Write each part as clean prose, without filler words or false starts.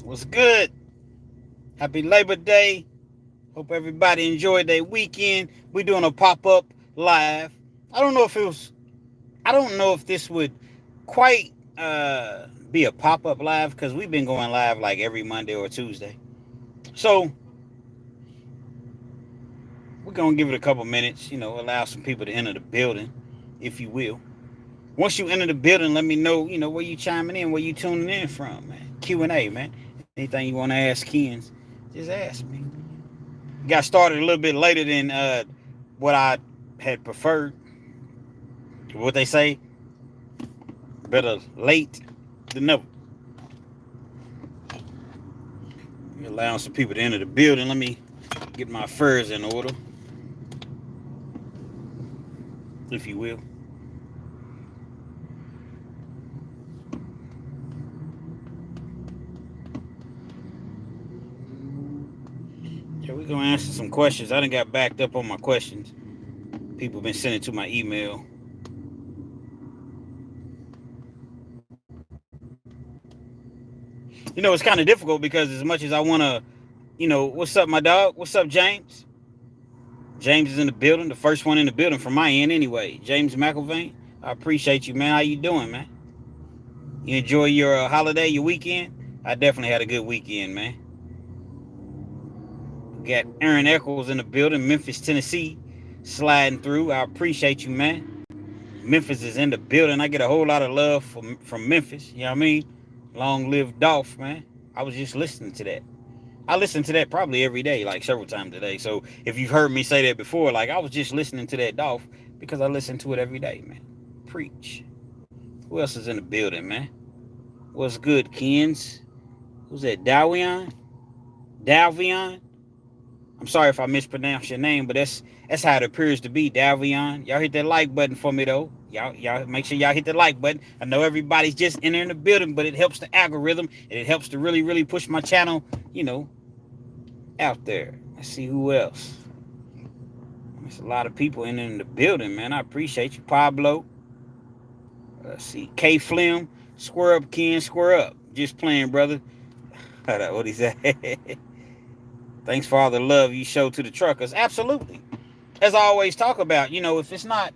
What's good? Happy Labor Day. Hope everybody enjoyed their weekend. We're doing a pop-up live. I don't know if it was I don't know if this would quite be a pop-up live because we've been going live like every Monday or Tuesday. So we're gonna give it a couple minutes, allow some people to enter the building, if you will. Once you enter the building, let me know, where you chiming in, where you tuning in from, man. Q&A, man. Anything you want to ask Kens, just ask me. Got started a little bit later than what I had preferred. What they say, better late than never. You're allowing some people to enter the building. Let me get my furs in order, if you will. Yeah, we're gonna answer some questions. I done got backed up on my questions. People been sending to my email. It's kind of difficult because as much as I want to, what's up, my dog? What's up, James? James is in the building, the first one in the building from my end anyway. James McIlvain, I appreciate you, man. How you doing, man? You enjoy your holiday, your weekend? I definitely had a good weekend, man. We got Aaron Eccles in the building, Memphis, Tennessee, sliding through. I appreciate you, man. Memphis is in the building. I get a whole lot of love from Memphis. You know what I mean? Long live Dolph, man. I was just listening to that. I listen to that probably every day, like several times a day. So if you've heard me say that before, like I was just listening to that Dolph because I listen to it every day, man. Preach. Who else is in the building, man? What's good, Kens? Who's that? Davion? Davion? I'm sorry if I mispronounced your name, but that's how it appears to be, Davion. Y'all hit that like button for me though. Y'all make sure y'all hit the like button. I know everybody's just entering the building, but it helps the algorithm and it helps to really, really push my channel, out there. Let's see who else. There's a lot of people entering the building, man. I appreciate you, Pablo. Let's see, K Flim, square up, Ken, square up. Just playing, brother. What he said. Thanks for all the love you show to the truckers. Absolutely. As I always talk about, if it's not,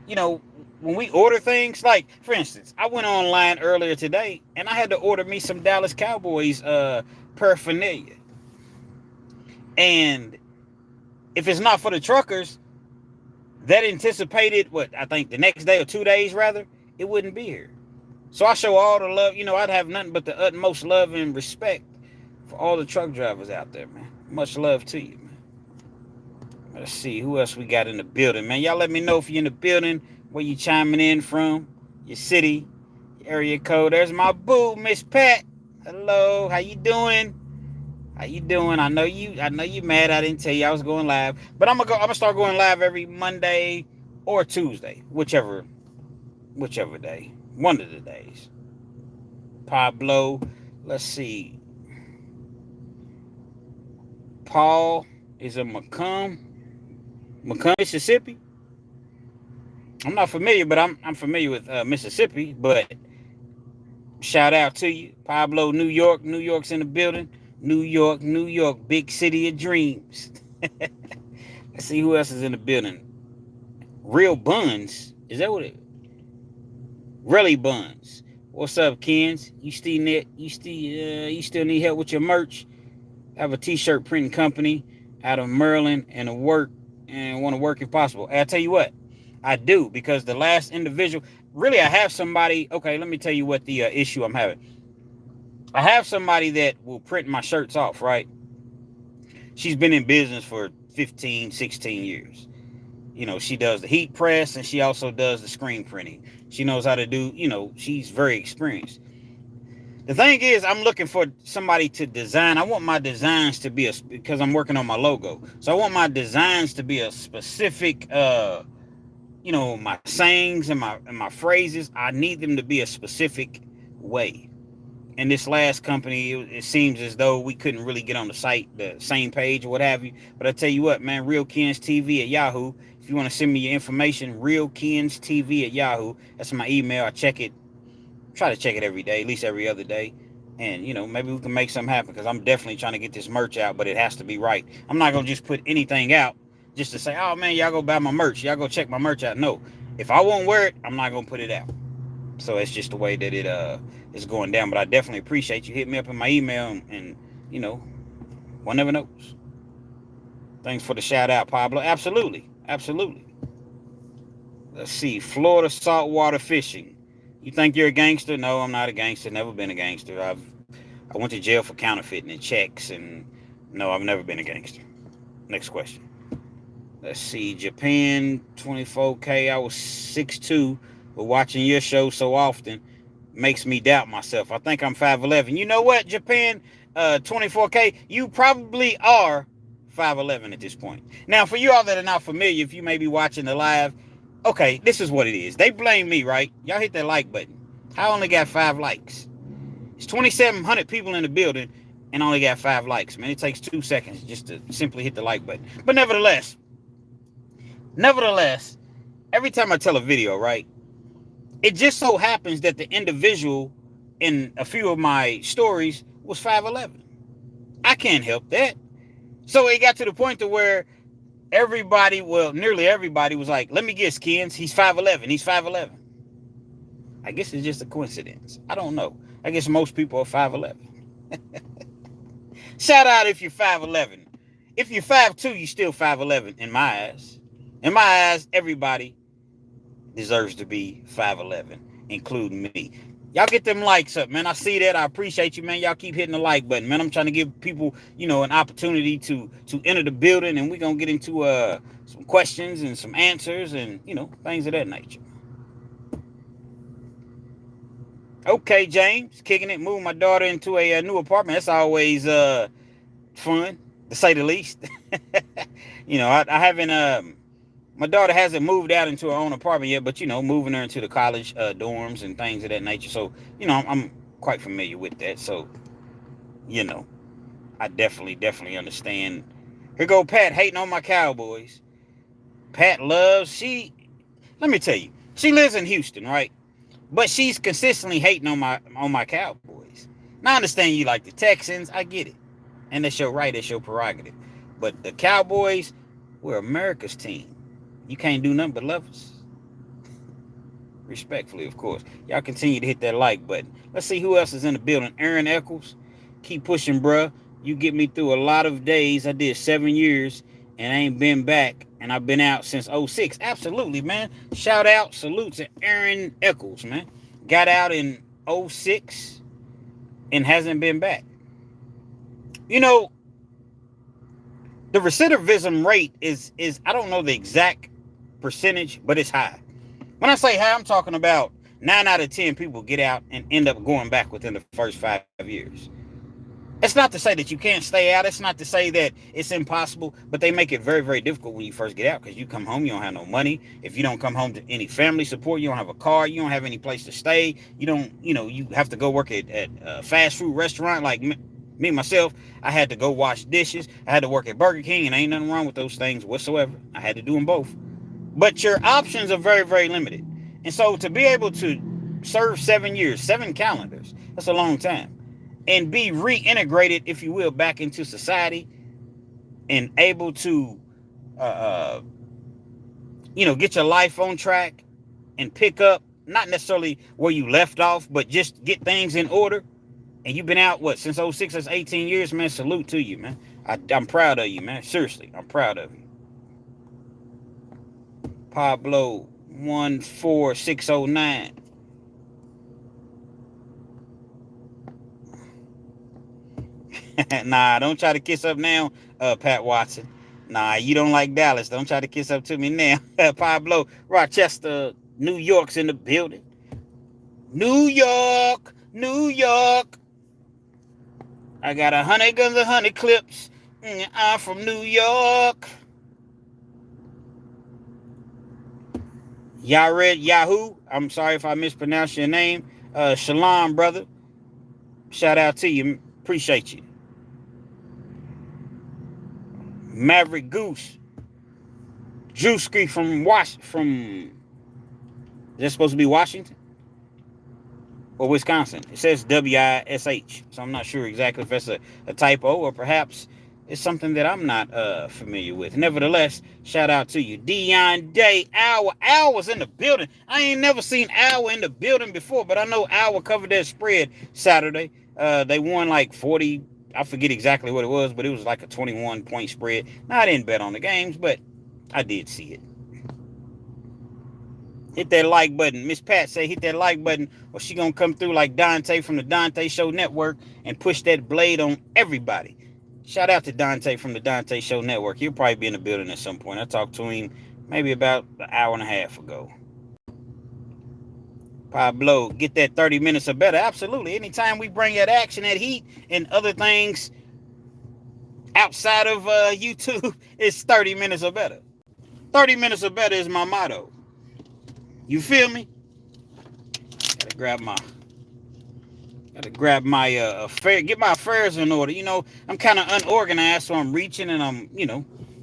when we order things, like, for instance, I went online earlier today and I had to order me some Dallas Cowboys paraphernalia. And if it's not for the truckers that anticipated, I think the next day or 2 days rather, it wouldn't be here. So I show all the love, I'd have nothing but the utmost love and respect for all the truck drivers out there, man. Much love to you, man. Let's see who else we got in the building, man. Y'all let me know if you're in the building, where you chiming in from, your city, your area code. There's my boo, Miss Pat. Hello, how you doing? How you doing? I know you mad I didn't tell you I was going live, but I'm gonna start going live every Monday or Tuesday, whichever day, one of the days. Pablo, let's see. Paul is in Macomb, Mississippi. I'm not familiar, but I'm familiar with Mississippi. But shout out to you, Pablo. New York, New York's in the building. New York, big city of dreams. Let's see who else is in the building. Real Buns, is that what it? Really Buns. What's up, Kens? You still need help with your merch? I have a t-shirt printing company out of Maryland and want to work if possible. And I tell you what, I do, because the last individual, really, I have somebody. Okay, let me tell you what the issue I'm having. I have somebody that will print my shirts off, right? She's been in business for 15, 16 years. She does the heat press and she also does the screen printing. She knows how to do, she's very experienced. The thing is, I'm looking for somebody to design. I want my designs to be because I'm working on my logo. So I want my designs to be a specific, my sayings and my phrases. I need them to be a specific way. And this last company, it seems as though we couldn't really get on the site, the same page or what have you. But I tell you what, man, Realkenz TV at Yahoo. If you want to send me your information, Realkenz TV at Yahoo. That's my email. I check it. Try to check it every day, at least every other day. And, maybe we can make something happen, because I'm definitely trying to get this merch out, but it has to be right. I'm not going to just put anything out just to say, oh, man, y'all go buy my merch. Y'all go check my merch out. No. If I won't wear it, I'm not going to put it out. So it's just the way that it is going down. But I definitely appreciate you. Hit me up in my email, and one never knows. Thanks for the shout out, Pablo. Absolutely. Absolutely. Let's see. Florida saltwater fishing. You think you're a gangster? No, I'm not a gangster. Never been a gangster. I went to jail for counterfeiting and checks, and no, I've never been a gangster. Next question. Let's see. Japan, 24K. I was 6'2", but watching your show so often makes me doubt myself. I think I'm 5'11". You know what, Japan, 24K, you probably are 5'11" at this point. Now, for you all that are not familiar, if you may be watching the live, okay, this is what it is. They blame me, right? Y'all hit that like button. I only got 5 likes. It's 2,700 people in the building and only got 5 likes, man. It takes 2 seconds just to simply hit the like button. But nevertheless, every time I tell a video, right, it just so happens that the individual in a few of my stories was 5'11". I can't help that. So it got to the point to where everybody, well, nearly everybody was like, let me guess, Kens, he's 5'11". He's 5'11". I guess it's just a coincidence. I don't know. I guess most people are 5'11". Shout out if you're 5'11". If you're 5'2", you're still 5'11" in my eyes. In my eyes, everybody deserves to be 5'11", including me. Y'all get them likes up, man. I see that. I appreciate you, man. Y'all keep hitting the like button, man. I'm trying to give people, an opportunity to enter the building, and we're going to get into some questions and some answers and, things of that nature. Okay, James, kicking it, moving my daughter into a new apartment. That's always fun, to say the least. I haven't... my daughter hasn't moved out into her own apartment yet, but, moving her into the college dorms and things of that nature. So, I'm quite familiar with that. So, I definitely understand. Here go Pat hating on my Cowboys. Pat let me tell you, she lives in Houston, right? But she's consistently hating on my Cowboys. Now, I understand you like the Texans. I get it. And that's your right. That's your prerogative. But the Cowboys, we're America's team. You can't do nothing but love us. Respectfully, of course. Y'all continue to hit that like button. Let's see who else is in the building. Aaron Eccles. Keep pushing, bruh. You get me through a lot of days. I did 7 years and I ain't been back. And I've been out since 06. Absolutely, man. Shout out. Salute to Aaron Eccles, man. Got out in 06 and hasn't been back. The recidivism rate is I don't know the exact percentage, but it's high. When I say high, I'm talking about 9 out of 10 people get out and end up going back within the first 5 years. It's not to say that you can't stay out. It's not to say that it's impossible, but they make it very, very difficult when you first get out, because you come home, you don't have no money. If you don't come home to any family support, you don't have a car, you don't have any place to stay. You don't, you have to go work at a fast food restaurant. Like me, myself, I had to go wash dishes. I had to work at Burger King, and ain't nothing wrong with those things whatsoever. I had to do them both. But your options are very, very limited. And so to be able to serve 7 years, 7 calendars, that's a long time, and be reintegrated, if you will, back into society and able to, get your life on track and pick up, not necessarily where you left off, but just get things in order. And you've been out, since 06, that's 18 years, man. Salute to you, man. I'm proud of you, man. Seriously, I'm proud of you. Pablo 14609. Nah, don't try to kiss up now, Pat Watson. Nah, you don't like Dallas. Don't try to kiss up to me now. Pablo, Rochester, New York's in the building. New York. I got 100 guns, 100 clips. I'm from New York. Yared Yahoo. I'm sorry if I mispronounced your name. Shalom, brother. Shout out to you. Appreciate you. Maverick Goose. Drewski from is that supposed to be Washington? or Wisconsin. It says WISH, so I'm not sure exactly if that's a typo or perhaps it's something that I'm not familiar with. Nevertheless, shout out to you. Dion Day, Al was in the building. I ain't never seen Al in the building before, but I know Al covered their spread Saturday. They won like 40. I forget exactly what it was, but it was like a 21-point spread. Now, I didn't bet on the games, but I did see it. Hit that like button. Miss Pat say hit that like button or she gonna come through like Dante from the Dante Show Network and push that blade on everybody. Shout out to Dante from the Dante Show Network. He'll probably be in the building at some point. I talked to him maybe about an hour and a half ago. Pablo, get that 30 minutes or better. Absolutely. Anytime we bring that action, that heat, and other things outside of YouTube, it's 30 minutes or better. 30 minutes or better is my motto. You feel me? Gotta grab my get my affairs in order. You know, I'm kind of unorganized, so I'm reaching and I'm,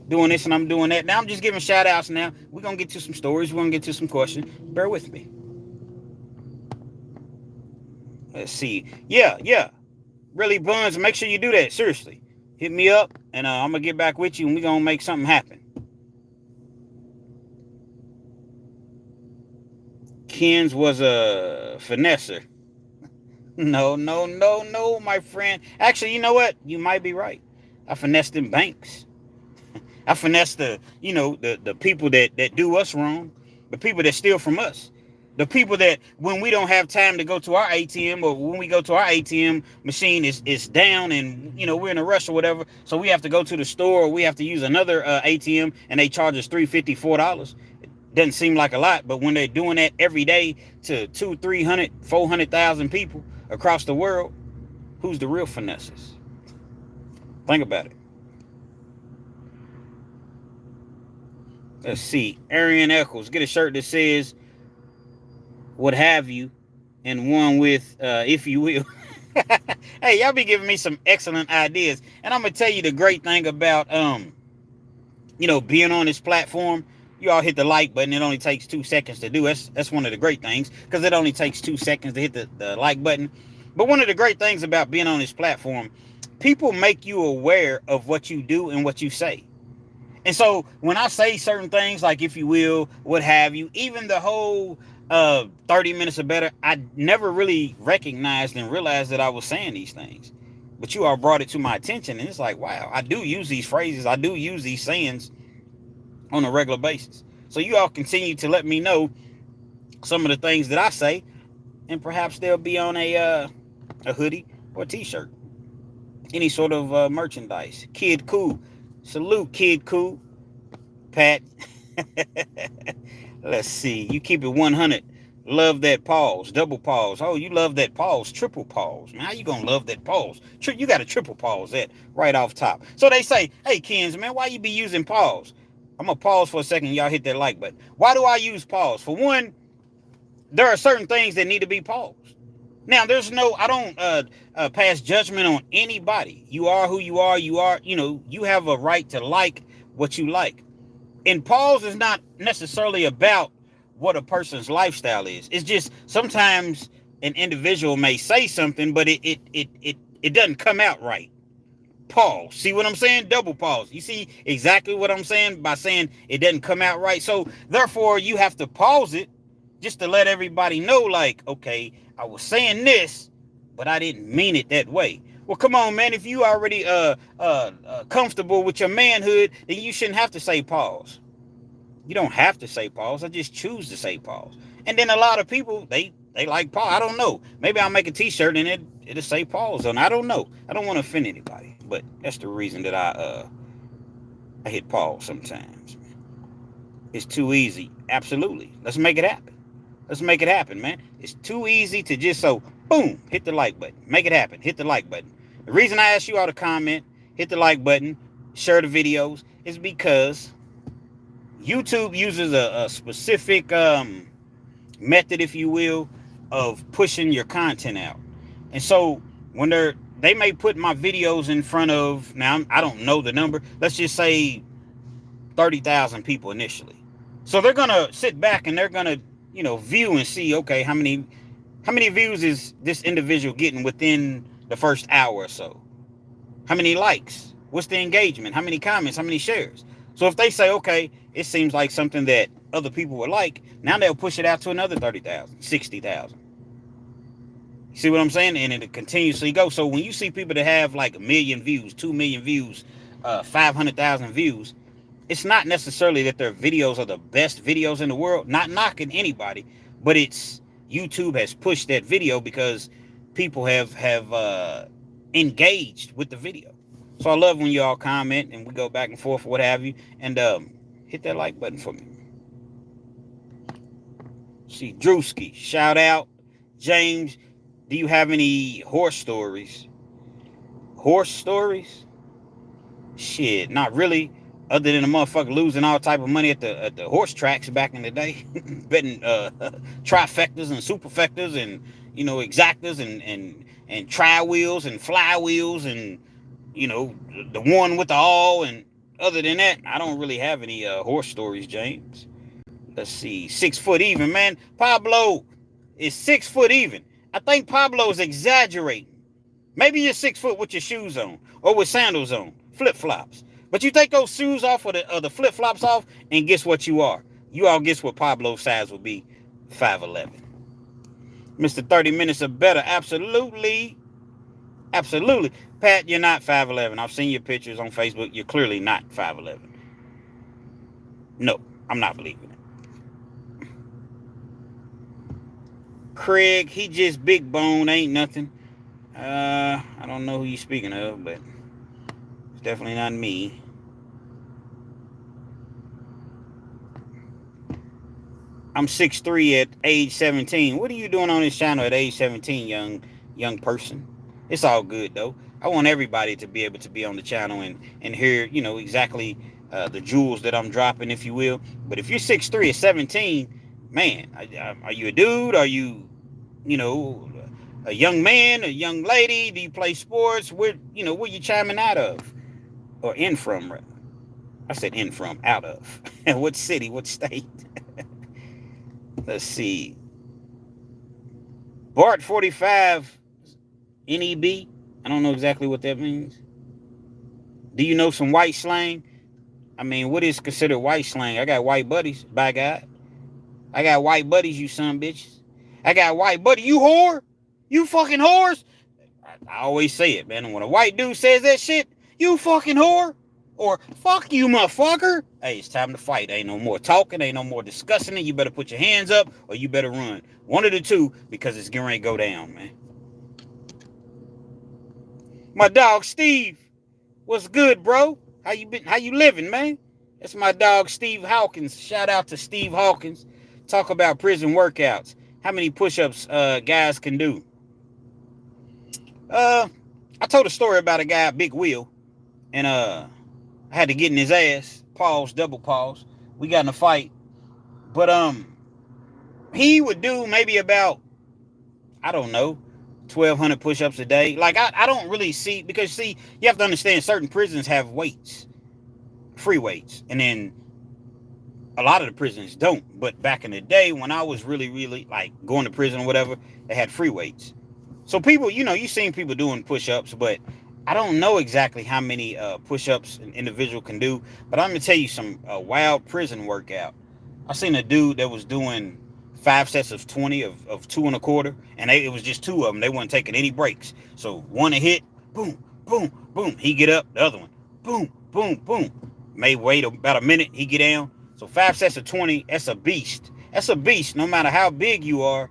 doing this and I'm doing that. Now I'm just giving shout outs now. We're gonna get to some stories, we're gonna get to some questions. Bear with me. Let's see. Yeah. Really, Buns, make sure you do that. Seriously. Hit me up and I'm gonna get back with you and we're gonna make something happen. Ken's was a finesser. No, my friend. Actually, you know what? You might be right. I finessed them banks. I finessed the people that do us wrong, the people that steal from us, the people that when we don't have time to go to our ATM or when we go to our ATM machine is down and we're in a rush or whatever, so we have to go to the store or we have to use another ATM and they charge us $350, $4. Doesn't seem like a lot, but when they're doing that every day to 200, 300, 400,000 people across the world, who's the real finesses? Think about it. Let's see. Arian Eccles, get a shirt that says what have you and one with if you will. Hey, y'all be giving me some excellent ideas. And I'm going to tell you the great thing about being on this platform. You all hit the like button. It only takes 2 seconds to do. That's one of the great things because it only takes 2 seconds to hit the like button. But one of the great things about being on this platform, people make you aware of what you do and what you say. And so when I say certain things like if you will, what have you, even the whole 30 minutes or better, I never really recognized and realized that I was saying these things. But you all brought it to my attention and it's like, wow, I do use these phrases. I do use these sayings on a regular basis. So you all continue to let me know some of the things that I say, and perhaps they'll be on a hoodie or a t-shirt, any sort of merchandise. Kid Cool, salute Kid Cool. Pat, let's see. You keep it 100. Love that pause, double pause. Oh, you love that pause, triple pause. Man, how you gonna love that pause? You got a triple pause that right off top. So they say, hey, Kens, man, why you be using pause? I'm going to pause for a second. Y'all hit that like button. Why do I use pause? For one, there are certain things that need to be paused. Now, I don't pass judgment on anybody. You are who you are. You have a right to like what you like. And pause is not necessarily about what a person's lifestyle is. It's just sometimes an individual may say something, but it doesn't come out right. Pause. See what I'm saying? Double pause. You see exactly what I'm saying by saying it doesn't come out right. So therefore you have to pause it just to let everybody know, like, okay, I was saying this, but I didn't mean it that way. Well, come on, man. If you already comfortable with your manhood, then you shouldn't have to say pause. You don't have to say pause. I just choose to say pause. And then a lot of people, they like pause. I don't know. Maybe I'll make a t-shirt and it'll say pause on. I don't know. I don't want to offend anybody. But that's the reason that I hit pause sometimes. It's too easy. Absolutely. Let's make it happen. Let's make it happen, man. It's too easy to just boom, hit the like button. Make it happen. Hit the like button. The reason I asked you all to comment, hit the like button, share the videos, is because YouTube uses a specific method, if you will, of pushing your content out. And so when they may put my videos in front of, now I don't know the number, let's just say 30,000 people initially. So they're going to sit back and they're going to, view and see, okay, how many How many views is this individual getting within the first hour or so? How many likes? What's the engagement? How many comments? How many shares? So if they say, okay, it seems like something that other people would like, now they'll push it out to another 30,000, 60,000. You see what I'm saying? And it continuously goes. So when you see people that have like 1 million views, 2 million views, 500,000 views, it's not necessarily that their videos are the best videos in the world. Not knocking anybody, but it's YouTube has pushed that video because people have engaged with the video. So I love when you all comment and we go back and forth or what have you. And hit that like button for me. See, Drewski, shout out. James, do you have any horse stories? Horse stories? Shit, not really. Other than a motherfucker losing all type of money at the horse tracks back in the day. Betting trifectas and superfectas and, you know, exactas and tri-wheels and flywheels and, you know, the one with the all. And other than that, I don't really have any horse stories, James. Let's see. 6 foot even, man. Pablo is 6 foot even. I think Pablo is exaggerating. Maybe you're 6 foot with your shoes on or with sandals on, flip-flops. But you take those shoes off or the flip-flops off, and guess what you are? You all guess what Pablo's size would be? 5'11". Mr. 30 minutes or better. Absolutely. Absolutely. Pat, you're not 5'11". I've seen your pictures on Facebook. You're clearly not 5'11". No, I'm not believing it. Craig, he just big bone, ain't nothing. I don't know who you're speaking of, but it's definitely not me. I'm 6'3" at age 17. What are you doing on this channel at age 17, young person? It's all good though. I want everybody to be able to be on the channel and hear, you know, exactly the jewels that I'm dropping, if you will. But if you're 6'3" at 17, man, are you a dude? Are you, you know, a young man, a young lady? Do you play sports? Where you chiming out of? Or in from? I said in from, out of. What city, what state? Let's see. Bart 45 NEB. I don't know exactly what that means. Do you know some white slang? I mean, what is considered white slang? I got white buddies, by God. I got white buddies, you son bitches. I got white buddy, you whore? You fucking whores? I always say it, man. And when a white dude says that shit, you fucking whore, or fuck you, motherfucker. Hey, it's time to fight. Ain't no more talking. Ain't no more discussing it. You better put your hands up or you better run. One of the two, because it's getting ready to go down, man. My dog, Steve. What's good, bro? How you been? How you living, man? That's my dog, Steve Hawkins. Shout out to Steve Hawkins. Talk about prison workouts. How many push-ups guys can do? I told a story about a guy, Big Will, and I had to get in his ass. Pause, double pause. We got in a fight. But he would do maybe about, I don't know, 1,200 push-ups a day. Like, I don't really see, because see, you have to understand certain prisons have weights, free weights, and then a lot of the prisons don't. But back in the day when I was really like going to prison or whatever, they had free weights. So people, you know, you've seen people doing push-ups, but I don't know exactly how many push-ups an individual can do. But I'm gonna tell you some wild prison workout. I seen a dude that was doing 5 sets of 20 of 2 1/4, and it was just 2 of them. They weren't taking any breaks. So one a hit, boom, boom, boom. He get up, the other one, boom, boom, boom. May wait about a minute, he get down. So 5 sets of 20, that's a beast. That's a beast, no matter how big you are.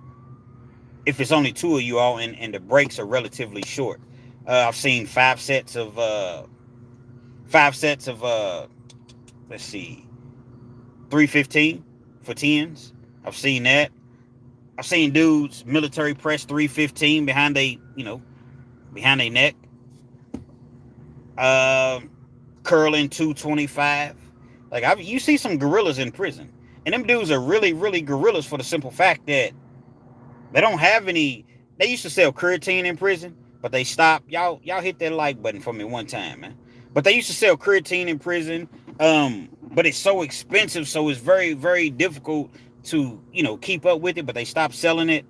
If it's only 2 of you all and the breaks are relatively short. I've seen 5 sets of let's see, 315 for 10s. I've seen that. I've seen dudes military press 315 behind their neck. Curling 225. Like, you see some gorillas in prison, and them dudes are really gorillas for the simple fact that they don't have any. They used to sell creatine in prison, but they stopped. Y'all hit that like button for me one time, man. But they used to sell creatine in prison, but it's so expensive, so it's very difficult to keep up with it. But they stopped selling it.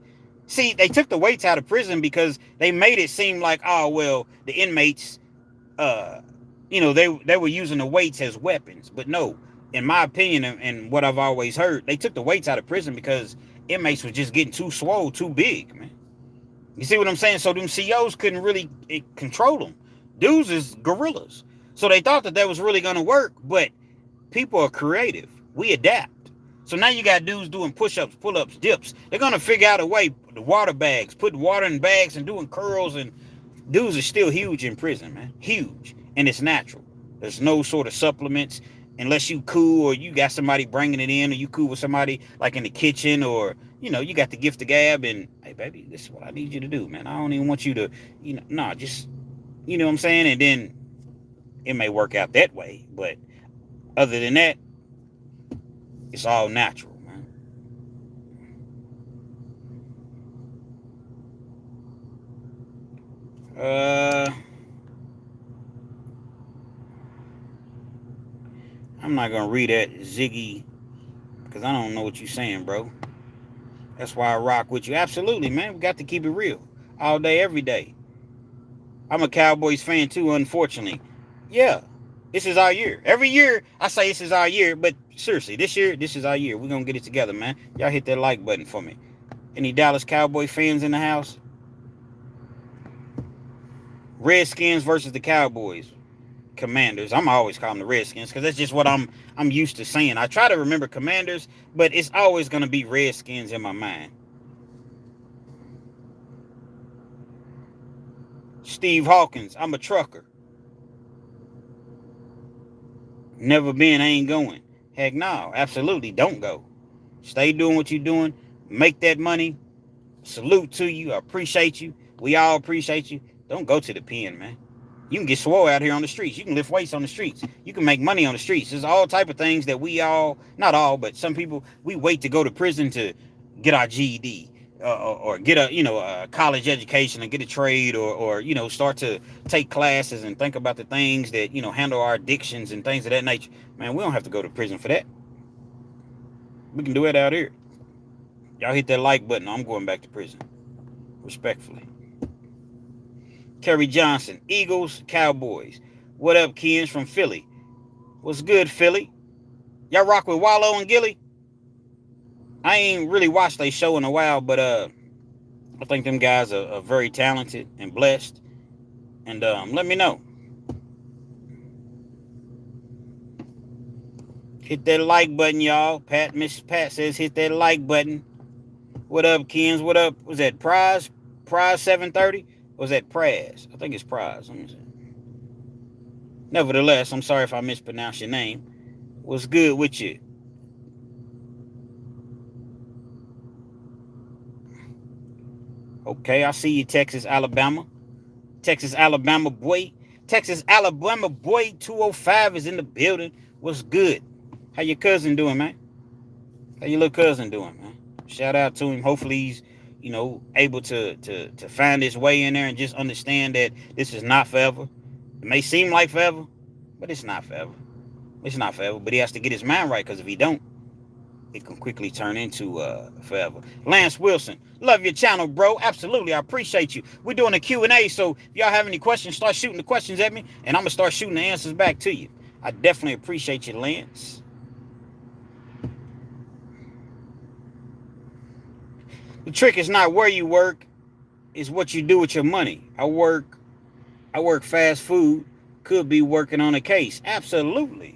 See, they took the weights out of prison because they made it seem like, oh well, the inmates, uh, they were using the weights as weapons. But no, in my opinion, and what I've always heard, they took the weights out of prison because inmates were just getting too swole, too big, man. You see what I'm saying? So them COs couldn't really control them. Dudes is gorillas. So they thought that was really gonna work, but people are creative. We adapt. So now you got dudes doing push-ups, pull-ups, dips. They're gonna figure out a way. The water bags, putting water in bags and doing curls, and dudes are still huge in prison, man. Huge, and it's natural. There's no sort of supplements unless you cool or you got somebody bringing it in, or you cool with somebody like in the kitchen, or you got the gift of gab, and hey baby, this is what I need you to do, man. I don't even want you to, nah, just what I'm saying, and then it may work out that way, but other than that, it's all natural, man. I'm not gonna read that, Ziggy, because I don't know what you're saying, bro. That's why I rock with you. Absolutely, man. We got to keep it real. All day, every day. I'm a Cowboys fan too, unfortunately. Yeah. This is our year. Every year, I say this is our year, but seriously, this year, this is our year. We're going to get it together, man. Y'all hit that like button for me. Any Dallas Cowboy fans in the house? Redskins versus the Cowboys. Commanders. I'm always calling them the Redskins because that's just what I'm used to saying. I try to remember Commanders, but it's always going to be Redskins in my mind. Steve Hawkins. I'm a trucker. Never been, I ain't going. Heck no, absolutely don't go. Stay doing what you're doing. Make that money. Salute to you. I appreciate you. We all appreciate you. Don't go to the pen, man. You can get swole out here on the streets. You can lift weights on the streets. You can make money on the streets. There's all type of things that we all, not all, but some people, we wait to go to prison to get our GED. Or get a college education and get a trade, or start to take classes and think about the things that handle our addictions and things of that nature. Man, we don't have to go to prison for that. We can do it out here. Y'all hit that like button. I'm going back to prison, respectfully. Kerry Johnson, Eagles, Cowboys. What up, Kens from Philly? What's good, Philly? Y'all rock with Wallow and Gilly? I ain't really watched their show in a while, but I think them guys are very talented and blessed. And let me know. Hit that like button, y'all. Miss Pat says hit that like button. What up, Kens? What up? Was that Prize 730? Or was that Praz? I think it's Prize. Nevertheless, I'm sorry if I mispronounced your name. What's good with you? Okay, I see you, Texas, Alabama. Texas, Alabama boy. Texas, Alabama boy 205 is in the building. What's good? How your cousin doing, man? How your little cousin doing, man? Shout out to him. Hopefully he's, able to find his way in there and just understand that this is not forever. It may seem like forever, but it's not forever. It's not forever, but he has to get his mind right, because if he don't, it can quickly turn into forever. Lance Wilson, love your channel, bro. Absolutely, I appreciate you. We're doing a Q&A, so if y'all have any questions, start shooting the questions at me, and I'm going to start shooting the answers back to you. I definitely appreciate you, Lance. The trick is not where you work, it's what you do with your money. I work fast food, could be working on a case. Absolutely.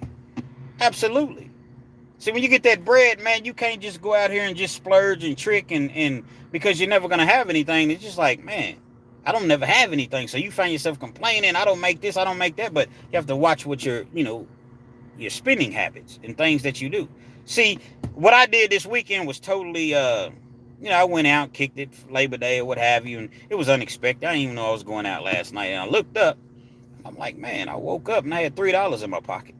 Absolutely. See, when you get that bread, man, you can't just go out here and just splurge and trick and because you're never going to have anything. It's just like, man, I don't never have anything. So you find yourself complaining, I don't make this, I don't make that. But you have to watch what your spending habits and things that you do. See, what I did this weekend was totally, I went out, kicked it for Labor Day or what have you. And it was unexpected. I didn't even know I was going out last night. And I looked up. I'm like, man, I woke up and I had $3 in my pocket.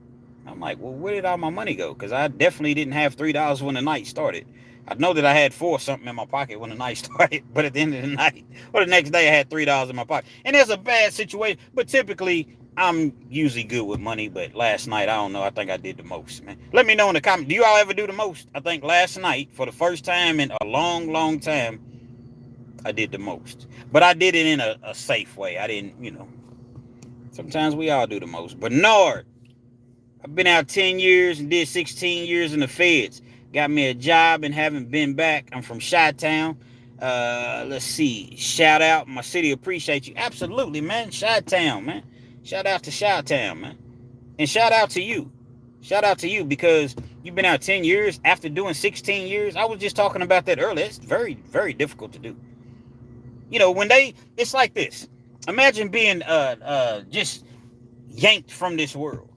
I'm like, well, where did all my money go? Because I definitely didn't have $3 when the night started. I know that I had $4 something in my pocket when the night started, but at the end of the night, or the next day, I had $3 in my pocket. And there's a bad situation, but typically, I'm usually good with money, but last night, I don't know, I think I did the most, man. Let me know in the comments, do you all ever do the most? I think last night, for the first time in a long, long time, I did the most. But I did it in a safe way. I didn't, sometimes we all do the most. Bernard, I've been out 10 years and did 16 years in the feds. Got me a job and haven't been back. I'm from Chi-Town. Let's see. Shout out. My city appreciate you. Absolutely, man. Chi-Town, man. Shout out to Chi-Town, man. And shout out to you. Shout out to you because you've been out 10 years after doing 16 years. I was just talking about that earlier. It's very, very difficult to do. It's like this. Imagine being just yanked from this world.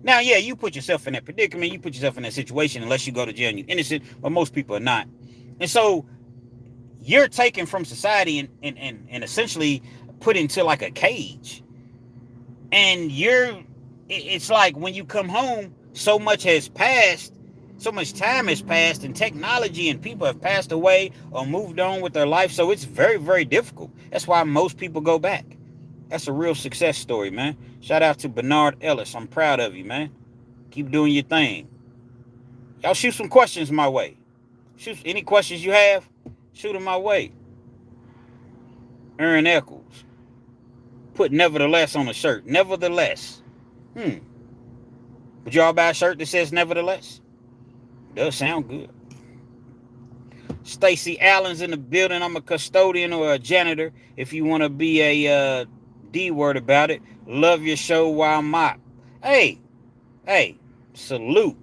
Now, yeah, you put yourself in that predicament. You put yourself in that situation unless you go to jail and you're innocent, but most people are not. And so you're taken from society and essentially put into like a cage. And it's like when you come home, so much has passed, so much time has passed, and technology and people have passed away or moved on with their life. So it's very, very difficult. That's why most people go back. That's a real success story, man. Shout out to Bernard Ellis. I'm proud of you, man. Keep doing your thing. Y'all shoot some questions my way. Shoot any questions you have, shoot them my way. Aaron Eccles. Put nevertheless on a shirt. Nevertheless. Would y'all buy a shirt that says nevertheless? Does sound good. Stacy Allen's in the building. I'm a custodian or a janitor. If you want to be a D word about it, love your show while mop. Hey, salute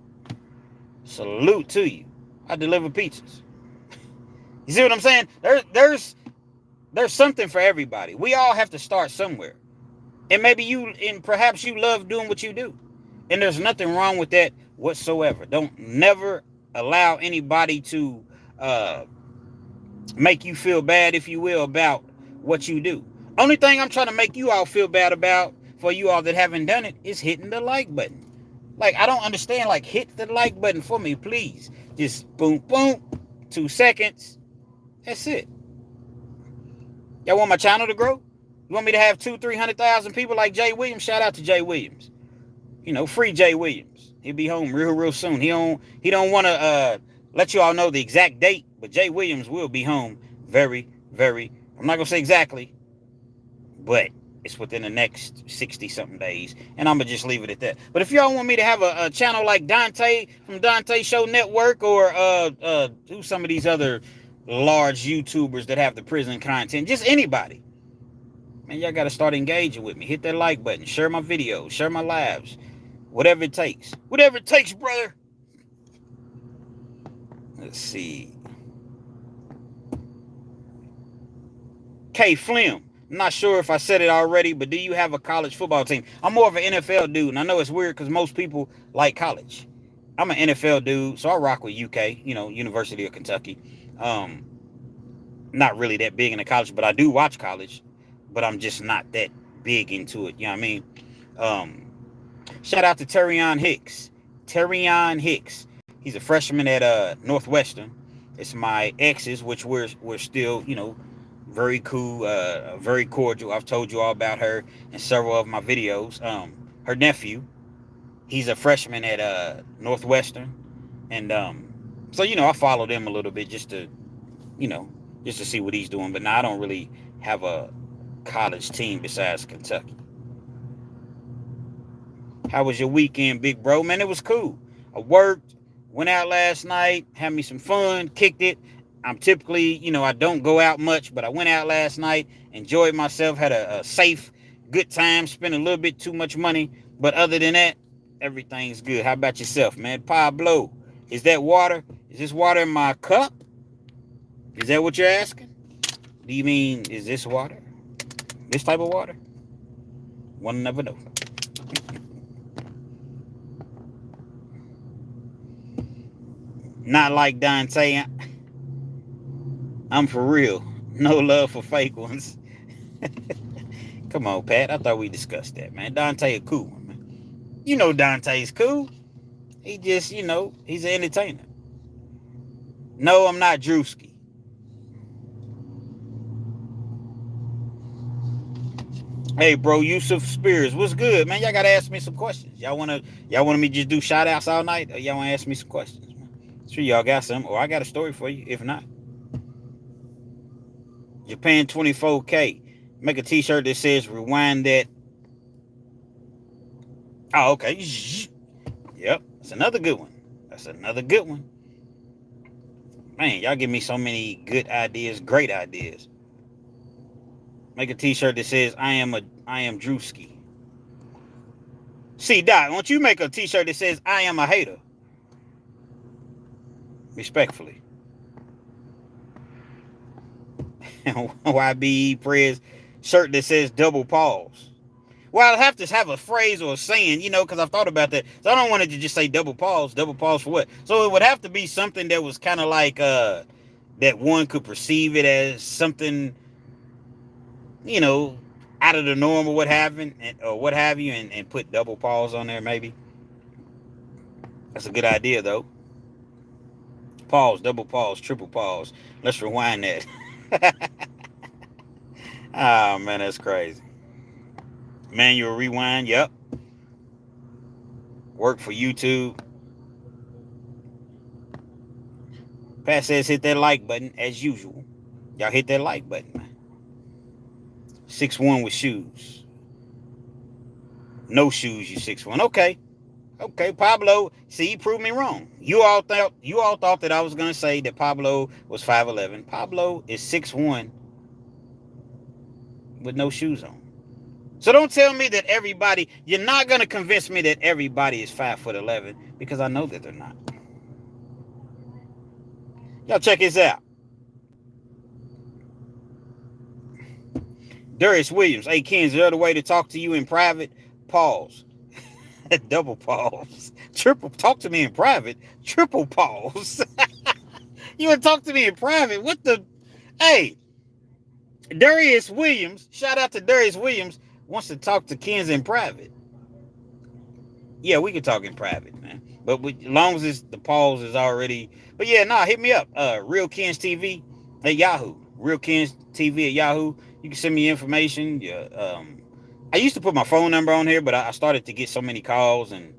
to you. I deliver pizzas. You see what I'm saying? There's something for everybody. We all have to start somewhere. And perhaps you love doing what you do. And there's nothing wrong with that whatsoever. Don't never allow anybody to make you feel bad, if you will, about what you do. Only thing I'm trying to make you all feel bad about, for you all that haven't done it, is hitting the like button. Like, I don't understand. Like, hit the like button for me, please. Just boom, boom, 2 seconds. That's it. Y'all want my channel to grow? You want me to have 200,000-300,000 people like Jay Williams? Shout out to Jay Williams. Free Jay Williams. He'll be home real soon. He don't want to let you all know the exact date, but Jay Williams will be home very, very. I'm not gonna say exactly, but it's within the next 60-something days, and I'm gonna just leave it at that. But if y'all want me to have a channel like Dante from Dante Show Network, or who's some of these other large YouTubers that have the prison content, just anybody, man, y'all gotta start engaging with me. Hit that like button, share my videos, share my lives, whatever it takes, brother. Let's see. K Flim. I'm not sure if I said it already, but do you have a college football team? I'm more of an NFL dude, and I know it's weird because most people like college. I'm an NFL dude, so I rock with UK, University of Kentucky. Not really that big into college, but I do watch college, but I'm just not that big into it, you know what I mean? Shout out to Terrion Hicks. He's a freshman at Northwestern. It's my exes, which we're still, very cool, very cordial. I've told you all about her in several of my videos. Her nephew, he's a freshman at Northwestern, and so I follow them a little bit just to see what he's doing. But now I don't really have a college team besides Kentucky. How was your weekend, big bro? Man, it was cool. I worked, went out last night, had me some fun, kicked it. I'm typically, I don't go out much, but I went out last night, enjoyed myself, had a safe, good time, spent a little bit too much money. But other than that, everything's good. How about yourself, man? Pablo, is that water? Is this water in my cup? Is that what you're asking? Do you mean, is this water? This type of water? One never know. Not like Dante. I'm for real. No love for fake ones. Come on, Pat. I thought we discussed that, man. Dante a cool one, man. Dante's cool. He just, he's an entertainer. No, I'm not Drewski. Hey, bro, Yusuf Spears, what's good, man? Y'all gotta ask me some questions. Y'all want me to just do shout outs all night? Or y'all want to ask me some questions, man? Sure, y'all got some, or I got a story for you, if not. Japan 24K. Make a t-shirt that says rewind that. Oh, okay. Yep. That's another good one. That's another good one. Man, y'all give me so many good ideas, great ideas. Make a t-shirt that says I am Drewski. See, Doc, why don't you make a t-shirt that says I am a hater? Respectfully. YB Prez shirt that says double pause. Well, I'll have to have a phrase or a saying, because I've thought about that. So I don't want it to just say double pause. Double pause for what? So it would have to be something that was kind of like that one could perceive it as something, out of the norm or what have you, and put double pause on there maybe. That's a good idea though. Pause, double pause, triple pause. Let's rewind that. Oh man, that's crazy. Manual rewind, yep. Work for YouTube. Pat says hit that like button as usual. Y'all hit that like button, man. 6'1" with shoes. No shoes, you 6'1". Okay, Pablo. See, he proved me wrong. You all thought that I was gonna say that Pablo was 5'11". Pablo is 6'1" with no shoes on. So don't tell me that everybody. You're not gonna convince me that everybody is 5'11" because I know that they're not. Y'all check this out. Darius Williams. Hey, Ken, is there a way to talk to you in private? Pause. Double pause. Triple. Talk to me in private. Triple pause. You want to talk to me in private? What the? Hey, Darius Williams. Shout out to Darius Williams. Wants to talk to Ken's in private. Yeah, we can talk in private, man. But as long as the pause is already. But yeah, hit me up. Realkenz TV at Yahoo. Realkenz TV at Yahoo. You can send me information. Yeah, I used to put my phone number on here, but I started to get so many calls and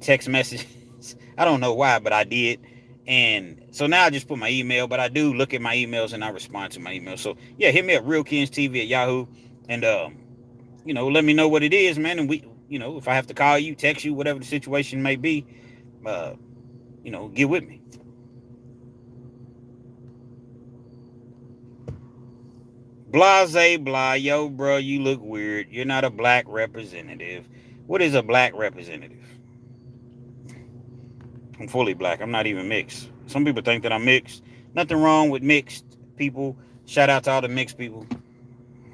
text messages. I don't know why, but I did. And so now I just put my email, but I do look at my emails and I respond to my emails. So yeah, hit me up, Realkenz TV at Yahoo. And let me know what it is, man. And we, if I have to call you, text you, whatever the situation may be, get with me. Blase blah, yo, bro, you look weird. You're not a black representative. What is a black representative? I'm fully black. I'm not even mixed. Some people think that I'm mixed. Nothing wrong with mixed people. Shout out to all the mixed people.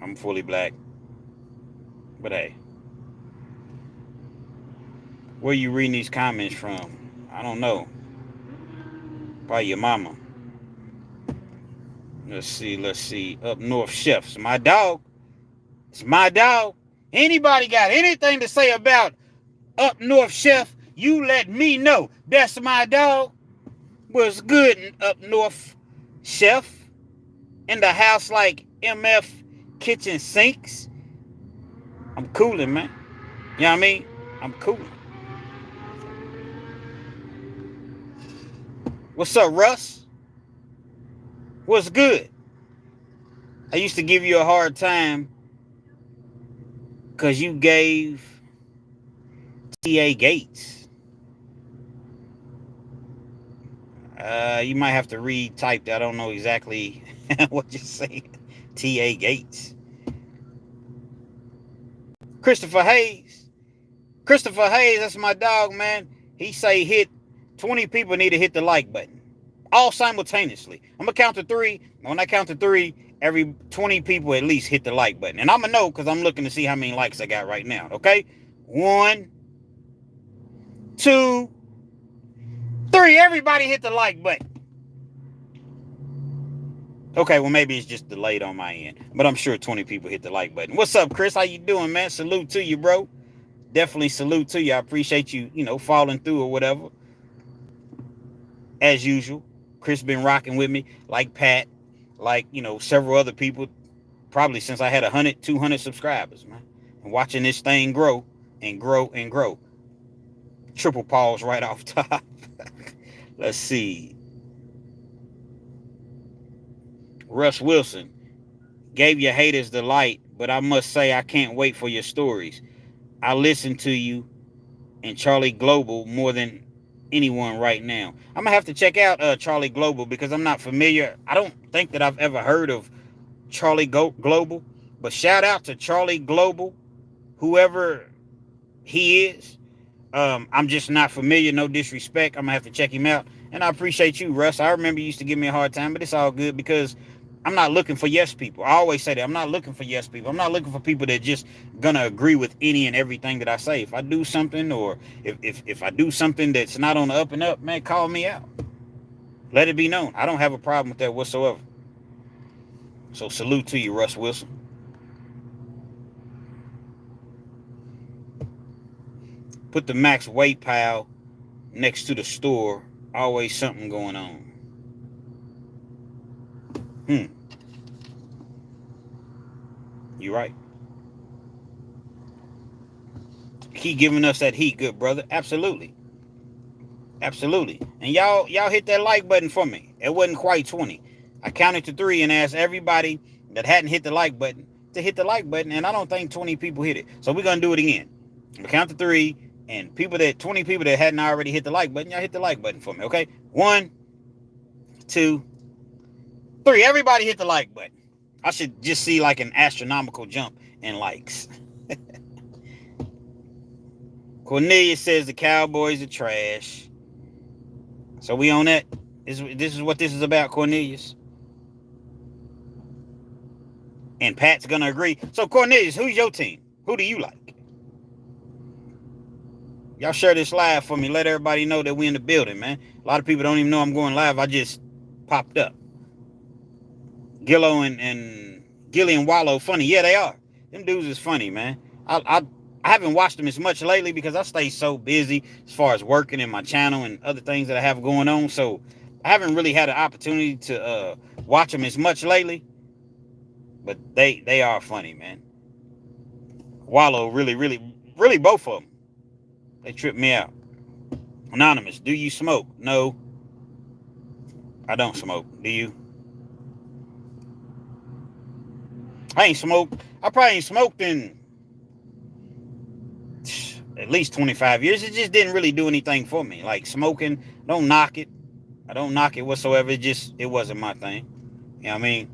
I'm fully black. But hey, where you reading these comments from? I don't know. Probably your mama. Let's see. Up North Chefs. My dog. It's my dog. Anybody got anything to say about Up North Chef? You let me know. That's my dog. What's good, Up North Chef? In the house like MF kitchen sinks. I'm cooling, man. You know what I mean? I'm cooling. What's up, Russ? What's good? I used to give you a hard time because you gave T.A. Gates. You might have to retype that. I don't know exactly what you're saying. T.A. Gates. Christopher Hayes, that's my dog, man. He say 20 people need to hit the like button. All simultaneously. I'm going to count to 3. When I count to 3, every 20 people at least hit the like button. And I'm going to know because I'm looking to see how many likes I got right now. Okay? 1, 2, 3. Everybody hit the like button. Okay, well, maybe it's just delayed on my end. But I'm sure 20 people hit the like button. What's up, Chris? How you doing, man? Salute to you, bro. Definitely salute to you. I appreciate you, following through or whatever. As usual. Chris been rocking with me, like Pat, like, several other people, probably since I had 100, 200 subscribers, man. And watching this thing grow and grow and grow. Triple pause right off top. Let's see. Russ Wilson. Gave your haters the light, but I must say I can't wait for your stories. I listen to you and Charlie Global more than anyone right now. I'm gonna have to check out Charlie Global because I'm not familiar. I don't think that I've ever heard of Charlie Global, but shout out to Charlie Global, whoever he is. I'm just not familiar. No disrespect. I'm gonna have to check him out. And I appreciate you, Russ. I remember you used to give me a hard time, but it's all good because I'm not looking for yes people. I always say that I'm not looking for yes people. I'm not looking for people that just gonna agree with any and everything that I say. If I do something, or if I do something that's not on the up and up, man, call me out. Let it be known. I don't have a problem with that whatsoever. So salute to you, Russ Wilson. Put the max weight pile next to the store. Always something going on. Hmm. You're right. Keep giving us that heat, good brother. Absolutely. Absolutely. And y'all hit that like button for me. It wasn't quite 20. I counted to 3 and asked everybody that hadn't hit the like button to hit the like button, and I don't think 20 people hit it. So we're gonna do it again. We count to 3, and 20 people that hadn't already hit the like button, y'all hit the like button for me, okay? 1, 2, 3. Everybody hit the like button. I should just see like an astronomical jump in likes. Cornelius says the Cowboys are trash. So we on that. This is what this is about, Cornelius. And Pat's gonna agree. So Cornelius, who's your team? Who do you like? Y'all share this live for me. Let everybody know that we in the building, man. A lot of people don't even know I'm going live. I just popped up. Gilly and Wallow funny. Yeah, they are. Them dudes is funny, man. I haven't watched them as much lately because I stay so busy as far as working in my channel and other things that I have going on. So I haven't really had an opportunity to watch them as much lately. But they are funny, man. Wallow really both of them. They trip me out. Anonymous, do you smoke? No, I don't smoke. Do you? I ain't smoked. I probably ain't smoked in at least 25 years. It just didn't really do anything for me. Like smoking, don't knock it. I don't knock it whatsoever. It wasn't my thing. You know what I mean?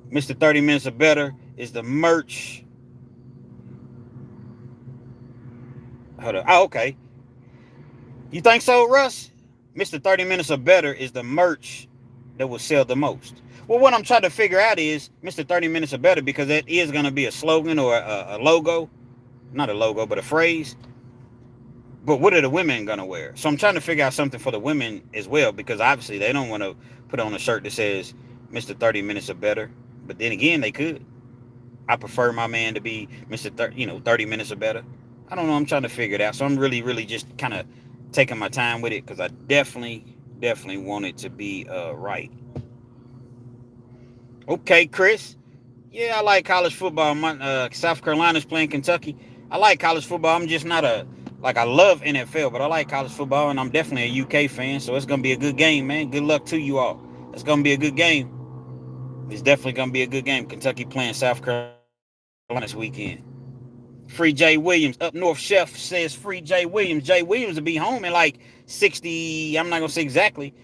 Mr. 30 Minutes or Better is the merch. Hold on. Oh, okay. You think so, Russ? Mr. 30 Minutes or Better is the merch that will sell the most. Well, what I'm trying to figure out is Mr. 30 Minutes or Better, because that is going to be a slogan or a logo. Not a logo, but a phrase. But what are the women going to wear? So I'm trying to figure out something for the women as well, because obviously they don't want to put on a shirt that says Mr. 30 Minutes or Better. But then again, they could. I prefer my man to be Mr. 30 Minutes or Better. I don't know. I'm trying to figure it out. So I'm really just kind of taking my time with it because I definitely want it to be right. Okay, Chris. Yeah, I like college football. South Carolina's playing Kentucky. I like college football. I'm just not I love NFL, but I like college football, and I'm definitely a UK fan, so it's going to be a good game, man. Good luck to you all. It's going to be a good game. It's definitely going to be a good game. Kentucky playing South Carolina this weekend. Free Jay Williams. Up North Chef says free Jay Williams. Jay Williams will be home in like 60, I'm not going to say exactly,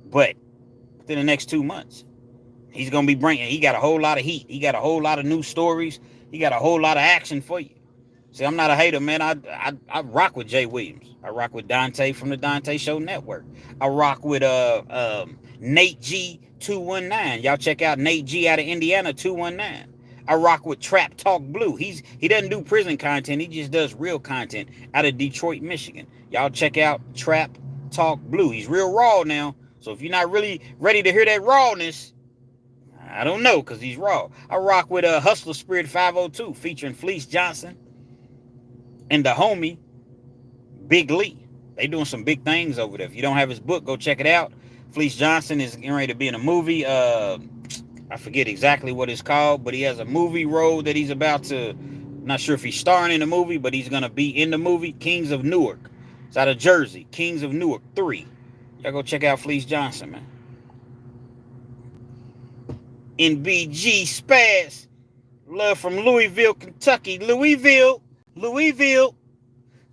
but within the next 2 months. He's going to be he got a whole lot of heat. He got a whole lot of new stories. He got a whole lot of action for you. See, I'm not a hater, man. I rock with Jay Williams. I rock with Dante from the Dante Show Network. I rock with Nate G 219. Y'all check out Nate G out of Indiana 219. I rock with Trap Talk Blue. He doesn't do prison content. He just does real content out of Detroit, Michigan. Y'all check out Trap Talk Blue. He's real raw now. So if you're not really ready to hear that rawness, I don't know, because he's raw. I rock with Hustler Spirit 502 featuring Fleece Johnson and the homie Big Lee. They doing some big things over there. If you don't have his book, go check it out. Fleece Johnson is getting ready to be in a movie. I forget exactly what it's called, but he has a movie role that he's about to, not sure if he's starring in the movie, but he's going to be in the movie. Kings of Newark. It's out of Jersey. Kings of Newark 3. Y'all go check out Fleece Johnson, man. NBG Spaz. Love from Louisville, Kentucky. Louisville, Louisville,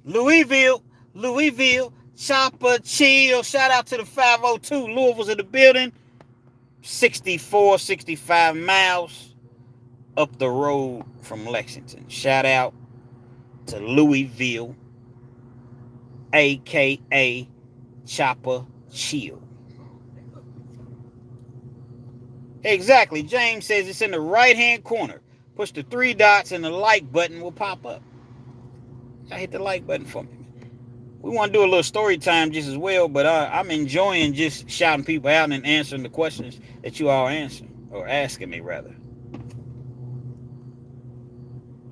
Louisville, Louisville. Chopper chill. Shout out to the 502. Louisville's in the building. 64, 65 miles up the road from Lexington. Shout out to Louisville, aka Chopper Chill. Exactly. James says it's in the right-hand corner. Push the 3 dots and the like button will pop up. I hit the like button for me. We want to do a little story time just as well, but I'm enjoying just shouting people out and answering the questions that you all answer, or asking me rather.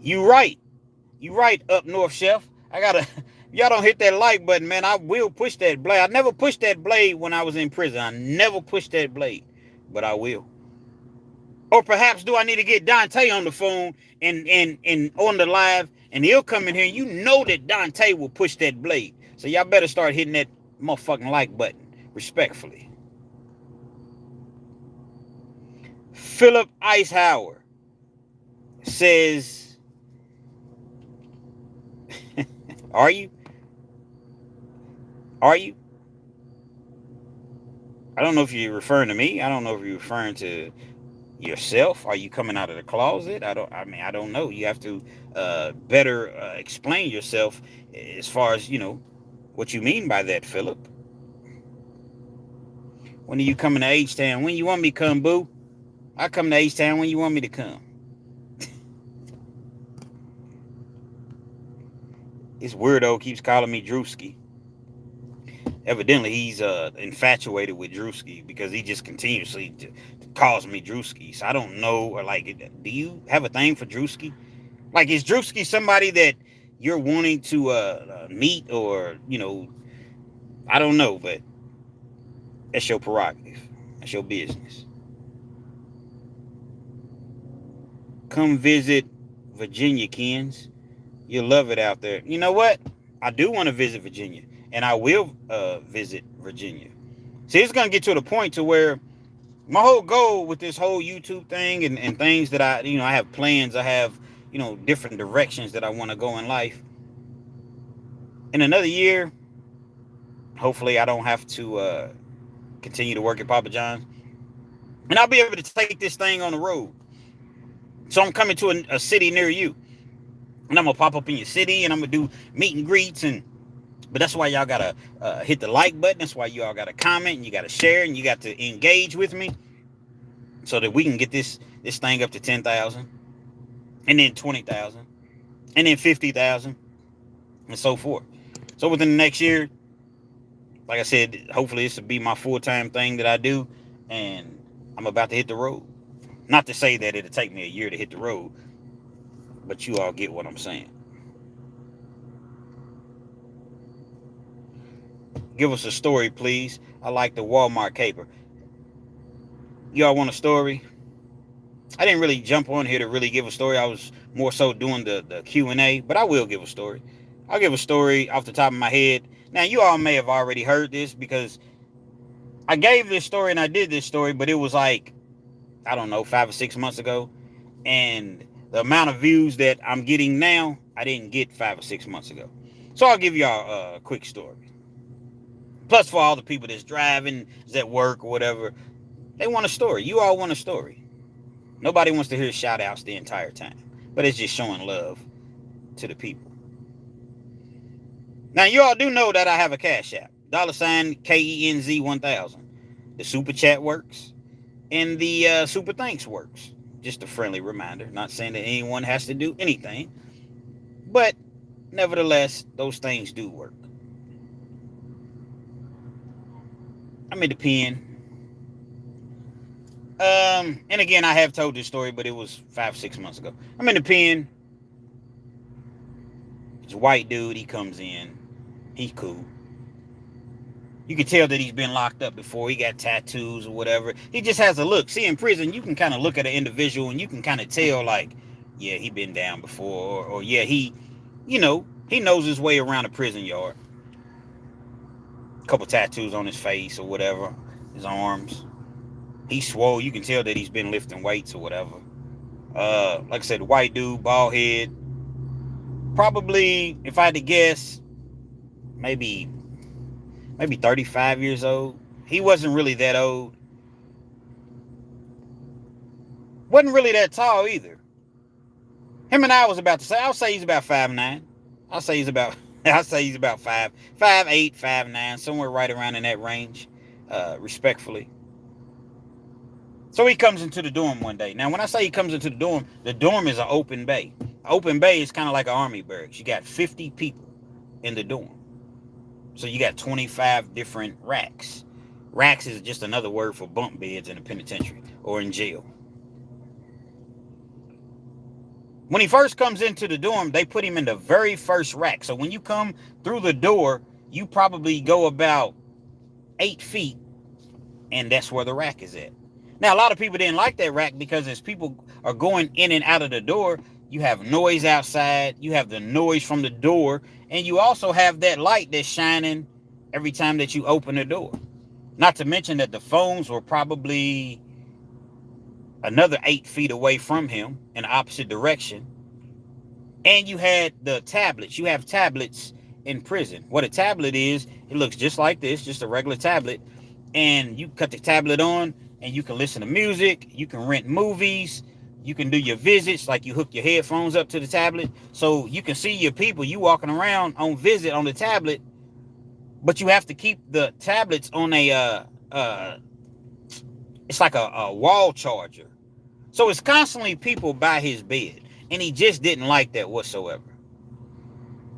You right up north, chef. Y'all don't hit that like button, man. I will push that blade. I never pushed that blade when I was in prison. I never pushed that blade, but I will. Or perhaps do I need to get Dante on the phone and on the live, and he'll come in here, and you know that Dante will push that blade. So y'all better start hitting that motherfucking like button, respectfully. Philip Eichhauer says, Are you? I don't know if you're referring to me. I don't know if you're referring to yourself. Are you coming out of the closet? I don't know. You have to better explain yourself as far as, what you mean by that, Philip. When are you coming to H-Town? When you want me to come, boo? I come to H-Town when you want me to come. This weirdo keeps calling me Drewski. Evidently, he's infatuated with Drewski because he just continuously calls me Drewski. So I don't know, or do you have a thing for Drewski? Like, is Drewski somebody that you're wanting to meet, or, I don't know, but that's your prerogative. That's your business. Come visit Virginia, Kens. You'll love it out there. You know what? I do want to visit Virginia, and I will visit Virginia. See, it's going to get to the point to where my whole goal with this whole YouTube thing and things that I have plans. I have, different directions that I want to go in life. In another year, hopefully I don't have to continue to work at Papa John's, and I'll be able to take this thing on the road. So I'm coming to a city near you, and I'm going to pop up in your city, and I'm going to do meet and greets, but that's why y'all got to hit the like button. That's why y'all got to comment, and you got to share, and you got to engage with me so that we can get this thing up to 10,000, and then 20,000, and then 50,000, and so forth. So within the next year, like I said, hopefully this will be my full-time thing that I do, and I'm about to hit the road. Not to say that it'll take me a year to hit the road, but you all get what I'm saying. Give us a story, please. I like the Walmart caper. Y'all want a story? I didn't really jump on here to really give a story. I was more so doing the Q&A, but I will give a story. I'll give a story off the top of my head. Now, you all may have already heard this because I gave this story and I did this story, but it was like, I don't know, 5 or 6 months ago. And the amount of views that I'm getting now, I didn't get 5 or 6 months ago. So I'll give y'all a quick story. Plus, for all the people that's driving, is at work or whatever, they want a story. You all want a story. Nobody wants to hear shout outs the entire time, but it's just showing love to the people. Now, you all do know that I have a Cash App. $KENZ 1000. The Super Chat works, and the Super Thanks works. Just a friendly reminder. Not saying that anyone has to do anything, but nevertheless, those things do work. I'm in the pen. And again, I have told this story, but it was 5, 6 months ago. I'm in the pen. It's a white dude. He comes in. He's cool. You can tell that he's been locked up before. He got tattoos or whatever. He just has a look. See, in prison, you can kind of look at an individual and you can kind of tell, like, yeah, he been down before. Or yeah, he knows his way around a prison yard. A couple tattoos on his face or whatever. His arms. He's swole. You can tell that he's been lifting weights or whatever. Like I said, white dude, bald head. Probably, if I had to guess, maybe 35 years old. He wasn't really that old. Wasn't really that tall either. Him and I was about to say, I'll say he's about 5'9". I'll say he's about 5'8", 5'9", somewhere right around in that range, respectfully. So he comes into the dorm one day. Now, when I say he comes into the dorm is an open bay. Open bay is kind of like an army barracks. You got 50 people in the dorm. So you got 25 different racks. Racks is just another word for bunk beds in a penitentiary or in jail. When he first comes into the dorm, they put him in the very first rack. So when you come through the door, you probably go about 8 feet, and that's where the rack is at. Now, a lot of people didn't like that rack because as people are going in and out of the door, you have noise outside, you have the noise from the door, and you also have that light that's shining every time that you open the door. Not to mention that the phones were probably another 8 feet away from him in the opposite direction. And you had the tablets. You have tablets in prison. What a tablet is, it looks just like this, just a regular tablet. And you cut the tablet on and you can listen to music, you can rent movies, you can do your visits, like you hook your headphones up to the tablet. So you can see your people, you walking around on visit on the tablet, but you have to keep the tablets on it's like a wall charger. So it's constantly people by his bed. And he just didn't like that whatsoever.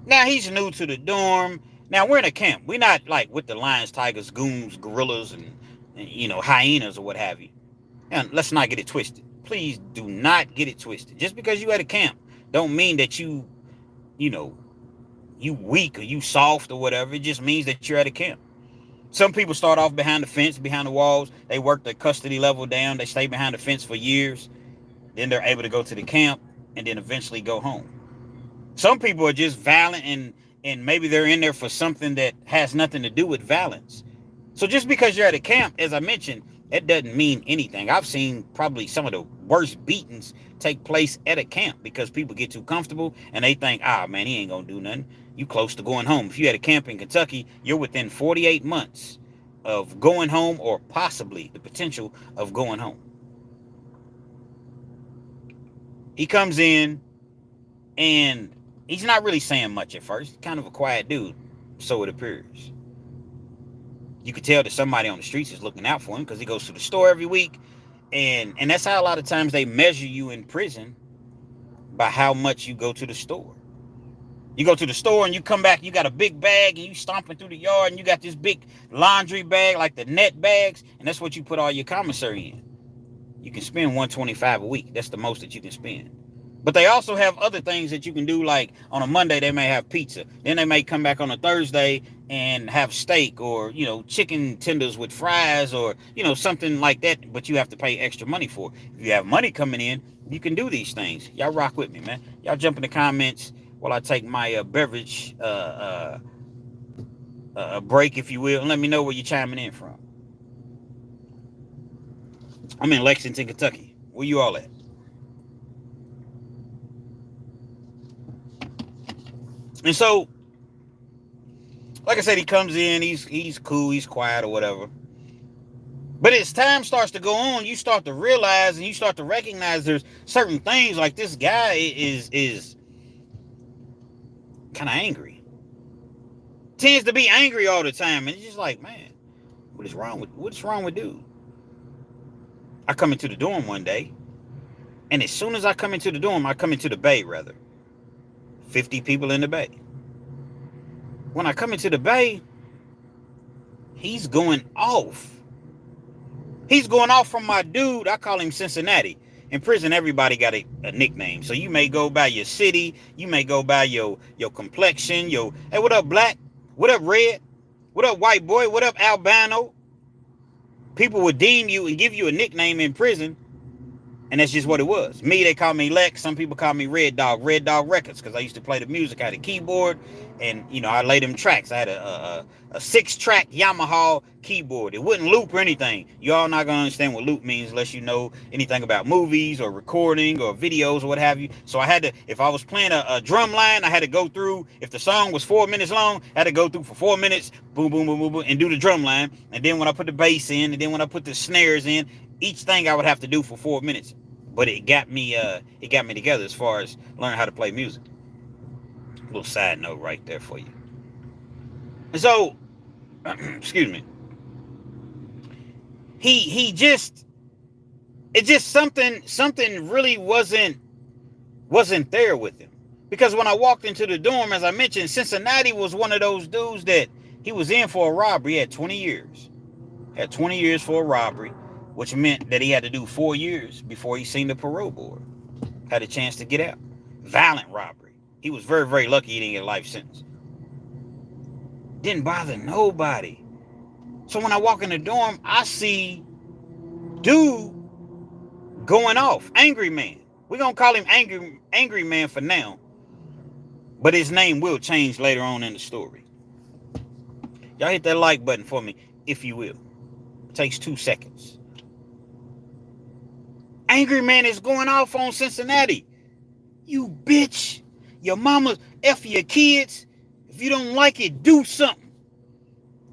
Now, he's new to the dorm. Now, we're in a camp. We're not like with the lions, tigers, goons, gorillas, and hyenas or what have you. And let's not get it twisted. Please do not get it twisted. Just because you at a camp don't mean that you weak or you soft or whatever. It just means that you're at a camp. Some people start off behind the fence, behind the walls. They work their custody level down. They stay behind the fence for years. Then they're able to go to the camp and then eventually go home. Some people are just violent and maybe they're in there for something that has nothing to do with violence. So just because you're at a camp, as I mentioned, that doesn't mean anything. I've seen probably some of the worst beatings take place at a camp because people get too comfortable and they think, man, he ain't gonna do nothing. You close to going home. If you had a camp in Kentucky, you're within 48 months of going home or possibly the potential of going home. He comes in and he's not really saying much at first. Kind of a quiet dude, so it appears. You could tell that somebody on the streets is looking out for him because he goes to the store every week. And that's how a lot of times they measure you in prison, by how much you go to the store. You go to the store and you come back, you got a big bag and you stomping through the yard and you got this big laundry bag like the net bags, and that's what you put all your commissary in. You can spend $125 a week. That's the most that you can spend. But they also have other things that you can do, like on a Monday they may have pizza. Then they may come back on a Thursday and have steak or, chicken tenders with fries or, something like that, but you have to pay extra money for. If you have money coming in, you can do these things. Y'all rock with me, man. Y'all jump in the comments while I take my beverage break, if you will, and let me know where you're chiming in from. I'm in Lexington, Kentucky. Where you all at? And so, like I said, he comes in, he's cool, he's quiet or whatever. But as time starts to go on, you start to realize and you start to recognize there's certain things, like this guy is kind of angry. Tends to be angry all the time. And it's just like, man, what's wrong with dude? I come into the dorm one day, and as soon as I come into the dorm, I come into the bay, rather. 50 people in the bay. When I come into the bay, he's going off. He's going off from my dude. I call him Cincinnati. In prison, everybody got a nickname. So you may go by your city. You may go by your complexion. Hey, what up, black? What up, red? What up, white boy? What up, albino? People would deem you and give you a nickname in prison. And that's just what it was. Me, they call me Lex. Some people call me Red Dog Records, because I used to play the music. I had a keyboard, and I laid them tracks. I had a 6-track Yamaha keyboard. It wouldn't loop or anything. You all not gonna understand what loop means unless you know anything about movies or recording or videos or what have you. So I had to, if I was playing a drum line, I had to go through, if the song was 4 minutes long, I had to go through for 4 minutes, boom, boom, boom, boom, boom, and do the drum line. And then when I put the bass in, and then when I put the snares in, each thing I would have to do for 4 minutes. But it got me together as far as learning how to play music. A little side note right there for you. And so, excuse me. He just, it just something really wasn't there with him. Because when I walked into the dorm, as I mentioned, Cincinnati was one of those dudes that he was in for a robbery. He had 20 years. Had 20 years for a robbery, which meant that he had to do 4 years before he seen the parole board. Had a chance to get out. Violent robbery. He was very, very lucky he didn't get a life sentence. Didn't bother nobody. So when I walk in the dorm, I see dude going off. Angry man. We're going to call him angry man for now. But his name will change later on in the story. Y'all hit that like button for me, if you will. It takes 2 seconds. Angry man is going off on Cincinnati. You bitch. Your mama F your kids. If you don't like it, do something.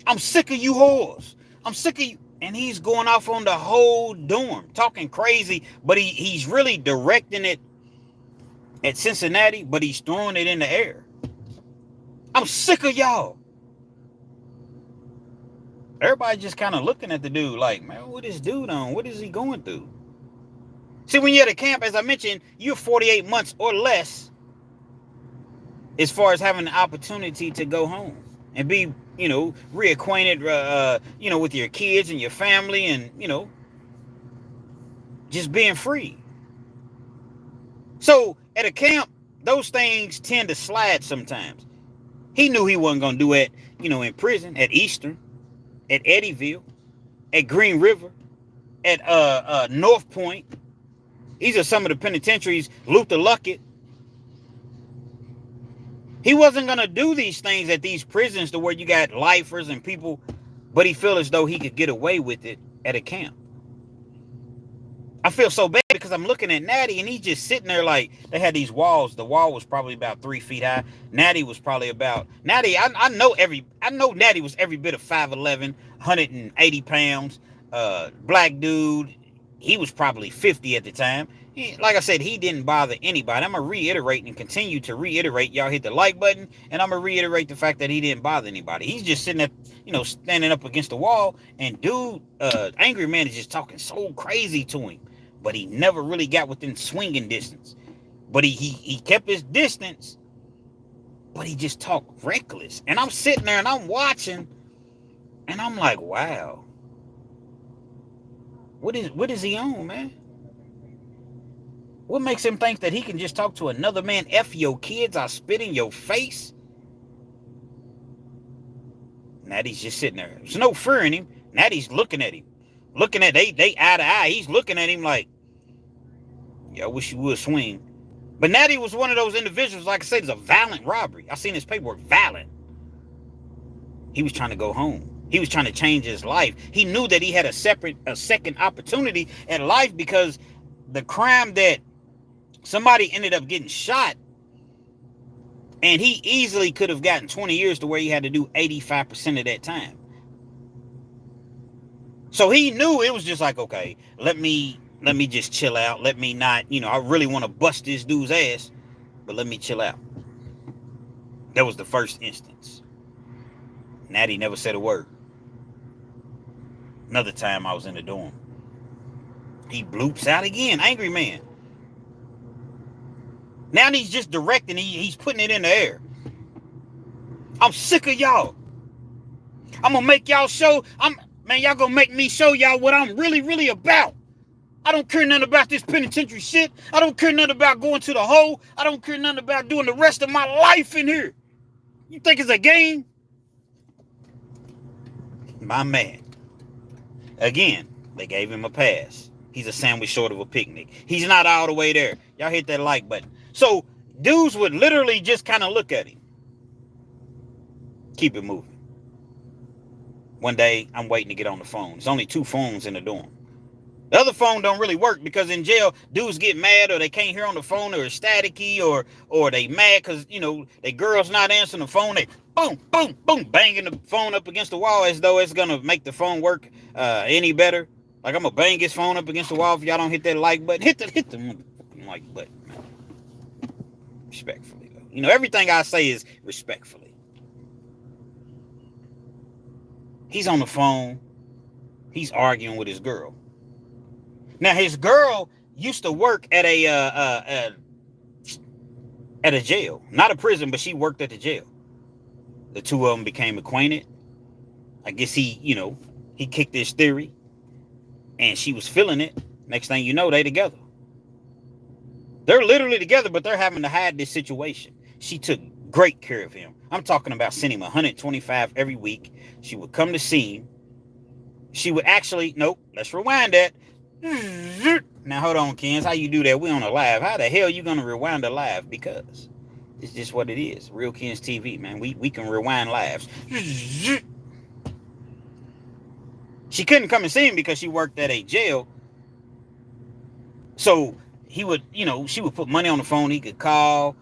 I'm sick of you whores. I'm sick of you. And he's going off on the whole dorm, talking crazy, but he's really directing it at Cincinnati, but he's throwing it in the air. I'm sick of y'all. Everybody just kind of looking at the dude like, man, what is dude on? What is he going through? See, when you're at a camp, as I mentioned, you're 48 months or less as far as having the opportunity to go home and be, reacquainted, with your kids and your family and, just being free. So at a camp, those things tend to slide sometimes. He knew he wasn't going to do it, in prison, at Eastern, at Eddyville, at Green River, at North Point. These are some of the penitentiaries, Luther Luckett. He wasn't going to do these things at these prisons to where you got lifers and people, but he felt as though he could get away with it at a camp. I feel so bad because I'm looking at Natty and he's just sitting there like, they had these walls. The wall was probably about 3 feet high. Natty was probably about, I know Natty was every bit of 5'11", 180 pounds, black dude. He was probably 50 at the time. Like I said, he didn't bother anybody. I'm going to reiterate and continue to reiterate. Y'all hit the like button. And I'm going to reiterate the fact that he didn't bother anybody. He's just sitting there, standing up against the wall. And dude, angry man is just talking so crazy to him. But he never really got within swinging distance. But he kept his distance. But he just talked reckless. And I'm sitting there and I'm watching. And I'm like, wow. What is he on, man? What makes him think that he can just talk to another man? F your kids, I'll spit in your face. Natty's just sitting there. There's no fear in him. Natty's looking at him. Looking at they eye to eye. He's looking at him like, yeah, I wish you would swing. But Natty was one of those individuals, like I said, it's a violent robbery. I seen his paperwork, violent. He was trying to go home. He was trying to change his life. He knew that he had a second opportunity at life because the crime that somebody ended up getting shot, and he easily could have gotten 20 years to where he had to do 85% of that time. So he knew it was just like, okay, let me just chill out. Let me not, I really want to bust this dude's ass, but let me chill out. That was the first instance. Natty never said a word. Another time I was in the dorm. He bloops out again, angry man. Now he's just directing, he's putting it in the air. I'm sick of y'all. I'm gonna make y'all show, y'all gonna make me show y'all what I'm really, really about. I don't care nothing about this penitentiary shit. I don't care nothing about going to the hole. I don't care nothing about doing the rest of my life in here. You think it's a game? My man. Again, they gave him a pass. He's a sandwich short of a picnic. He's not all the way there. Y'all hit that like button. So dudes would literally just kind of look at him. Keep it moving. One day, I'm waiting to get on the phone. There's only 2 phones in the dorm. The other phone don't really work because in jail, dudes get mad or they can't hear on the phone or it's staticky or they mad because, they girl's not answering the phone. They boom, boom, boom, banging the phone up against the wall as though it's going to make the phone work any better. Like, I'm going to bang his phone up against the wall if y'all don't hit that like button. Hit the motherfucking like button, man. Respectfully, though. Everything I say is respectfully. He's on the phone. He's arguing with his girl. Now, his girl used to work at a jail. Not a prison, but she worked at the jail. The 2 of them became acquainted. I guess he kicked his theory. And she was feeling it. Next thing you know, they together. They're literally together, but they're having to hide this situation. She took great care of him. I'm talking about sending him $125 every week. She would come to see him. She would actually, nope, let's rewind that. Now, hold on, Kens. How you do that? We on a live. How the hell you going to rewind a live? Because it's just what it is. Realkenz TV, man. We can rewind lives. She couldn't come and see him because she worked at a jail. So he would, she would put money on the phone. He could call.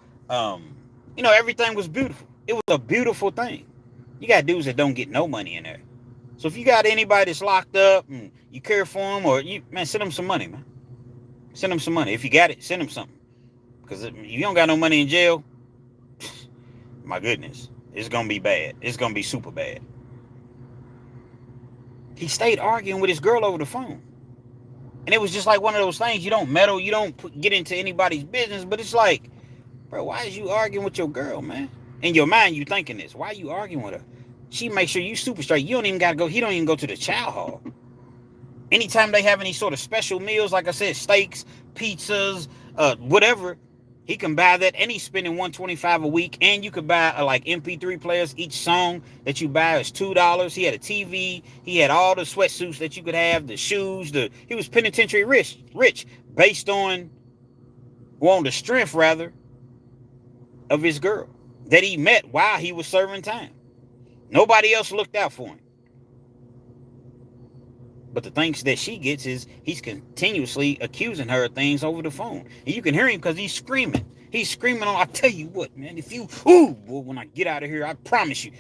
Everything was beautiful. It was a beautiful thing. You got dudes that don't get no money in there. So if you got anybody that's locked up and you care for them, or send them some money, man. Send them some money. If you got it, send them something. Because if you don't got no money in jail, my goodness, it's going to be bad. It's going to be super bad. He stayed arguing with his girl over the phone. And it was just like one of those things. You don't meddle. You don't get into anybody's business. But it's like, bro, why is you arguing with your girl, man? In your mind, you thinking this. Why are you arguing with her? She makes sure you super straight. You don't even got to go. He don't even go to the chow hall. Anytime they have any sort of special meals, like I said, steaks, pizzas, whatever, he can buy that. And he's spending $125 a week. And you could buy like MP3 players. Each song that you buy is $2. He had a TV. He had all the sweatsuits that you could have, the shoes. He was penitentiary rich based on the strength, rather, of his girl that he met while he was serving time. Nobody else looked out for him. But the things that she gets is he's continuously accusing her of things over the phone. And you can hear him because he's screaming. He's screaming on, I tell you what, man, when I get out of here, I promise you.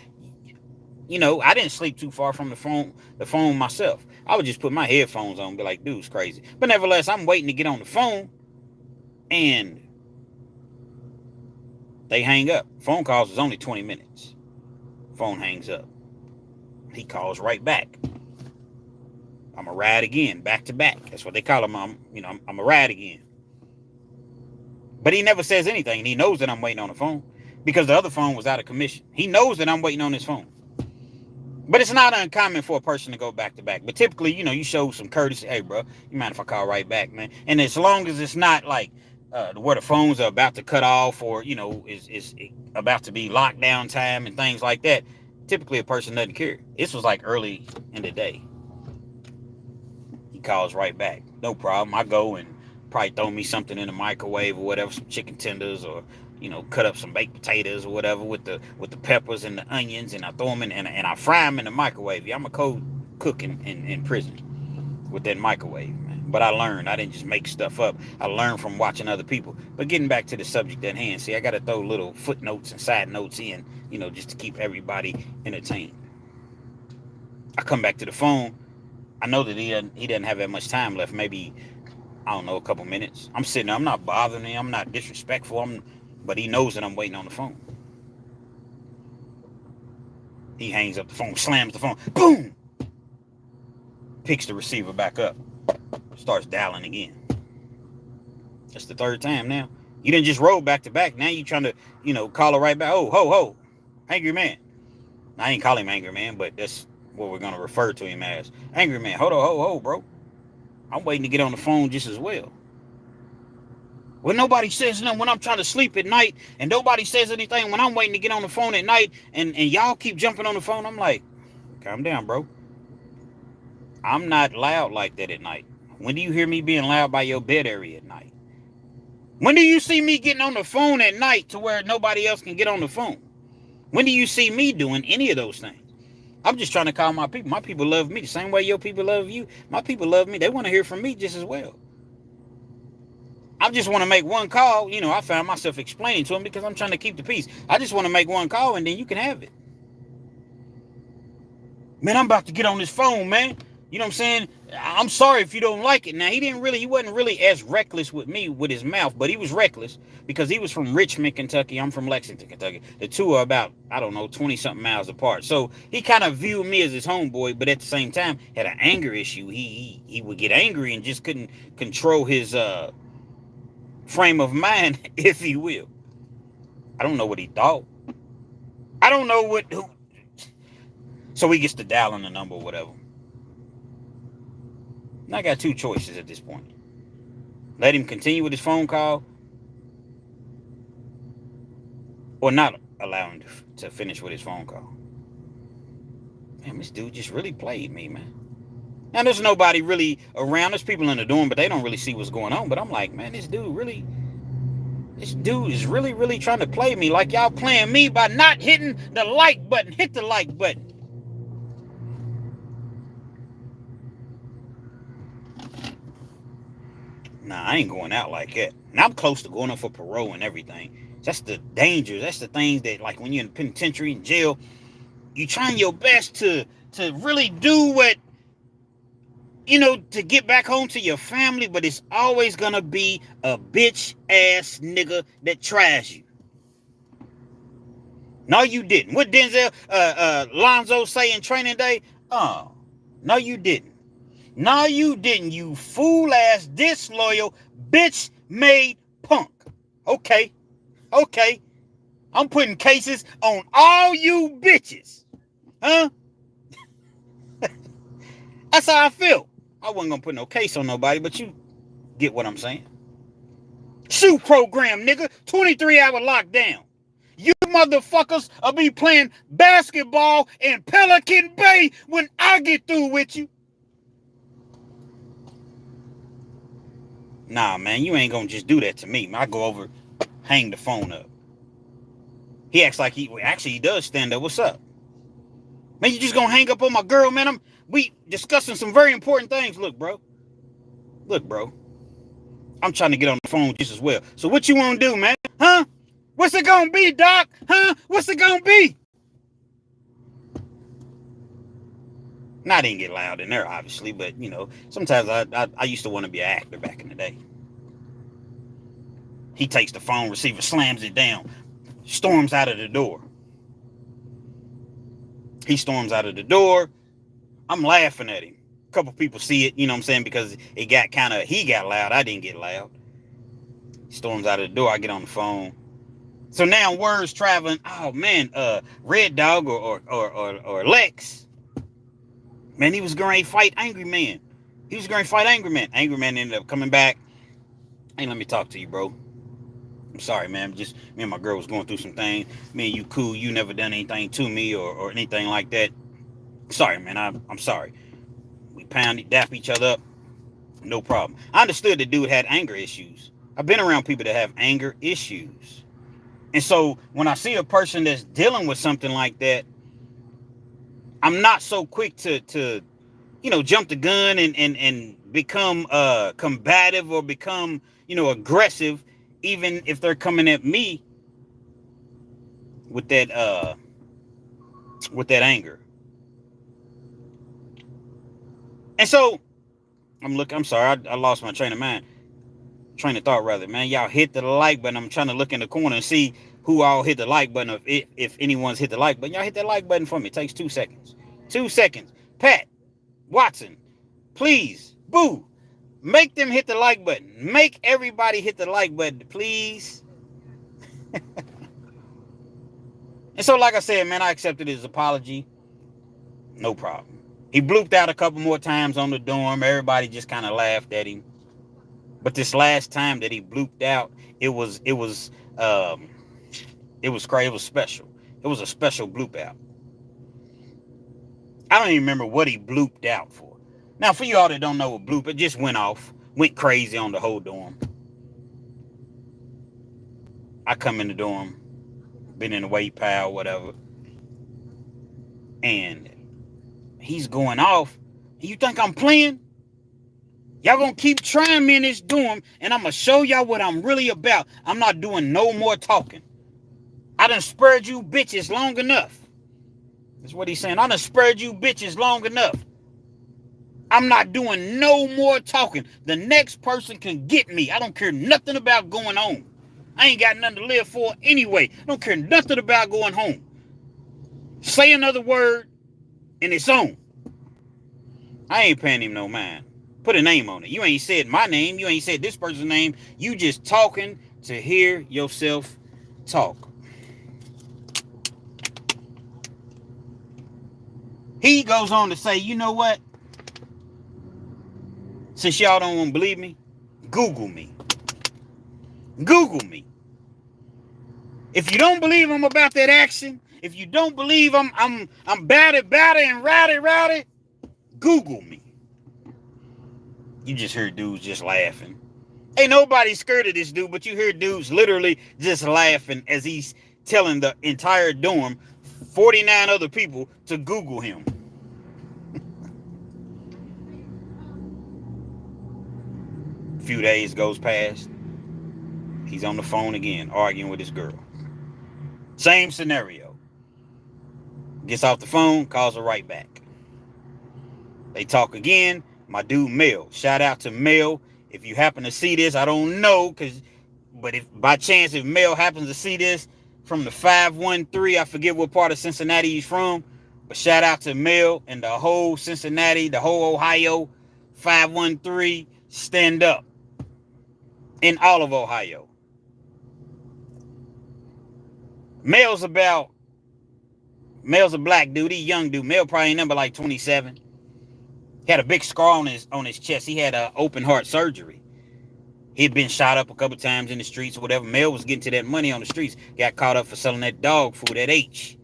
I didn't sleep too far from the phone myself. I would just put my headphones on and be like, dude's crazy. But nevertheless, I'm waiting to get on the phone. And they hang up. Phone calls is only 20 minutes. Phone hangs up. He calls right back. I'm a ride again, back to back. That's what they call him. I'm a ride again. But he never says anything. He knows that I'm waiting on the phone because the other phone was out of commission. He knows that I'm waiting on his phone. But it's not uncommon for a person to go back to back. But typically, you show some courtesy. Hey, bro, you mind if I call right back, man? And as long as it's not like where the phones are about to cut off or, is about to be lockdown time and things like that, typically a person doesn't care. This was like early in the day. He calls right back. No problem. I go and probably throw me something in the microwave or whatever, some chicken tenders or, cut up some baked potatoes or whatever with the peppers and the onions, and I throw them in and I fry them in the microwave. I'm a cold cook in prison with that microwave, man. But I learned. I didn't just make stuff up. I learned from watching other people. But getting back to the subject at hand, see, I got to throw little footnotes and side notes in, just to keep everybody entertained. I come back to the phone. I know that he doesn't have that much time left. Maybe, I don't know, a couple minutes. I'm sitting there. I'm not bothering him. I'm not disrespectful. But he knows that I'm waiting on the phone. He hangs up the phone, slams the phone. Boom! Picks the receiver back up. Starts dialing again. That's the third time now. You didn't just roll back to back. Now you trying to, call her right back. Oh, ho. Angry man. I ain't call him angry man, but that's what we're going to refer to him as. Angry man. Hold on, ho, bro. I'm waiting to get on the phone just as well. When nobody says nothing when I'm trying to sleep at night, and nobody says anything when I'm waiting to get on the phone at night, and y'all keep jumping on the phone, I'm like, calm down, bro. I'm not loud like that at night. When do you hear me being loud by your bed area at night? When do you see me getting on the phone at night to where nobody else can get on the phone? When do you see me doing any of those things? I'm just trying to call my people. My people love me the same way your people love you. My people love me. They want to hear from me just as well. I just want to make one call. You know, I found myself explaining to them because I'm trying to keep the peace. I just want to make one call and then you can have it. Man, I'm about to get on this phone, man. You know what I'm saying? I'm sorry if you don't like it. Now, he wasn't really as reckless with me with his mouth, but he was reckless because he was from Richmond, Kentucky. I'm from Lexington, Kentucky. The two are about, 20-something miles apart. So he kind of viewed me as his homeboy, but at the same time had an anger issue. He would get angry and just couldn't control his frame of mind, if you will. I don't know what he thought. I don't know who. So he gets to dialing the number or whatever. And I got two choices at this point. Let him continue with his phone call or not allow him to finish with his phone call. Man, this dude just really played me, man. Now, there's nobody really around. There's people in the dorm, but they don't really see what's going on. But I'm like, man, this dude is really, really trying to play me like y'all playing me by not hitting the like button. Hit the like button. Nah, I ain't going out like that. And I'm close to going up for parole and everything. That's the danger. That's the things that, like, when you're in the penitentiary, in jail, you trying your best to really do what, to get back home to your family, but it's always gonna be a bitch ass nigga that tries you. No, you didn't. What Denzel Lonzo say in Training Day? Oh, no, you didn't. No, you didn't, you fool-ass, disloyal, bitch-made punk. Okay. I'm putting cases on all you bitches. Huh? That's how I feel. I wasn't going to put no case on nobody, but you get what I'm saying. SHU program, nigga. 23-hour lockdown. You motherfuckers will be playing basketball in Pelican Bay when I get through with you. Nah, man, you ain't gonna just do that to me. I go over, hang the phone up. He acts like he does stand up. What's up? Man, you just gonna hang up on my girl, man? We discussing some very important things. Look, bro. I'm trying to get on the phone just as well. So what you wanna do, man? Huh? What's it gonna be, Doc? Huh? What's it gonna be? Now, I didn't get loud in there, obviously, but, sometimes I used to want to be an actor back in the day. He takes the phone, receiver slams it down, storms out of the door. He storms out of the door. I'm laughing at him. A couple people see it, you know what I'm saying, because he got loud. I didn't get loud. He storms out of the door. I get on the phone. So now words traveling. Oh, man, Red Dog or Lex. Man, he was going to fight Angry Man. Angry Man ended up coming back. Hey, let me talk to you, bro. I'm sorry, man. Just me and my girl was going through some things. Me and you cool. You never done anything to me or anything like that. Sorry, man. I'm sorry. We dap each other up. No problem. I understood the dude had anger issues. I've been around people that have anger issues. And so when I see a person that's dealing with something like that, I'm not so quick to jump the gun and become combative or become, aggressive, even if they're coming at me with that anger. And so I'm sorry, I lost my train of thought rather, man. Y'all hit the like button. I'm trying to look in the corner and see who all hit the like button, if anyone's hit the like button. Y'all hit that like button for me. It takes 2 seconds. 2 seconds. Pat Watson, please, boo, make them hit the like button. Make everybody hit the like button, please. And so, like I said, man, I accepted his apology. No problem. He blooped out a couple more times on the dorm. Everybody just kind of laughed at him. But this last time that he blooped out, it was crazy. It was special. It was a special bloop out. I don't even remember what he blooped out for. Now, for you all that don't know what bloop, it just went crazy on the whole dorm. I come in the dorm, been in the weight pile, whatever, and He's going off. You think I'm playing? Y'all gonna keep trying me in this dorm, and I'm gonna show y'all what I'm really about. I'm not doing no more talking. I done spurred you bitches long enough. That's what he's saying. I done spurred you bitches long enough. I'm not doing no more talking. The next person can get me. I don't care nothing about going home. I ain't got nothing to live for anyway. I don't care nothing about going home. Say another word, and it's on. I ain't paying him no mind. Put a name on it. You ain't said my name. You ain't said this person's name. You just talking to hear yourself talk. He goes on to say, you know what? Since y'all don't want to believe me, Google me. Google me. If you don't believe I'm about that action, if you don't believe I'm batty and rowdy, Google me. You just hear dudes just laughing. Ain't nobody scared of this dude, but you hear dudes literally just laughing as he's telling the entire dorm, 49 other people, to Google him. A few days goes past. He's on the phone again, arguing with his girl. Same scenario. Gets off the phone, calls her right back. They talk again. My dude Mel. Shout out to Mel. If you happen to see this, I don't know, but if by chance if Mel happens to see this from the 513, I forget what part of Cincinnati he's from, but shout out to Mel and the whole Cincinnati, the whole Ohio 513, stand up. In all of Ohio. Mel's a black dude. He young dude. Mel probably number like 27. He had a big scar on his chest. He had an open heart surgery. He'd been shot up a couple times in the streets or whatever. Mel was getting to that money on the streets. Got caught up for selling that dog food at H.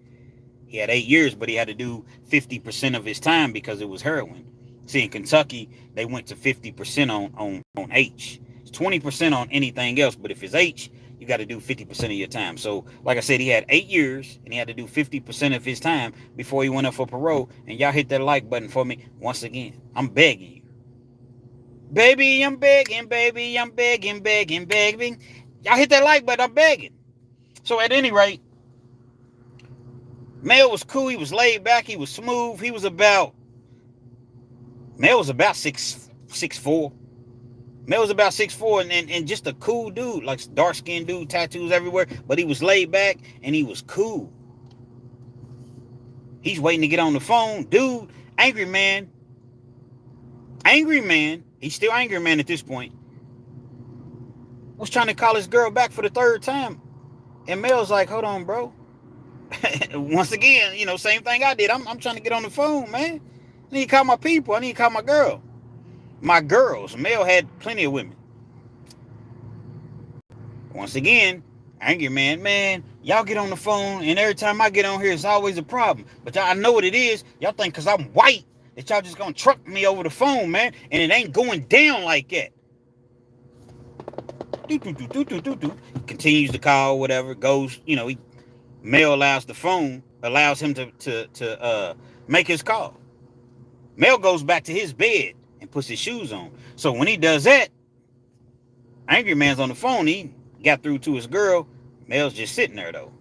He had 8 years, but he had to do 50% of his time because it was heroin. See, in Kentucky, they went to 50% on H. It's 20% on anything else, but if it's H, you got to do 50% of your time. So, like I said, he had 8 years, and he had to do 50% of his time before he went up for parole. And y'all hit that like button for me once again. I'm begging you. Baby, I'm begging, baby, I'm begging, begging, begging. Y'all hit that like button, I'm begging. So, at any rate, Mel was cool. He was laid back. He was smooth. Mel was about 6'4". Mel was about 6'4", and just a cool dude, like dark-skinned dude, tattoos everywhere. But he was laid back, and he was cool. He's waiting to get on the phone. Dude, angry man. He's still angry man at this point. Was trying to call his girl back for the third time. And Mel's like, hold on, bro. Once again, same thing I did. I'm trying to get on the phone, man. I need to call my people. I need to call my girl. My girls. Mel had plenty of women. Once again, angry man, y'all get on the phone, and every time I get on here, it's always a problem. But I know what it is. Y'all think because I'm white that y'all just gonna truck me over the phone, man, and it ain't going down like that. Continues to call, whatever, goes, Mel allows him to make his call. Mel goes back to his bed and puts his shoes on. So when he does that, angry man's on the phone. He got through to his girl. Mel's just sitting there, though.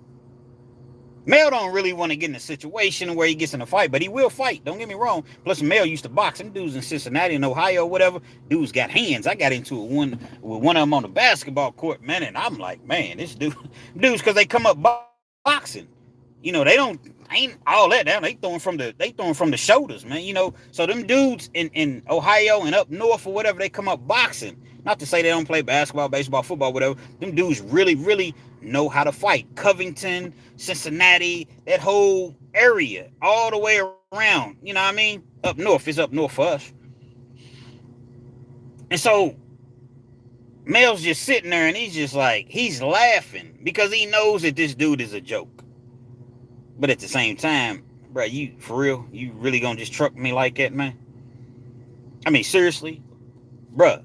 Mel don't really want to get in a situation where he gets in a fight, but he will fight. Don't get me wrong. Plus, Mel used to box. Them dudes in Cincinnati and Ohio, whatever, dudes got hands. I got into it with one of them on the basketball court, man, and I'm like, man, this dudes, because they come up boxing. They ain't all that down. They throwing from the shoulders, man. So them dudes in Ohio and up north or whatever, they come up boxing. Not to say they don't play basketball, baseball, football, whatever. Them dudes really, really know how to fight. Covington, Cincinnati, that whole area, all the way around. You know what I mean? Up north. It's up north for us. And so Mel's just sitting there and he's laughing because he knows that this dude is a joke. But at the same time, bro, you for real? You really gonna just truck me like that, man? I mean, seriously, bro,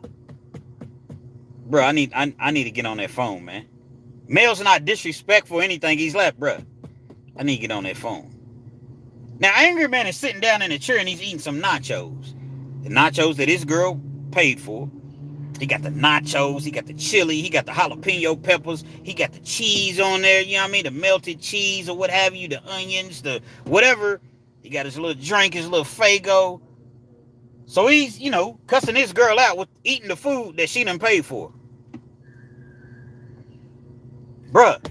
I need to get on that phone, man. Mel's not disrespectful or anything. He's left, bro. I need to get on that phone. Now, Angry Man is sitting down in a chair and he's eating some nachos. The nachos that his girl paid for. He got the nachos, he got the chili, he got the jalapeno peppers, he got the cheese on there, you know what I mean? The melted cheese or what have you, the onions, the whatever. He got his little drink, his little Fago. So he's, cussing his girl out with eating the food that she done paid for. Bruh,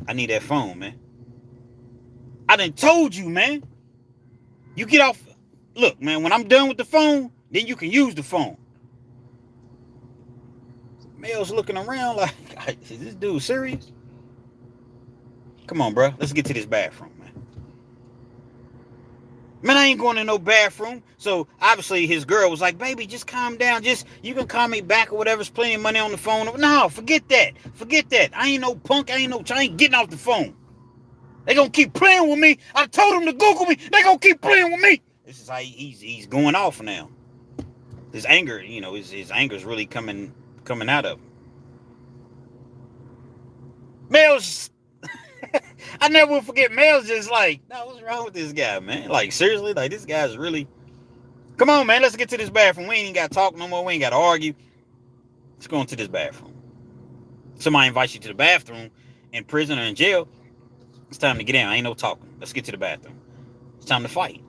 I need that phone, man. I done told you, man. You get off. Look, man, when I'm done with the phone, then you can use the phone. Mel's looking around like, is this dude serious? Come on, bro. Let's get to this bathroom, man. Man, I ain't going to no bathroom. So, obviously, his girl was like, baby, just calm down. You can call me back or whatever. There's plenty of money on the phone. No, forget that. Forget that. I ain't no punk. I ain't getting off the phone. They gonna keep playing with me. I told them to Google me. They gonna keep playing with me. This is how he's going off now. His anger, his anger's really coming out of him. Mel's, I never will forget. Mel's just like, no, what's wrong with this guy, man? Like, seriously, like, this guy's really. Come on, man, let's get to this bathroom. We ain't got to talk no more. We ain't got to argue. Let's go into this bathroom. Somebody invites you to the bathroom in prison or in jail. It's time to get in. Ain't no talking. Let's get to the bathroom. It's time to fight.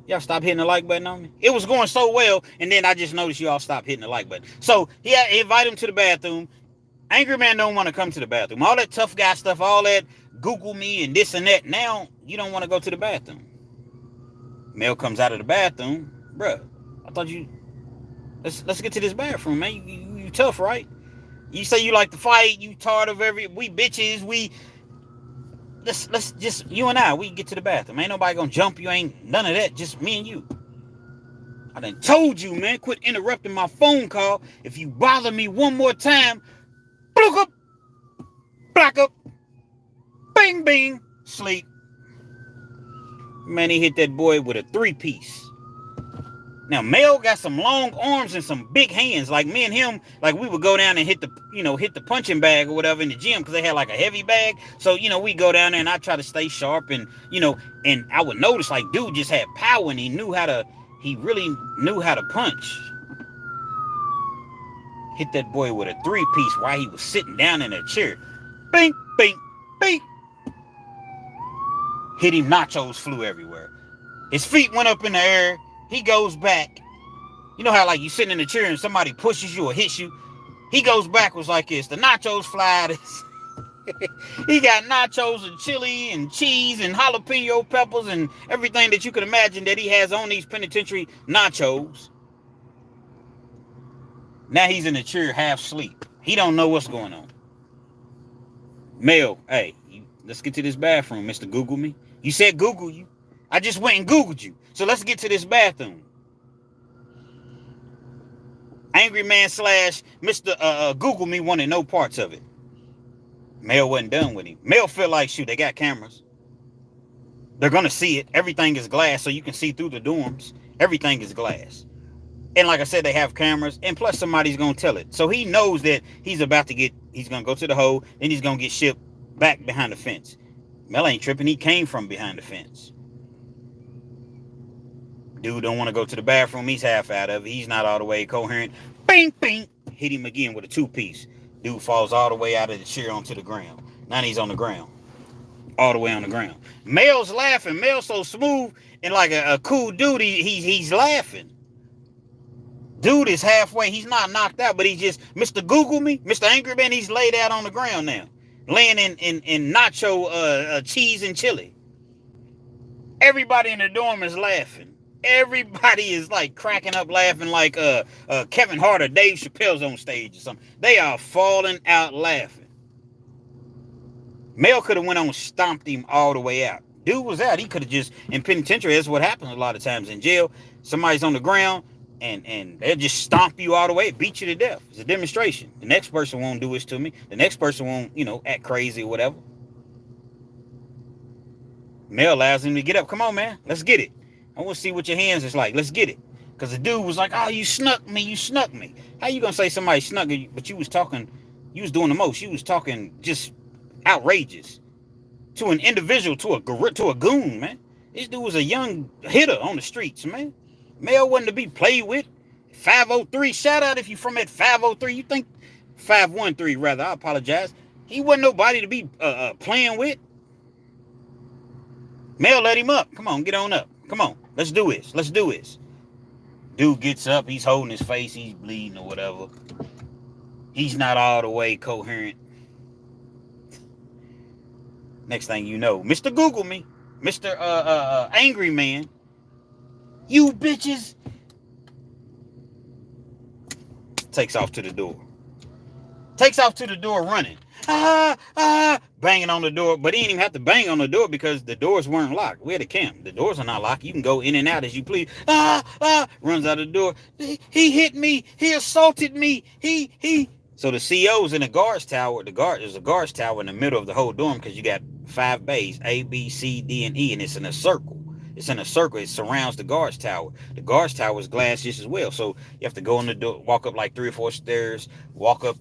Y'all stop hitting the like button on me. It was going so well, and then I just noticed y'all stop hitting the like button. So he invite him to the bathroom. Angry Man don't want to come to the bathroom. All that tough guy stuff, all that Google me and this and that. Now you don't want to go to the bathroom. Mel comes out of the bathroom. Bruh, I thought you. Let's get to this bathroom, man. You tough, right? You say you like to fight. You tired of we bitches. Let's just, you and I, we get to the bathroom. Ain't nobody gonna jump you. Ain't none of that. Just me and you. I done told you, man. Quit interrupting my phone call. If you bother me one more time, block up, black up, bing, bing, sleep. Man, he hit that boy with a 3-piece. Now, Mel got some long arms and some big hands. Like me and him, like we would go down and hit the punching bag or whatever in the gym because they had like a heavy bag. So, we go down there and I try to stay sharp and I would notice like dude just had power and he really knew how to punch. Hit that boy with a 3-piece while he was sitting down in a chair. Bing, bing, bing. Hit him, nachos flew everywhere. His feet went up in the air. He goes back. You know how like you sitting in a chair and somebody pushes you or hits you? He goes backwards like this. The nachos fly. He got nachos and chili and cheese and jalapeno peppers and everything that you could imagine that he has on these penitentiary nachos. Now he's in the chair half asleep. He don't know what's going on. Mel, hey, let's get to this bathroom, Mr. Google me. You said Google you. I just went and Googled you. So let's get to this bathroom. Angry Man / Mr. Google me wanted no parts of it. Mel wasn't done with him. Mel felt like, shoot, they got cameras. They're going to see it. Everything is glass, so you can see through the dorms. Everything is glass. And like I said, they have cameras. And plus somebody's going to tell it. So he knows that he's going to go to the hole. Then he's going to get shipped back behind the fence. Mel ain't tripping. He came from behind the fence. Dude don't want to go to the bathroom. He's half out of it. He's not all the way coherent. Bing, bing. Hit him again with a 2-piece. Dude falls all the way out of the chair onto the ground. Now he's on the ground. All the way on the ground. Mel's laughing. Mel's so smooth and like a cool dude. He's laughing. Dude is halfway. He's not knocked out, but he's just, Mr. Google me, Mr. Angry Man, he's laid out on the ground now. Laying in nacho cheese and chili. Everybody in the dorm is laughing. Everybody is like cracking up laughing like Kevin Hart or Dave Chappelle's on stage or something. They are falling out laughing. Mel could have went on and stomped him all the way out. Dude was out. He could have just, in penitentiary, that's what happens a lot of times in jail. Somebody's on the ground and they'll just stomp you all the way, beat you to death. It's a demonstration. The next person won't do this to me. The next person won't, act crazy or whatever. Mel allows him to get up. Come on, man. Let's get it. I want to see what your hands is like. Let's get it. Because the dude was like, oh, you snuck me. You snuck me. How you going to say somebody snuck you, but you was talking, you was doing the most. You was talking just outrageous. to an individual, to a goon, man. This dude was a young hitter on the streets, man. Male wasn't to be played with. 503, shout out if you from at 503. You think 513 rather? I apologize. He wasn't nobody to be playing with. Male let him up. Come on, get on up. Come on, let's do this. Let's do this. Dude gets up. He's holding his face. He's bleeding or whatever. He's not all the way coherent. Next thing you know, Mr. Google me, Mr. Angry Man, you bitches, takes off to the door. Takes off to the door running. Banging on the door. But he didn't even have to bang on the door because the doors weren't locked. We're at a camp. The doors are not locked. You can go in and out as you please. Runs out of the door. He hit me. He assaulted me. He. So the CO's in the guards tower. There's a guards tower in the middle of the whole dorm because you got 5 bays, A, B, C, D, and E, and it's in a circle. It's in a circle. It surrounds the guards tower. The guards tower is glass just as well. So you have to go in the door, walk up like 3 or 4 stairs, walk up,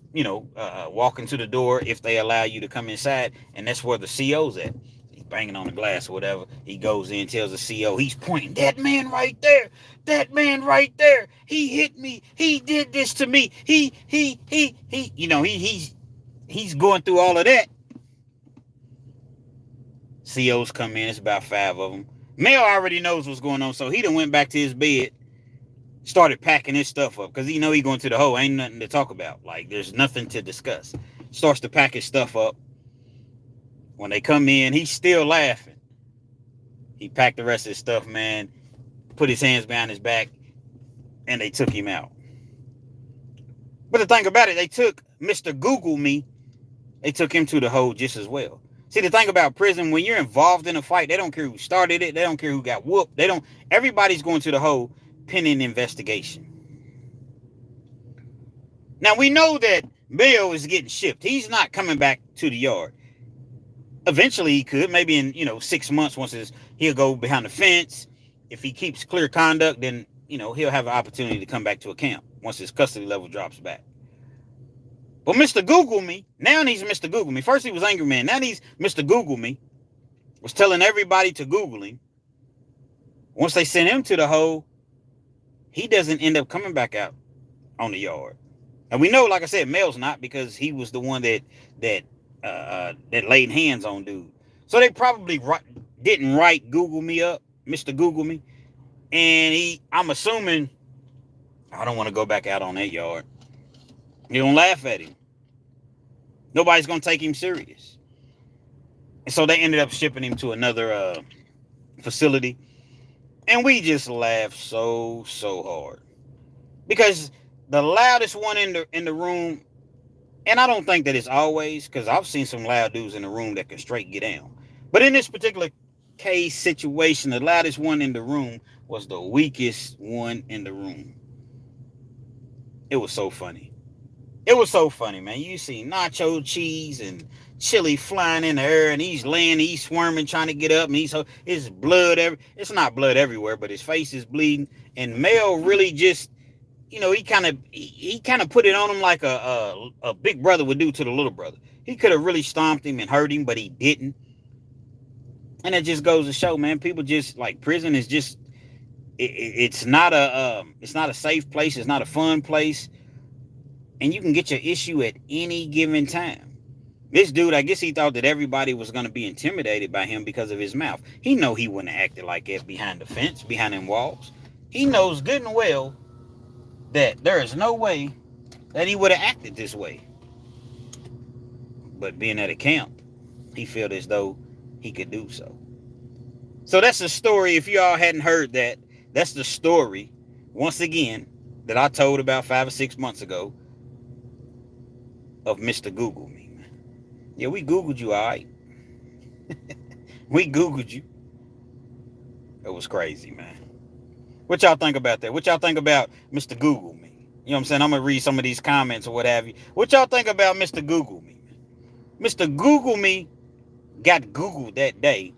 walk into the door if they allow you to come inside. And that's where the CO's at. He's banging on the glass or whatever. He goes in, tells the CO, he's pointing, that man right there. That man right there. He hit me. He did this to me. He's going through all of that. COs come in. It's about 5 of them. Mel already knows what's going on, so he done went back to his bed, started packing his stuff up, because he know he going to the hole. Ain't nothing to talk about. Like, there's nothing to discuss. Starts to pack his stuff up. When they come in, he's still laughing. He packed the rest of his stuff, man, put his hands behind his back, and they took him out. But the thing about it, they took Mr. Google Me, they took him to the hole just as well. See, the thing about prison, when you're involved in a fight, they don't care who started it. They don't care who got whooped. Everybody's going to the hole pending investigation. Now, we know that Bill is getting shipped. He's not coming back to the yard. Eventually, he could. Maybe in, 6 months, he'll go behind the fence. If he keeps clear conduct, then, he'll have an opportunity to come back to a camp once his custody level drops back. But Mr. Google Me, now he's Mr. Google Me. First he was Angry Man. Now he's Mr. Google Me. Was telling everybody to Google him. Once they sent him to the hole, he doesn't end up coming back out on the yard. And we know, like I said, Mel's not, because he was the one that laid hands on dude. So they probably didn't write Google Me up, Mr. Google Me. And I'm assuming, I don't want to go back out on that yard. You're going to laugh at him. Nobody's going to take him serious. And so they ended up shipping him to another facility. And we just laughed so hard. Because the loudest one in the room, and I don't think that it's always, because I've seen some loud dudes in the room that can straight get down. But in this particular case situation, the loudest one in the room was the weakest one in the room. It was so funny. It was so funny, man. You see nacho cheese and chili flying in the air, and he's squirming, trying to get up, and his blood, it's not blood everywhere, but his face is bleeding. And Mel really just, he kind of put it on him like a big brother would do to the little brother. He could have really stomped him and hurt him, but he didn't. And it just goes to show, man, people just, like, prison is just, it's not a safe place. It's not a fun place. And you can get your issue at any given time. This dude, I guess he thought that everybody was going to be intimidated by him because of his mouth. He know he wouldn't have acted like that behind the fence, behind them walls. He knows good and well that there is no way that he would have acted this way. But being at a camp, he felt as though he could do so. So that's the story. If y'all hadn't heard that, that's the story, once again, that I told about 5 or 6 months ago, of Mr. Google Me. Yeah, we Googled you, all right? We Googled you. It was crazy, man. What y'all think about that? What y'all think about Mr. Google Me? You know what I'm saying? I'm going to read some of these comments or what have you. What y'all think about Mr. Google Me? Mr. Google Me got Googled that day,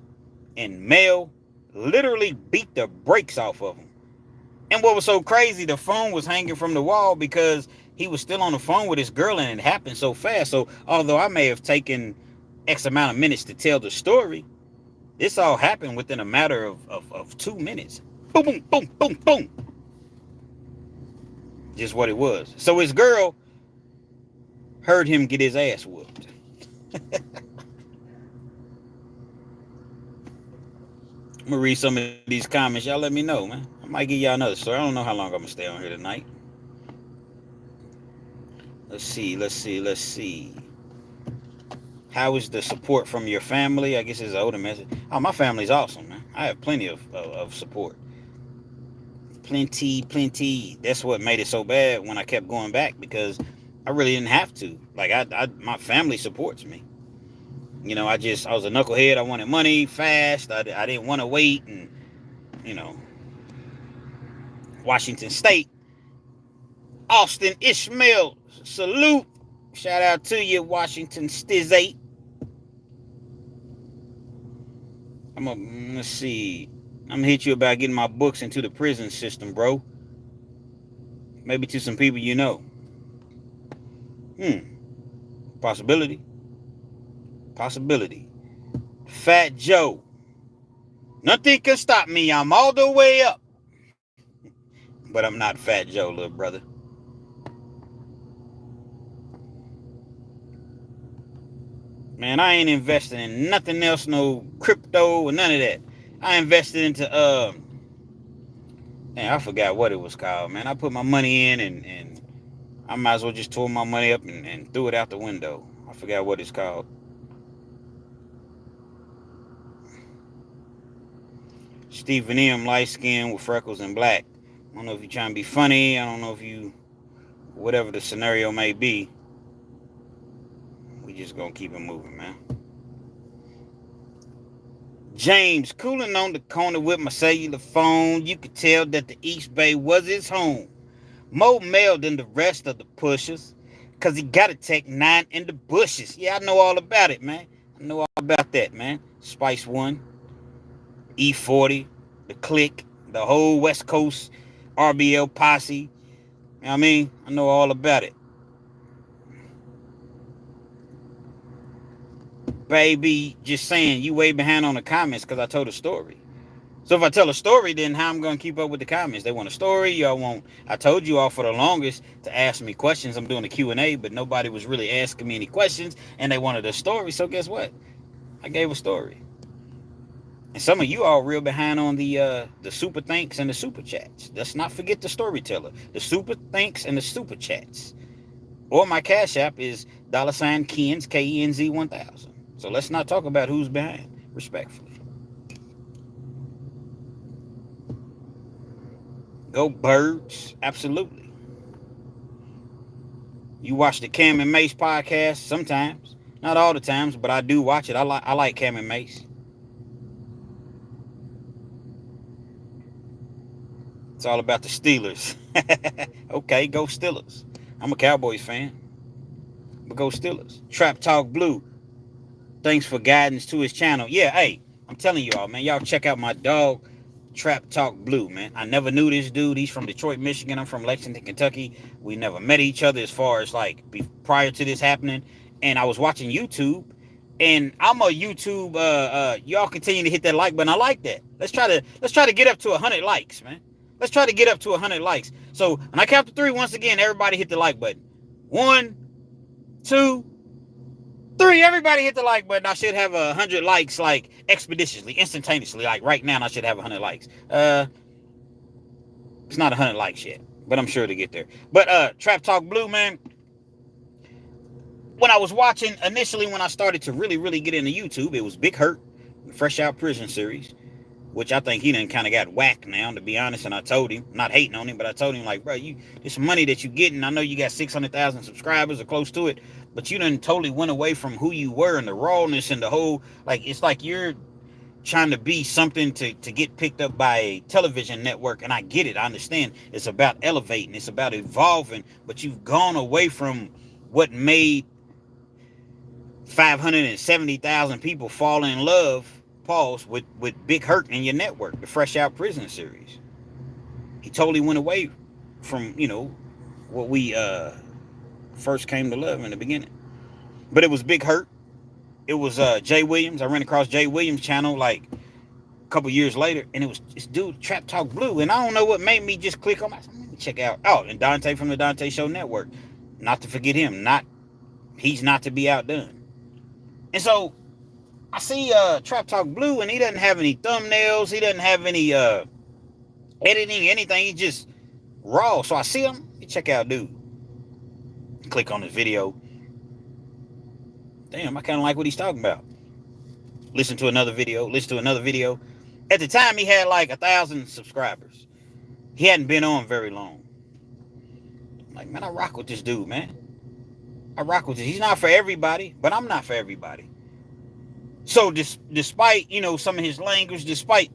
and Mel literally beat the brakes off of him. And what was so crazy, the phone was hanging from the wall because he was still on the phone with his girl, and it happened so fast. So although I may have taken X amount of minutes to tell the story. This all happened within a matter of 2 minutes. Boom, boom, boom, boom, boom. Just what it was. So his girl heard him get his ass whooped. I'm gonna read some of these comments. Y'all let me know, man. I might give y'all another story. I don't know how long I'm gonna stay on here tonight. Let's see. How is the support from your family? I guess it's an older message. Oh, my family's awesome, man. I have plenty of support. Plenty. That's what made it so bad when I kept going back, because I really didn't have to. Like, my family supports me. You know, I was a knucklehead. I wanted money fast. I didn't want to wait. And, you know, Washington State, Austin Ishmael, salute. Shout out to you, Washington State. Let's see. I'm gonna hit you about getting my books into the prison system, bro. Maybe to some people you know. Possibility. Fat Joe. Nothing can stop me. I'm all the way up. But I'm not Fat Joe, little brother. Man, I ain't investing in nothing else, no crypto or none of that. I invested into I forgot what it was called, man. I put my money in and I might as well just tore my money up and threw it out the window. I forgot what it's called. Stephen M, light skin with freckles and black. I don't know if you're trying to be funny. I don't know if you, whatever the scenario may be. We just gonna keep it moving, man. James, cooling on the corner with my cellular phone. You could tell that the East Bay was his home. More male than the rest of the pushers, cause he got a Tech 9 in the bushes. Yeah, I know all about it, man. I know all about that, man. Spice One, E40, the Click, the whole West Coast RBL posse. You know what I mean? I know all about it. Baby, just saying, you way behind on the comments because I told a story. So if I tell a story, then how I'm going to keep up with the comments? They want a story, y'all want... I told you all for the longest to ask me questions. I'm doing a Q&A, but nobody was really asking me any questions, and they wanted a story, so guess what? I gave a story. And some of you all real behind on the super thanks and the super chats. Let's not forget the storyteller. The super thanks and the super chats. Or my Cash App is $Kenz, KENZ 1000. So let's not talk about who's behind, respectfully. Go Birds, absolutely. You watch the Cam and Mace podcast sometimes, not all the times, but I do watch it. I like Cam and Mace. It's all about the Steelers. Okay, go Steelers. I'm a Cowboys fan, but go Steelers. Trap Talk Blue. Thanks for guidance to his channel. Yeah, hey, I'm telling y'all, man, y'all check out my dog, Trap Talk Blue, man. I never knew this dude. He's from Detroit, Michigan. I'm from Lexington, Kentucky. We never met each other as far as like prior to this happening. And I was watching YouTube, and I'm a YouTube. Y'all continue to hit that like button. I like that. Let's try to get up to 100 likes, man. Let's try to get up to 100 likes. So when I count to 3, once again, everybody hit the like button. 1, 2, 3. Everybody hit the like button. I should have 100 likes like expeditiously, instantaneously. Like right now, I should have 100 likes. It's not 100 likes yet, but I'm sure to get there. But Trap Talk Blue, man. When I was watching initially, when I started to really get into YouTube, it was Big Hurt, Fresh Out Prison series, which I think he done kind of got whacked now, to be honest. And I told him, not hating on him, but I told him, like, bro, this money that you getting, I know you got 600,000 subscribers or close to it, but you done totally went away from who you were and the rawness and the whole, like, it's like you're trying to be something to get picked up by a television network. And I get it. I understand. It's about elevating. It's about evolving. But you've gone away from what made 570,000 people fall in love, pause, with Big Hurt and your network, the Fresh Out Prison series. He totally went away from, what we first came to love in the beginning. But it was Big Hurt, It was Jay Williams. I ran across Jay Williams' channel like a couple years later, and it was this dude, Trap Talk Blue. And I don't know what made me just click on. Let me check out. Oh, and Dante from the Dante Show Network. Not to forget him. He's not to be outdone. And so I see Trap Talk Blue, and he doesn't have any thumbnails. He doesn't have any editing, anything. He's just raw. So I see him. Check out dude. Click on his video. Damn, I kind of like what he's talking about. Listen to another video. At the time, he had like 1,000 subscribers. He hadn't been on very long. I'm like, man, I rock with this dude, man. I rock with this. He's not for everybody, but I'm not for everybody. So despite, some of his language, despite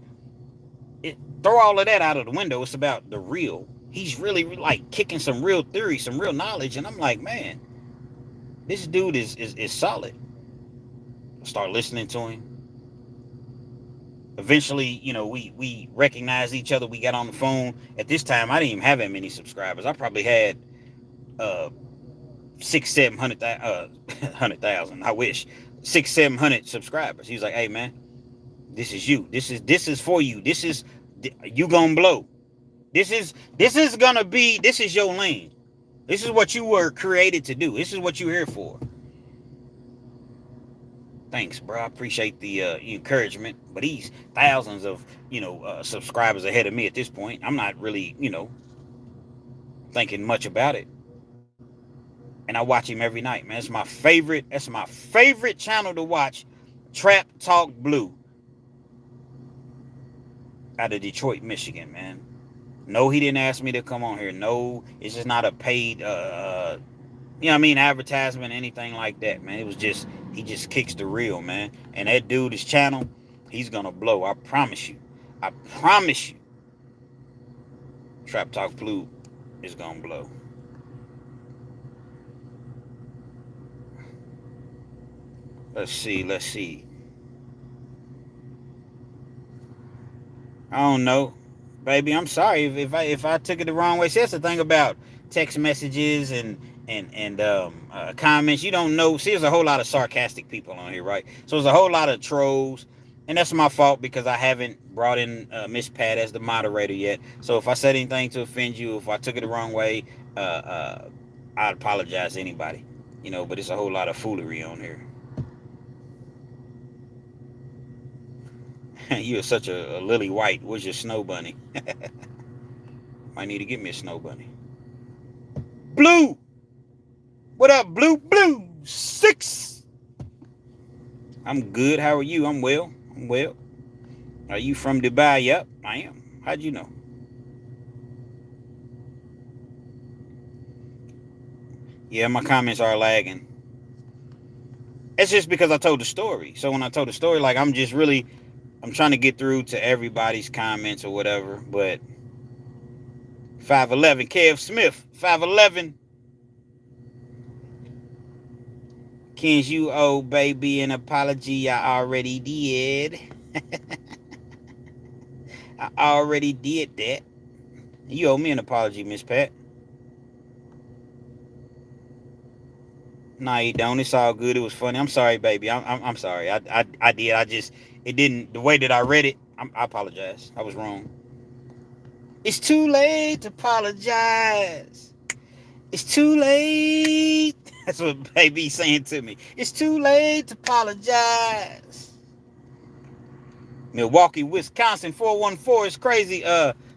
it, throw all of that out of the window. It's about the real. He's really like kicking some real theory, some real knowledge. And I'm like, man, this dude is solid. I start listening to him. Eventually, we recognized each other. We got on the phone. At this time, I didn't even have that many subscribers. I probably had 100,000. I wish 600-700 subscribers. He's like, hey man, this is you. This is for you. You gonna blow. This is your lane. This is what you were created to do. This is what you're here for. Thanks, bro. I appreciate the encouragement. But he's thousands of, subscribers ahead of me at this point. I'm not really, thinking much about it. And I watch him every night, man. That's my favorite channel to watch. Trap Talk Blue. Out of Detroit, Michigan, man. No, he didn't ask me to come on here. No, it's just not a paid advertisement, anything like that, man. It was just, he just kicks the real, man. And that dude, his channel, he's gonna blow. I promise you. Trap Talk Blue is gonna blow. Let's see. I don't know. Baby, I'm sorry if I took it the wrong way. See, that's the thing about text messages and comments. You don't know. See, there's a whole lot of sarcastic people on here, right? So there's a whole lot of trolls, and that's my fault because I haven't brought in Miss Pat as the moderator yet. So if I said anything to offend you, if I took it the wrong way, I'd apologize to anybody. But it's a whole lot of foolery on here. You're such a lily white. Where's your snow bunny? Might need to get me a snow bunny. Blue! What up, Blue 6? I'm good. How are you? I'm well. Are you from Dubai? Yep, I am. How'd you know? Yeah, my comments are lagging. It's just because I told the story. So when I told the story, like I'm trying to get through to everybody's comments or whatever, but 511, Kev Smith, 511. Kens, you owe baby an apology. I already did. I already did that. You owe me an apology, Miss Pat. Nah, you don't. It's all good. It was funny. I'm sorry, baby. I'm sorry. I did. It didn't, the way that I read it, I apologize. I was wrong. It's too late to apologize. It's too late. That's what baby's saying to me. It's too late to apologize. Milwaukee, Wisconsin, 414 is crazy.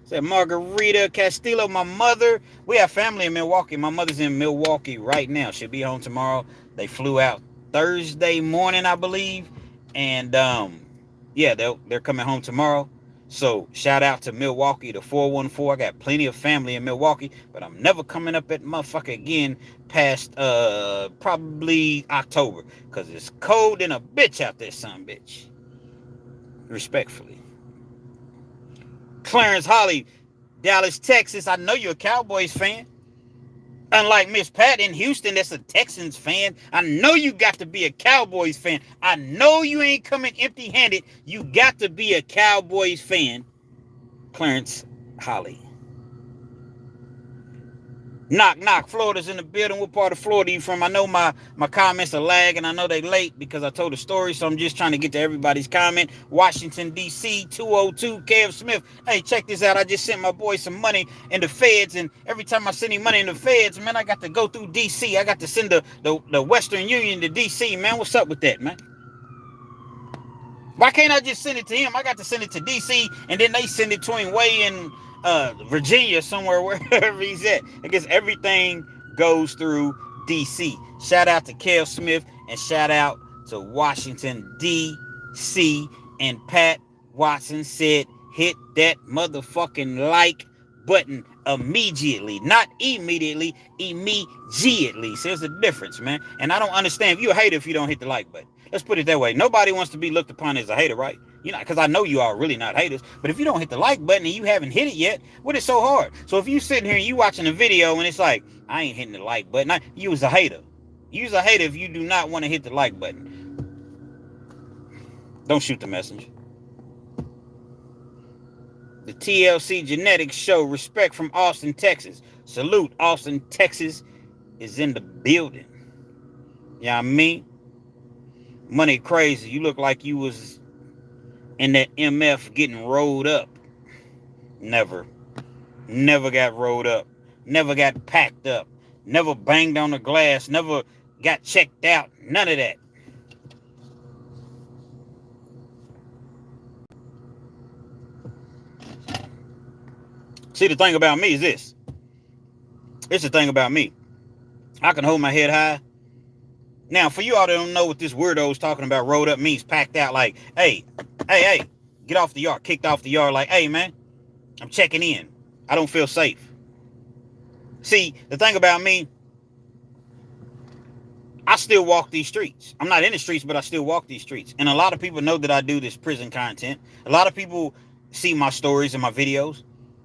Said Margarita Castillo, my mother. We have family in Milwaukee. My mother's in Milwaukee right now. She'll be home tomorrow. They flew out Thursday morning, I believe. And yeah, they're coming home tomorrow. So shout out to Milwaukee, the 414. I got plenty of family in Milwaukee, but I'm never coming up at motherfucker again past probably October, because it's cold than a bitch out there, son bitch. Respectfully. Clarence Holly, Dallas, Texas. I know you're a Cowboys fan. Unlike Miss Pat in Houston, that's a Texans fan. I know you got to be a Cowboys fan. I know you ain't coming empty-handed. You got to be a Cowboys fan. Clarence Holly. Knock, knock. Florida's in the building. What part of Florida you from? I know my comments are lagging. I know they late because I told a story, so I'm just trying to get to everybody's comment. Washington, D.C., 202, Kev Smith. Hey, check this out. I just sent my boy some money in the feds, and every time I send him money in the feds, man, I got to go through D.C. I got to send the Western Union to D.C., man. What's up with that, man? Why can't I just send it to him? I got to send it to D.C. and then they send it to him way in Virginia somewhere, wherever he's at. I guess everything goes through D.C. Shout out to Kel Smith and shout out to Washington, D.C. And Pat Watson said, hit that motherfucking like button immediately. Not immediately, immediately. So there's a difference, man. And I don't understand. If you're a hater if you don't hit the like button. Let's put it that way. Nobody wants to be looked upon as a hater, right? You know, because I know you are really not haters. But if you don't hit the like button and you haven't hit it yet, what is so hard? So if you sitting here and you watching a video and it's like, I ain't hitting the like button, you was a hater. You was a hater if you do not want to hit the like button. Don't shoot the messenger. The TLC Genetics Show, respect from Austin, Texas. Salute, Austin, Texas is in the building. You know what I mean? Money crazy. You look like you was in that MF getting rolled up. Never got rolled up. Never got packed up. Never banged on the glass. Never got checked out. None of that. See, the thing about me is this. It's the thing about me. I can hold my head high. Now, for you all that don't know what this weirdo is talking about, rolled up means packed out, like, hey, get off the yard, kicked off the yard, like, hey, man, I'm checking in. I don't feel safe. See, the thing about me, I still walk these streets. I'm not in the streets, but I still walk these streets. And a lot of people know that I do this prison content. A lot of people see my stories and my videos.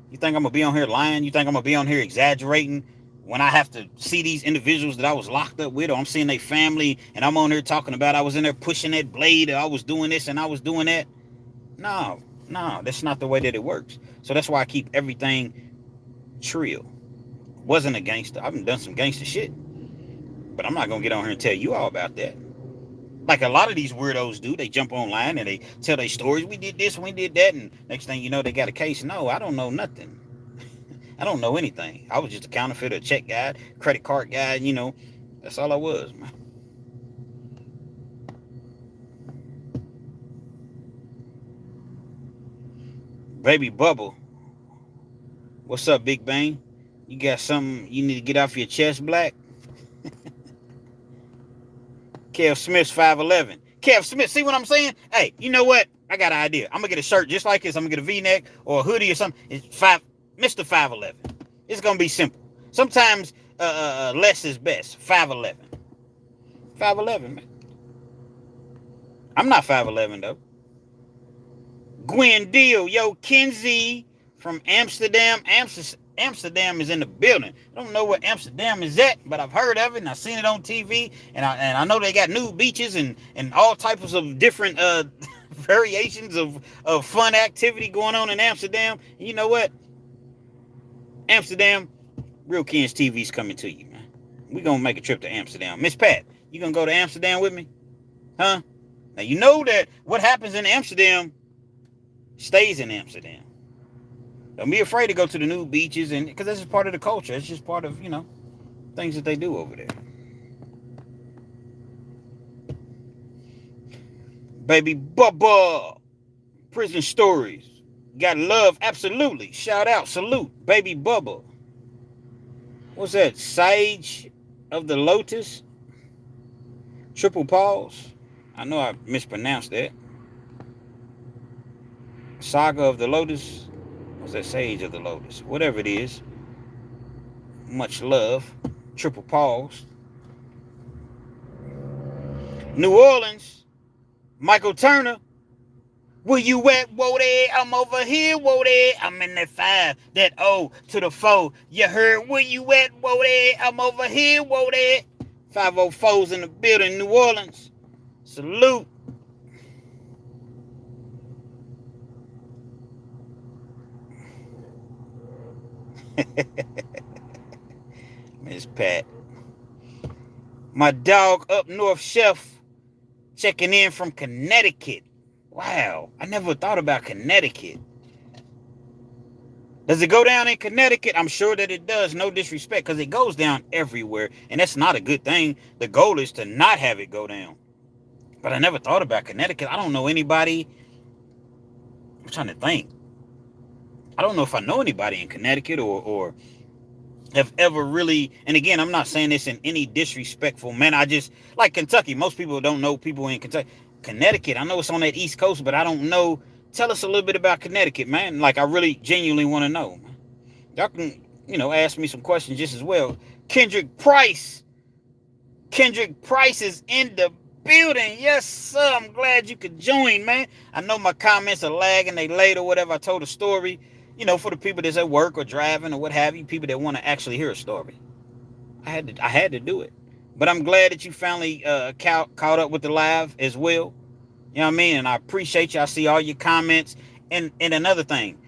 You think I'm going to be on here lying? You think I'm going to be on here exaggerating? When I have to see these individuals that I was locked up with, or I'm seeing their family, and I'm on there talking about I was in there pushing that blade, or I was doing this and I was doing that. No, that's not the way that it works. So that's why I keep everything trill. Wasn't a gangster. I've done some gangster shit. But I'm not going to get on here and tell you all about that. Like a lot of these weirdos do. They jump online and they tell their stories. We did this, we did that, and next thing you know, they got a case. No, I don't know nothing. I don't know anything. I was just a counterfeiter, a check guy, credit card guy, you know. That's all I was, man. Baby Bubble. What's up, Big Bang? You got something you need to get off your chest, Black? Kev Smith's 5'11". Kev Smith, see what I'm saying? Hey, you know what? I got an idea. I'm going to get a shirt just like this. I'm going to get a V-neck or a hoodie or something. It's Mr. 5'11". It's going to be simple. Sometimes less is best. 5'11". 5'11", man. I'm not 5'11", though. Gwen Deal, yo, Kenzie from Amsterdam. Amsterdam is in the building. I don't know where Amsterdam is at, but I've heard of it and I've seen it on TV. And I know they got nude beaches and all types of different variations of fun activity going on in Amsterdam. And you know what? Amsterdam, Realkenz TV's coming to you, man. We're going to make a trip to Amsterdam. Miss Pat, you going to go to Amsterdam with me? Huh? Now, you know that what happens in Amsterdam stays in Amsterdam. Don't be afraid to go to the new beaches, and because that's just part of the culture. It's just part of, things that they do over there. Baby Bubba, prison stories. Got love, absolutely. Shout out, salute, Baby Bubba. What's that? Sage of the Lotus? Triple pause. I know I mispronounced that. Saga of the Lotus. What's that? Sage of the Lotus. Whatever it is. Much love. Triple pause. New Orleans. Michael Turner. Where you at, whoa there? I'm over here, whoa there. I'm in that 5, that O to the 4. You heard where you at, whoa there? I'm over here, whoa there. 504's in the building, New Orleans. Salute. Miss Pat. My dog up north chef checking in from Connecticut. Wow, I never thought about Connecticut. Does it go down in Connecticut? I'm sure that it does. No disrespect, because it goes down everywhere, and that's not a good thing. The goal is to not have it go down. But I never thought about Connecticut. I don't know anybody. I'm trying to think. I don't know if I know anybody in Connecticut or have ever really, and again, I'm not saying this in any disrespectful manner. I just, like Kentucky, most people don't know people in Kentucky. Connecticut, I know it's on that East Coast, but I don't know. Tell us a little bit about Connecticut, man. Like, I really genuinely want to know. Y'all can, ask me some questions just as well. Kendrick Price. Kendrick Price is in the building. Yes, sir. I'm glad you could join, man. I know my comments are lagging. They late or whatever. I told a story, for the people that's at work or driving or what have you, people that want to actually hear a story. I had to do it. But I'm glad that you finally caught up with the live as well. You know what I mean? And I appreciate you. I see all your comments. And another thing,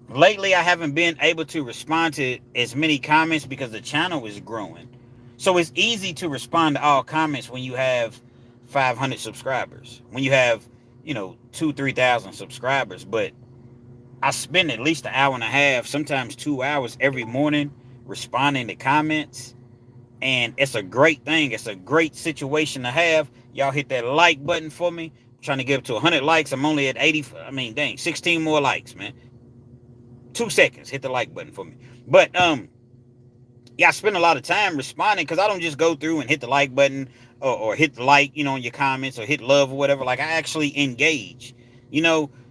lately I haven't been able to respond to as many comments because the channel is growing. So it's easy to respond to all comments when you have 500 subscribers, when you have, 2,000-3,000 subscribers. But I spend at least an hour and a half, sometimes 2 hours every morning responding to comments. And it's a great thing. It's a great situation to have. Y'all hit that like button for me. I'm trying to get up to 100 likes. I'm only at 80. 16 more likes, man. 2 seconds. Hit the like button for me. But, yeah, I spend a lot of time responding because I don't just go through and hit the like button or hit the like, on your comments or hit love or whatever. Like, I actually engage,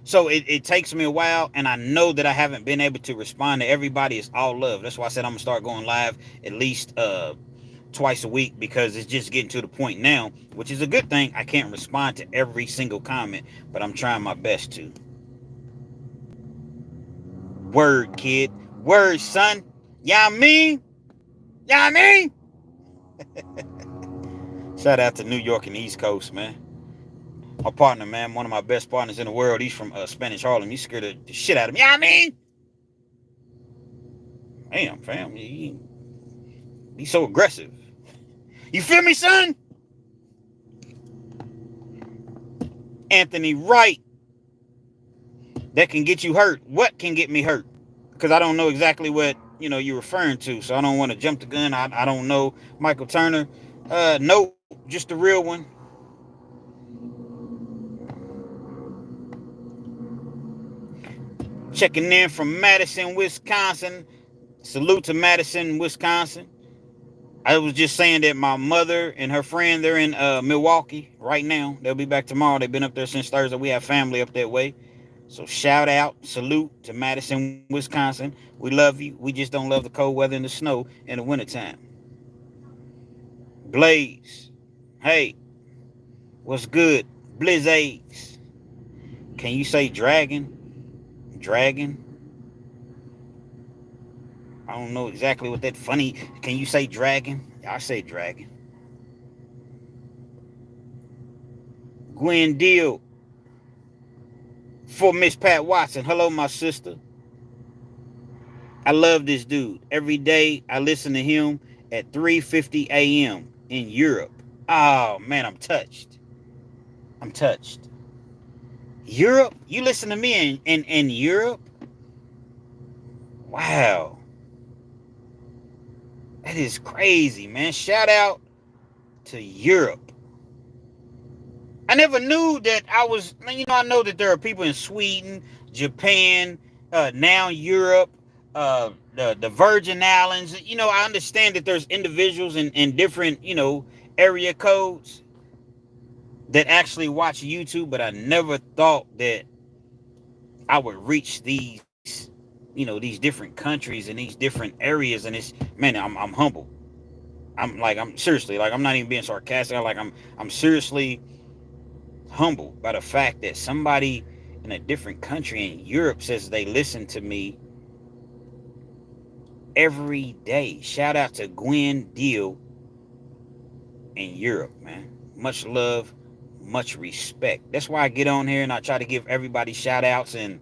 So it takes me a while, and I know that I haven't been able to respond to everybody. It's all love. That's why I said I'm going to start going live at least twice a week, because it's just getting to the point now, which is a good thing. I can't respond to every single comment, but I'm trying my best to. Word, kid. Word, son. Yeah, I mean? Yeah, I mean? Shout out to New York and the East Coast, man. My partner, man, one of my best partners in the world. He's from Spanish Harlem. He scared the shit out of me. Yeah, I mean? Damn, fam. He's so aggressive. You feel me, son? Anthony Wright. That can get you hurt. What can get me hurt? Because I don't know exactly what, you're referring to. So I don't want to jump the gun. I don't know. Michael Turner. Nope. Just the real one. Checking in from Madison, Wisconsin. Salute to Madison, Wisconsin. I was just saying that my mother and her friend, they're in Milwaukee right now. They'll be back tomorrow. They've been up there since Thursday. We have family up that way. So shout out, salute to Madison, Wisconsin. We love you. We just don't love the cold weather and the snow in the wintertime. Blaze. Hey, what's good? Blizzades. Can you say dragon? Dragon? I don't know exactly what that funny. Can you say dragon? I say dragon. Gwen Deal. For Miss Pat Watson. Hello, my sister. I love this dude. Every day I listen to him at 3:50 a.m. in Europe. Oh, man, I'm touched. I'm touched. Europe? You listen to me in Europe? Wow. That is crazy, man. Shout out to Europe. I never knew that I know that there are people in Sweden, Japan, now Europe, the Virgin Islands. I understand that there's individuals in different, area codes that actually watch YouTube, but I never thought that I would reach these, these different countries and these different areas. And it's, man, I'm humble. I'm seriously, I'm not even being sarcastic. I'm seriously humbled by the fact that somebody in a different country in Europe says they listen to me every day. Shout out to Gwen Deal in Europe, man. Much love, much respect. That's why I get on here and I try to give everybody shout outs, and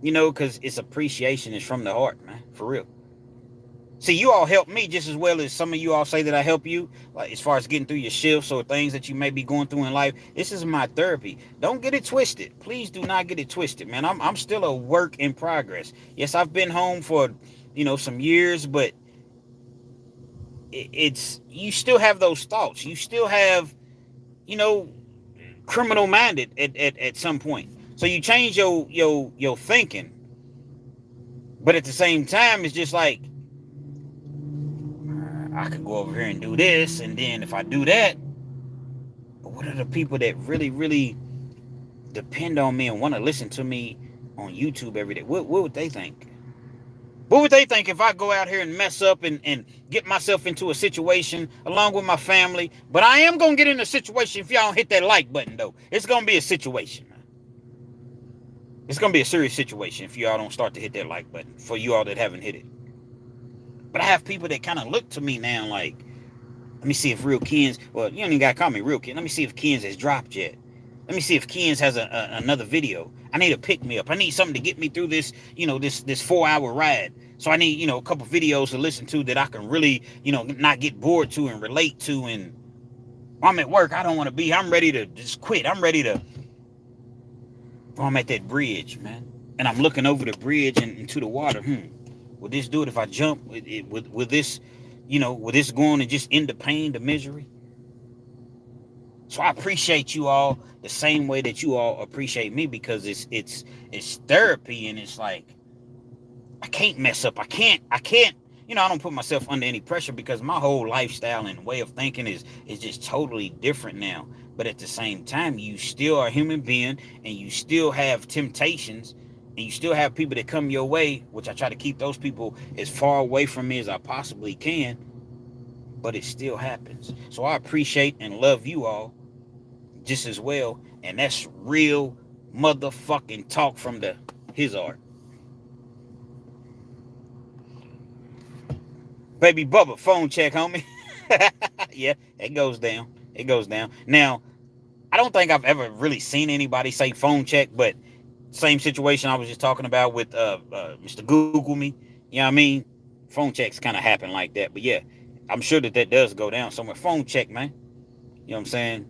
because it's appreciation is from the heart, man, for real. See, you all help me just as well as some of you all say that I help you, like as far as getting through your shifts or things that you may be going through in life. This is my therapy. Don't get it twisted. Please do not get it twisted, man. I'm still a work in progress. Yes, I've been home for, some years, but it's you still have those thoughts. You still have, you know, criminal minded at some point. So you change your thinking, but at the same time, it's just like I could go over here and do this, and then if I do that, but what are the people that really, really depend on me and want to listen to me on YouTube every day? What would they think? What would they think if I go out here and mess up and get myself into a situation along with my family? But I am going to get in a situation if y'all don't hit that like button, though. It's going to be a situation. It's going to be a serious situation if y'all don't start to hit that like button, for you all that haven't hit it. But I have people that kind of look to me now like, let me see if Realkenz, well, you don't even got to call me Realkenz. Let me see if Kenz has dropped yet. Let me see if Kenz has another video. I need a pick-me-up. I need something to get me through this, this 4-hour ride. So I need, a couple videos to listen to that I can really, not get bored to and relate to. And I'm at work. I don't want to be. I'm ready to just quit. I'm ready to. Oh, I'm at that bridge, man. And I'm looking over the bridge and into the water. Will this do it if I jump? Will this, will this go on and just end the pain, the misery? So I appreciate you all the same way that you all appreciate me, because it's therapy, and it's like I can't mess up. I can't. I don't put myself under any pressure because my whole lifestyle and way of thinking is just totally different now. But at the same time, you still are a human being, and you still have temptations, and you still have people that come your way, which I try to keep those people as far away from me as I possibly can. But it still happens. So I appreciate and love you all just as well. And that's real motherfucking talk from his art. Baby Bubba, phone check, homie. Yeah, it goes down. It goes down. Now, I don't think I've ever really seen anybody say phone check, but same situation I was just talking about with Mr. Google Me. You know what I mean? Phone checks kind of happen like that. But yeah, I'm sure that does go down somewhere. Phone check, man. You know what I'm saying?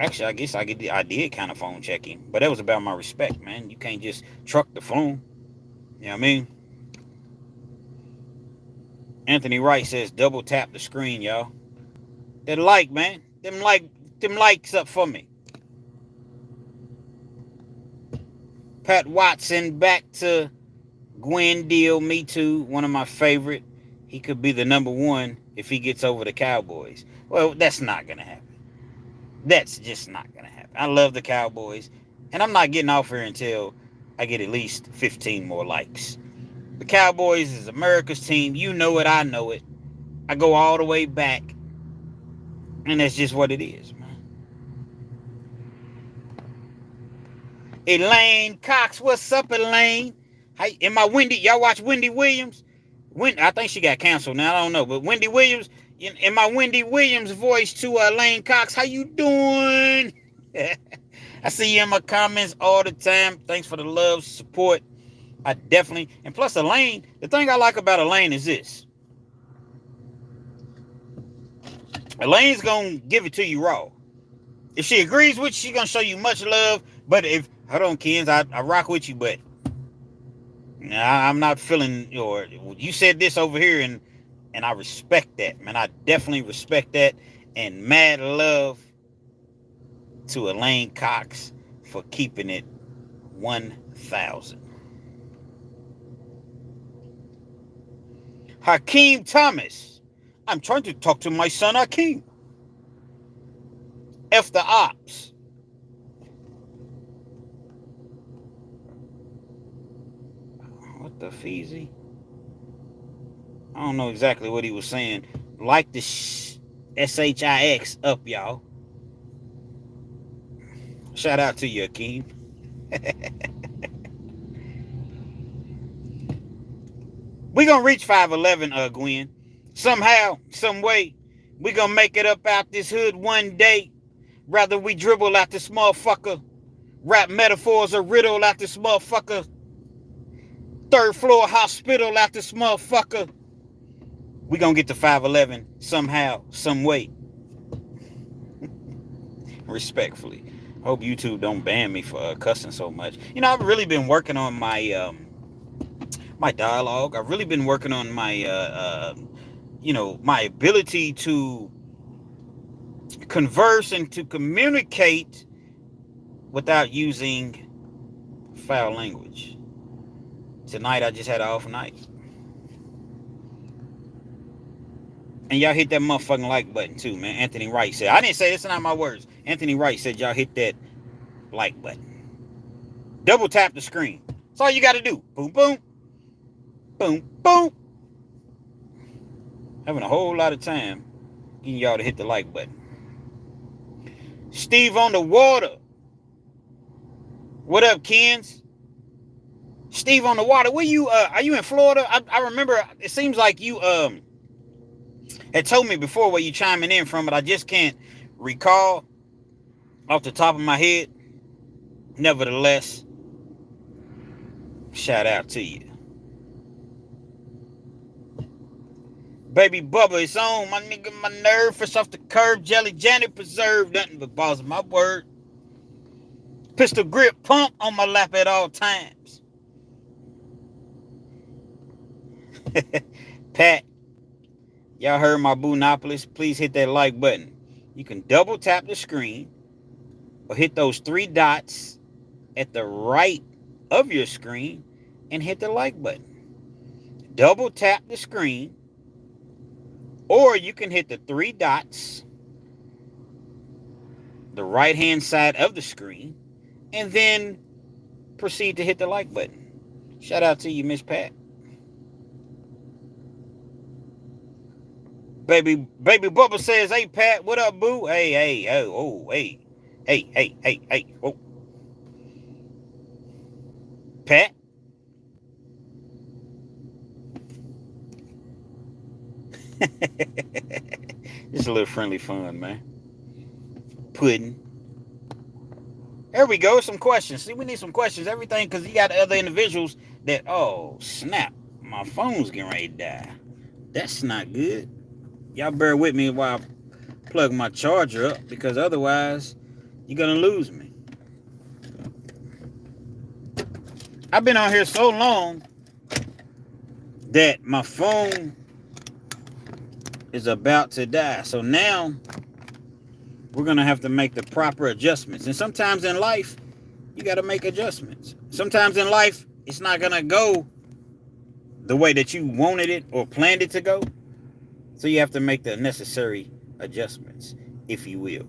Actually, I guess I did kind of phone check him. But that was about my respect, man. You can't just truck the phone. You know what I mean? Anthony Wright says double tap the screen, y'all. That like, man. Them likes up for me. Pat Watson back to Gwen Deal, me too. One of my favorite. He could be the number one if he gets over the Cowboys. Well, that's not going to happen. That's just not going to happen. I love the Cowboys. And I'm not getting off here until I get at least 15 more likes. The Cowboys is America's team. You know it. I know it. I go all the way back. And that's just what it is, man. Elaine Cox. What's up, Elaine? Hey, am I Wendy? Y'all watch Wendy Williams? I think she got canceled now. I don't know. But Wendy Williams, in my Wendy Williams voice to Elaine Cox, how you doing? I see you in my comments all the time. Thanks for the love, support. I definitely, and plus Elaine, the thing I like about Elaine is this. Elaine's going to give it to you raw. If she agrees with you, she's going to show you much love. But hold on, Kenz, I rock with you, but I'm not feeling, you said this over here, and I respect that, man. I definitely respect that. And mad love to Elaine Cox for keeping it 1,000. Hakeem Thomas. I'm trying to talk to my son Hakeem. F the ops. What the feezy? I don't know exactly what he was saying. Like the SHIX up, y'all. Shout out to you, Akeem. We're going to reach 511, Gwen. Somehow, some way, we're going to make it up out this hood one day. Rather we dribble out this motherfucker. Rap metaphors or riddle out this motherfucker. Third floor hospital out this motherfucker. We gonna get to 5'11 somehow, some way. Respectfully. I hope YouTube don't ban me for cussing so much. You know, I've really been working on my my dialogue. I've really been working on my my ability to converse and to communicate without using foul language. Tonight I just had an off night. And y'all hit that motherfucking like button too, man. Anthony Wright said. I didn't say this, are not my words. Anthony Wright said y'all hit that like button. Double tap the screen. That's all you got to do. Boom, boom. Boom, boom. Having a whole lot of time getting y'all to hit the like button. Steve on the water. What up, Kens? Steve on the water. Where you, are you in Florida? I remember, it seems like you, had told me before where you chiming in from, but I just can't recall off the top of my head. Nevertheless, shout out to you. Baby Bubba, it's on. My nigga, my nerve, fresh off the curb. Jelly Janet preserved. Nothing but balls of my word. Pistol grip pump on my lap at all times. Pat, y'all heard my Boonopolis. Please hit that like button. You can double tap the screen or hit those 3 dots at the right of your screen and hit the like button. Double tap the screen, or you can hit the 3 dots, the right hand side of the screen, and then proceed to hit the like button. Shout out to you, Miss Pat. Baby Bubba says, hey, Pat, what up, boo? Hey, oh. Pat? Just a little friendly fun, man. Pudding. There we go, some questions. See, we need some questions, everything, because you got other individuals that, oh, snap, my phone's getting ready to die. That's not good. Y'all bear with me while I plug my charger up, because otherwise you're going to lose me. I've been on here so long that my phone is about to die. So now we're going to have to make the proper adjustments. And sometimes in life, you got to make adjustments. Sometimes in life, it's not going to go the way that you wanted it or planned it to go. So you have to make the necessary adjustments, if you will.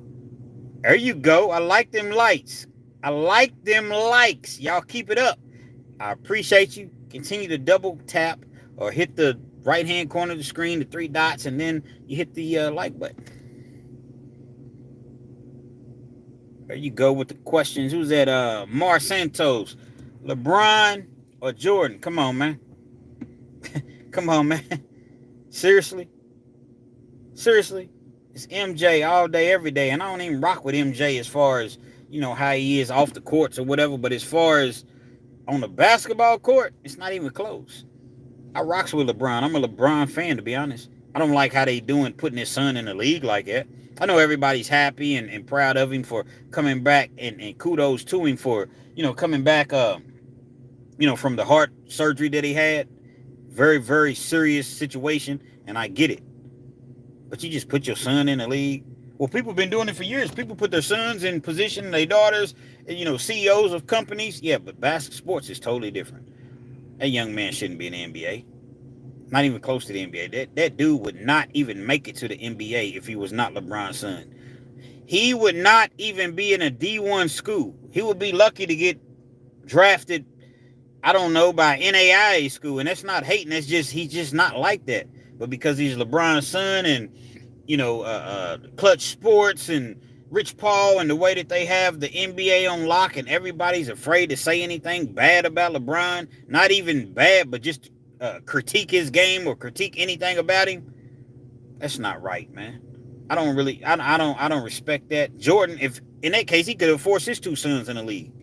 There you go. I like them lights. I like them likes. Y'all keep it up. I appreciate you. Continue to double tap or hit the right-hand corner of the screen, the 3 dots, and then you hit the like button. There you go with the questions. Who's that? Mar Santos, LeBron, or Jordan? Come on, man. Come on, man. Seriously? It's MJ all day, every day. And I don't even rock with MJ as far as, how he is off the courts or whatever. But as far as on the basketball court, it's not even close. I rocks with LeBron. I'm a LeBron fan, to be honest. I don't like how they doing putting his son in the league like that. I know everybody's happy and proud of him for coming back, and kudos to him for, coming back, from the heart surgery that he had. Very, very serious situation, and I get it. But you just put your son in the league? Well, people have been doing it for years. People put their sons in position, their daughters, CEOs of companies. Yeah, but basketball sports is totally different. That young man shouldn't be in the NBA. Not even close to the NBA. That dude would not even make it to the NBA if he was not LeBron's son. He would not even be in a D1 school. He would be lucky to get drafted, I don't know, by NAIA school. And that's not hating. That's just, he's just not like that. But because he's LeBron's son and, Clutch Sports and Rich Paul and the way that they have the NBA on lock and everybody's afraid to say anything bad about LeBron, not even bad, but just critique his game or critique anything about him. That's not right, man. I don't respect that. Jordan, if in that case, he could have forced his 2 sons in the league.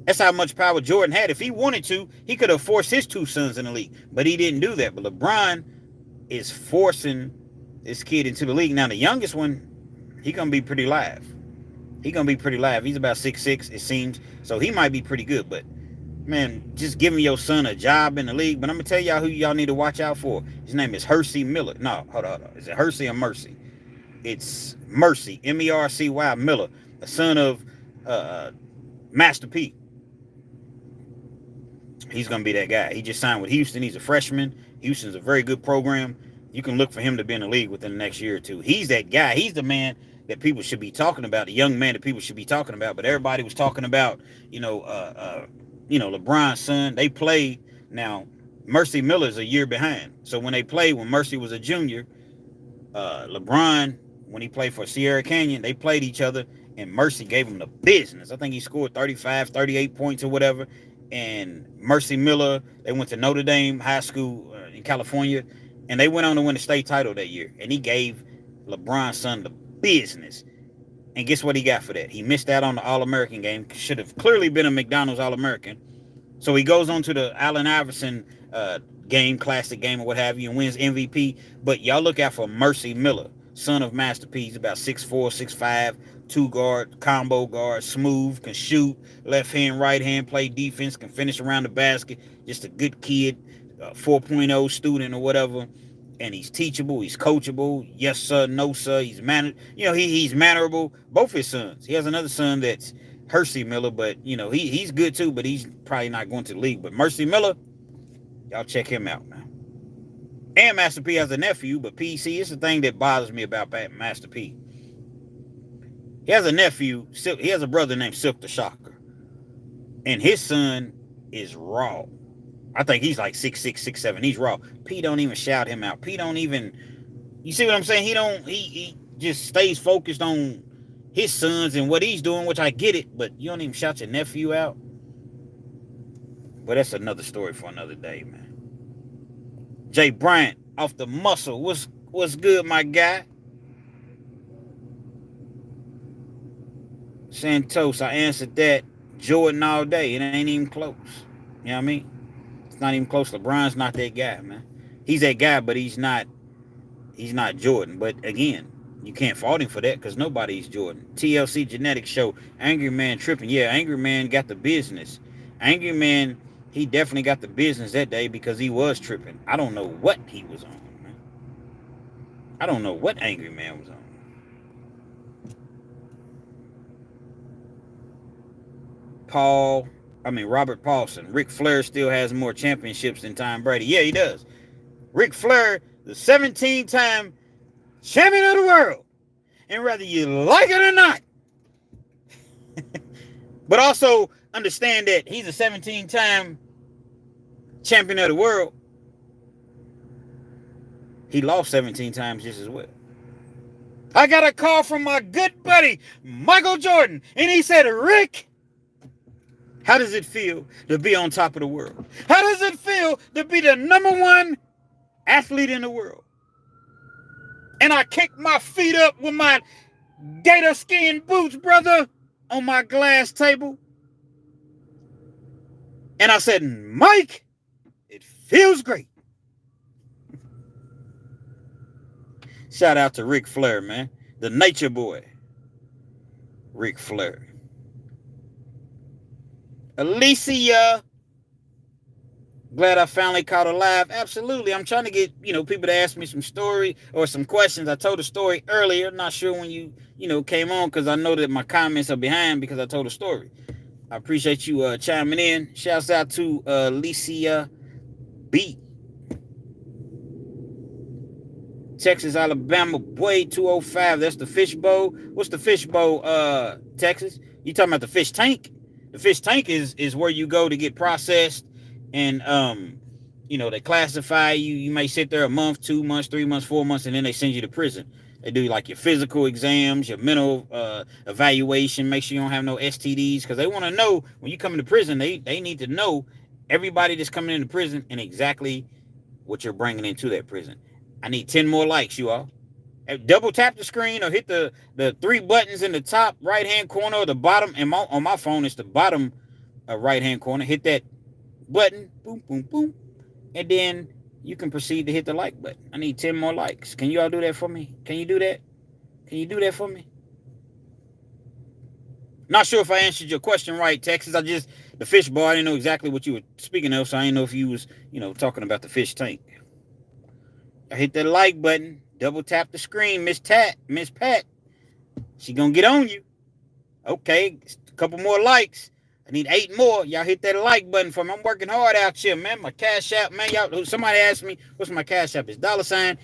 That's how much power Jordan had. If he wanted to, he could have forced his two sons in the league, but he didn't do that. But LeBron is forcing this kid into the league. Now, the youngest one, he gonna be pretty live. He's about 6'6", it seems, so he might be pretty good. But man, just giving your son a job in the league. But I'm gonna tell y'all who y'all need to watch out for. His name is Hersey Miller. No, hold on. Is it Hersey or Mercy? It's Mercy, Mercy Miller, the son of Master P. He's going to be that guy. He just signed with Houston. He's a freshman. Houston's a very good program. You can look for him to be in the league within the next year or two. He's that guy. He's the man that people should be talking about, the young man that people should be talking about. But everybody was talking about, LeBron's son. They played. Now, Mercy Miller's a year behind. So when they played, when Mercy was a junior, LeBron, when he played for Sierra Canyon, they played each other, and Mercy gave him the business. I think he scored 35, 38 points or whatever. And Mercy Miller, they went to Notre Dame High School in California, and they went on to win the state title that year. And he gave LeBron's son the business. And guess what he got for that? He missed out on the All-American game. Should have clearly been a McDonald's All-American. So he goes on to the Allen Iverson game, classic game or what have you, and wins MVP. But y'all look out for Mercy Miller, son of Master P. He's about 6'4", 6'5", two-guard, combo guard, smooth, can shoot, left hand, right hand, play defense, can finish around the basket. Just a good kid, 4.0 student or whatever. And he's teachable, he's coachable. Yes, sir, no, sir. He's he's mannerable. Both his sons. He has another son that's Hersey Miller, but, he's good too, but he's probably not going to the league. But Mercy Miller, y'all check him out, man. And Master P has a nephew, but PC, it's the thing that bothers me about Master P. He has a nephew, he has a brother named Silk the Shocker. And his son is raw. I think he's like 6'6", 6'7". He's raw. P don't even shout him out. P don't even, you see what I'm saying? He just stays focused on his sons and what he's doing, which I get it, but you don't even shout your nephew out. But that's another story for another day, man. Jay Bryant off the muscle. What's good, my guy? Santos, I answered that. Jordan all day. It ain't even close. You know what I mean? It's not even close. LeBron's not that guy, man. He's that guy, but he's not Jordan. But again, you can't fault him for that because nobody's Jordan. TLC Genetics Show. Angry Man tripping. Yeah, Angry Man got the business. Angry Man, he definitely got the business that day because he was tripping. I don't know what he was on, man. I don't know what Angry Man was on. Robert Paulson. Ric Flair still has more championships than Tom Brady. Yeah, he does. Ric Flair, the 17-time champion of the world. And whether you like it or not. But also understand that he's a 17-time champion of the world. He lost 17 times just as well. I got a call from my good buddy, Michael Jordan. And he said, Rick, how does it feel to be on top of the world? How does it feel to be the number one athlete in the world? And I kicked my feet up with my gator skin boots, brother, on my glass table. And I said, Mike, it feels great. Shout out to Ric Flair, man. The nature boy. Ric Flair. Alicia. Glad I finally caught her live. Absolutely. I'm trying to get, people to ask me some story or some questions. I told a story earlier. Not sure when you came on because I know that my comments are behind because I told a story. I appreciate you chiming in. Shouts out to Alicia B. Texas, Alabama, Boy 205. That's the fishbowl. What's the fishbowl, Texas? You talking about the fish tank? The fish tank is where you go to get processed, and they classify you. You may sit there a month, 2 months, 3 months, 4 months, and then they send you to prison. They do like your physical exams, your mental evaluation, make sure you don't have no STDs, because they want to know when you come into prison, they need to know everybody that's coming into prison and exactly what you're bringing into that prison. I need 10 more likes, you all. Double tap the screen or hit the 3 buttons in the top right-hand corner or the bottom. And on my phone, it's the bottom right hand corner. Hit that button. Boom, boom, boom. And then you can proceed to hit the like button. I need 10 more likes. Can you all do that for me? Can you do that? Can you do that for me? Not sure if I answered your question right, Texas. The fish boy, I didn't know exactly what you were speaking of, so I didn't know if you was, talking about the fish tank. I hit that like button. Double tap the screen. Miss Pat. She gonna get on you. Okay, a couple more likes. I need 8 more. Y'all hit that like button for me. I'm working hard out here, man. My Cash App, man. Y'all, somebody asked me what's my Cash App. It's $KENZ1000.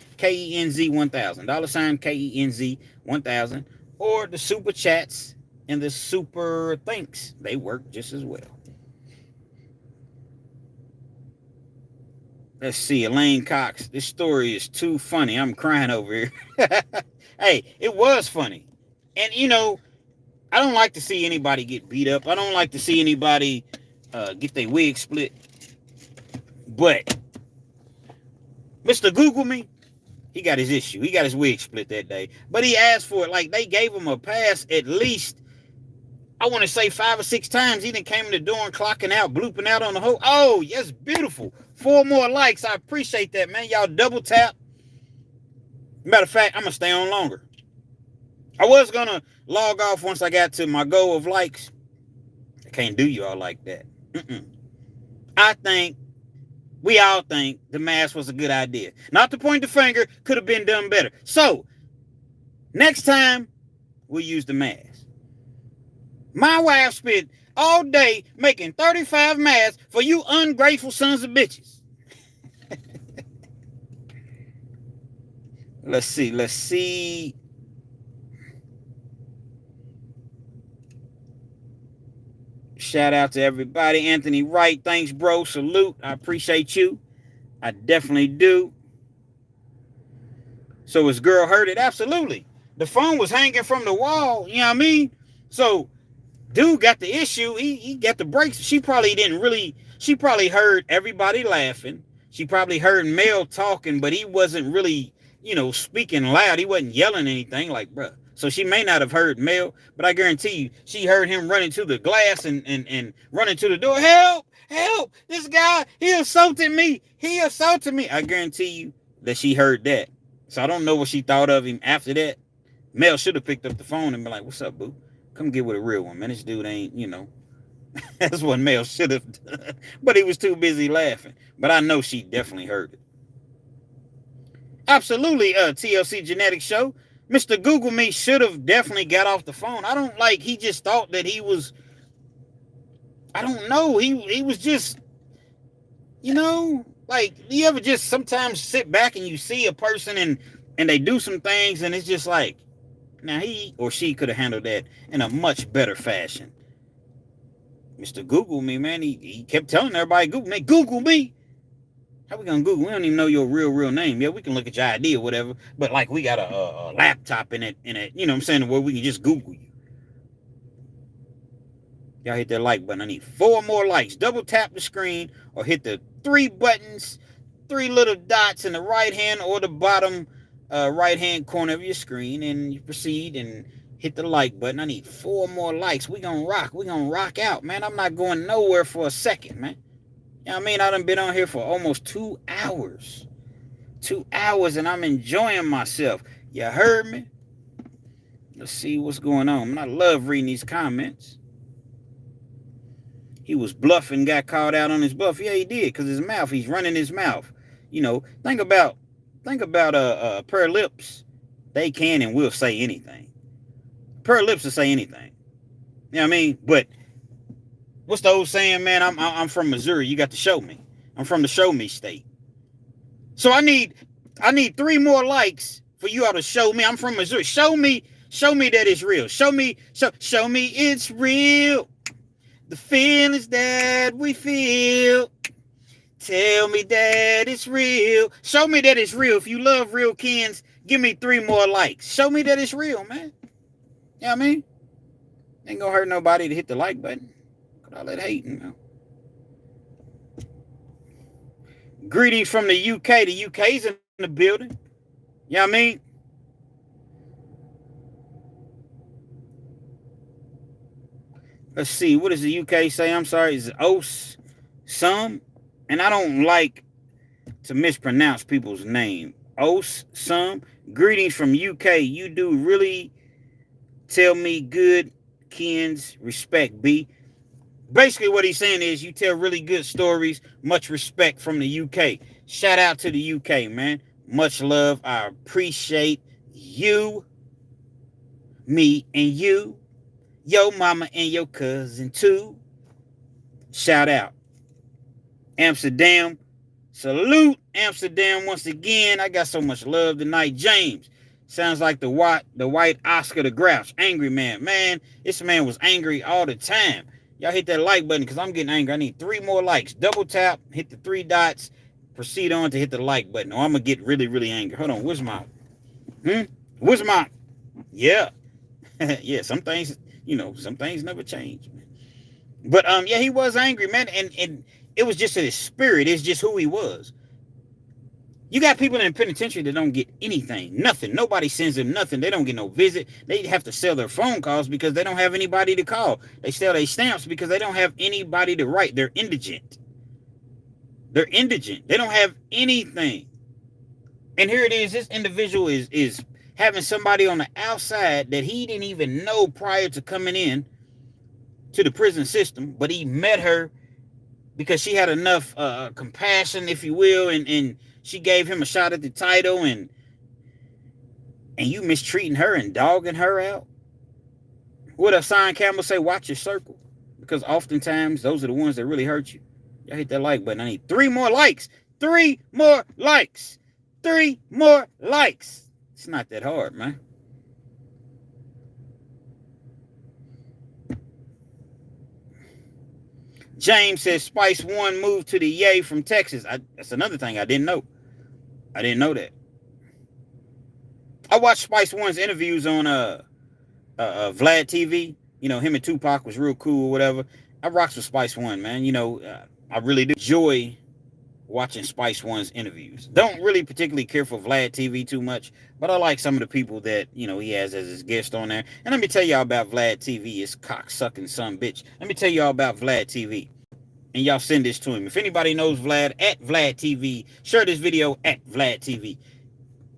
$KENZ1000. Or the super chats and the super thanks. They work just as well. Let's see, Elaine Cox. This story is too funny. I'm crying over here. Hey, it was funny. And, I don't like to see anybody get beat up. I don't like to see anybody get their wig split. But Mr. Google Me, he got his issue. He got his wig split that day. But he asked for it. Like, they gave him a pass at least, I want to say 5 or 6 times. He done came in the door and clocking out, blooping out on the whole. Oh, yes, beautiful. 4 more likes. I appreciate that, man. Y'all double tap. Matter of fact, I'm going to stay on longer. I was going to log off once I got to my goal of likes. I can't do you all like that. We all think the mask was a good idea. Not to point the finger, could have been done better. So, next time, we'll use the mask. My wife spent all day making 35 masks for you ungrateful sons of bitches. Let's see. Shout out to everybody. Anthony Wright, thanks, bro. Salute. I appreciate you. I definitely do. So his girl heard it? Absolutely. The phone was hanging from the wall. You know what I mean? So dude got the issue. He got the breaks. She probably heard everybody laughing. She probably heard Mel talking, but he wasn't really, speaking loud. He wasn't yelling anything like, bruh. So she may not have heard Mel, but I guarantee you, she heard him running to the glass and running to the door. Help! This guy, he assaulted me. I guarantee you that she heard that. So I don't know what she thought of him after that. Mel should have picked up the phone and been like, what's up, boo? Come get with a real one, man. This dude ain't, That's what Mel should have done. But he was too busy laughing. But I know she definitely heard it. Absolutely, TLC Genetics Show. Mr. Google Me should have definitely got off the phone. He just thought that he was, I don't know. He was just, like, you ever just sometimes sit back and you see a person and they do some things and it's just like, now he or she could have handled that in a much better fashion. Mr. Google Me, man, he kept telling everybody, Google me. How we gonna Google? We don't even know your real name. Yeah, we can look at your ID or whatever, but like we got a laptop in it, you know what I'm saying, where we can just Google you. Y'all hit that like button. I need 4 more likes. Double tap the screen or hit the 3 buttons, 3 little dots in the right hand or the bottom right hand corner of your screen, and you proceed and hit the like button. I need 4 more likes. We gonna rock out, man. I'm not going nowhere for a second, man. You know what I mean? I done been on here for almost 2 hours. 2 hours, and I'm enjoying myself. You heard me? Let's see what's going on. I love reading these comments. He was bluffing, got called out on his bluff. Yeah, he did, because his mouth, he's running his mouth. Think about a pair of lips. They can and will say anything. A pair of lips will say anything. You know what I mean? But what's the old saying, man? I'm from Missouri. You got to show me. I'm from the show me state. So I need 3 more likes for you all to show me. I'm from Missouri. Show me that it's real. Show me it's real. The feelings that we feel. Tell me that it's real. Show me that it's real. If you love Realkenz, give me 3 more likes. Show me that it's real, man. You know what I mean? Ain't gonna hurt nobody to hit the like button. All that hating, man. Greetings from the UK. The UK's in the building. You know what I mean? Let's see, what does the UK say? I'm sorry, it's Os some, and I don't like to mispronounce people's name. Os some. Greetings from UK. You do really tell me good kins respect, B. Basically, what he's saying is you tell really good stories. Much respect from the UK. Shout out to the UK, man. Much love. I appreciate you, me, and you, your mama and your cousin too. Shout out. Amsterdam. Salute Amsterdam once again. I got so much love tonight. James. Sounds like the white Oscar the Grouch. Angry man. Man, this man was angry all the time. Y'all hit that like button because I'm getting angry. I need 3 more likes. Double tap, hit the 3 dots, proceed on to hit the like button. Or I'm going to get really, really angry. Hold on. Where's my... Where's my... Yeah. Yeah, some things, some things never change. But, yeah, he was angry, man. And it was just his spirit. It's just who he was. You got people in the penitentiary that don't get anything, nothing. Nobody sends them nothing. They don't get no visit. They have to sell their phone calls because they don't have anybody to call. They sell their stamps because they don't have anybody to write. They're indigent. They don't have anything. And here it is. This individual is having somebody on the outside that he didn't even know prior to coming in to the prison system, but he met her because she had enough compassion, if you will, and she gave him a shot at the title, and you mistreating her and dogging her out. What a sign Campbell say, watch your circle. Because oftentimes, those are the ones that really hurt you. Y'all hit that like button. I need 3 more likes. 3 more likes. 3 more likes. It's not that hard, man. James says Spice One moved to the Yay from Texas. That's another thing I didn't know. I didn't know that. I watched Spice One's interviews on Vlad TV. Him and Tupac was real cool or whatever. I rocks with Spice One, man. I really do enjoy watching Spice One's interviews. Don't really particularly care for Vlad TV too much, but I like some of the people that, he has as his guest on there. And let me tell y'all about Vlad TV, his cock-sucking son bitch. Let me tell y'all about Vlad TV. And y'all send this to him. If anybody knows Vlad, at Vlad TV, share this video at Vlad TV.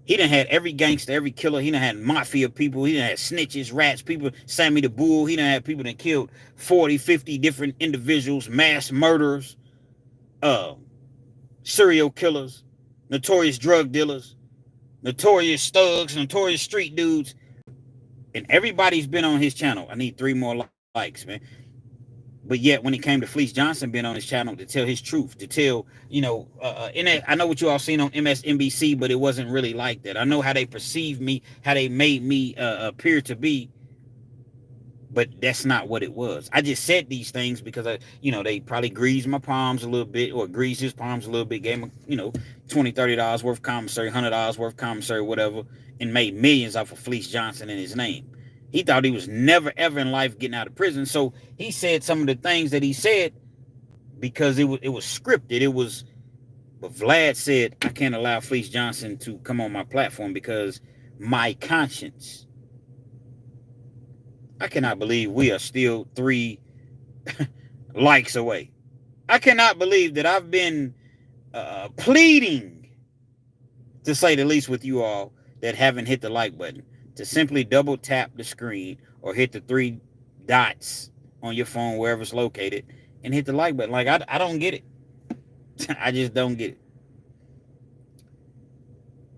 He done had every gangster, every killer. He done had mafia people. He done had snitches, rats, people, Sammy the Bull. He done had people that killed 40, 50 different individuals, mass murderers, serial killers, notorious drug dealers, notorious thugs, notorious street dudes. And everybody's been on his channel. I need 3 more likes, man. But yet, when it came to Fleece Johnson being on his channel to tell his truth, to tell, I know what you all seen on MSNBC, but it wasn't really like that. I know how they perceived me, how they made me appear to be, but that's not what it was. I just said these things because, they probably greased my palms a little bit, or greased his palms a little bit, gave him, $20, $30 worth of commissary, $100 worth of commissary, whatever, and made millions off of Fleece Johnson in his name. He thought he was never, ever in life getting out of prison. So he said some of the things that he said because it was scripted. But Vlad said, I can't allow Fleece Johnson to come on my platform because my conscience. I cannot believe we are still 3 likes away. I cannot believe that I've been pleading, to say the least, with you all that haven't hit the like button, to simply double tap the screen or hit the 3 dots on your phone, wherever it's located, and hit the like button. Like, I don't get it. I just don't get it.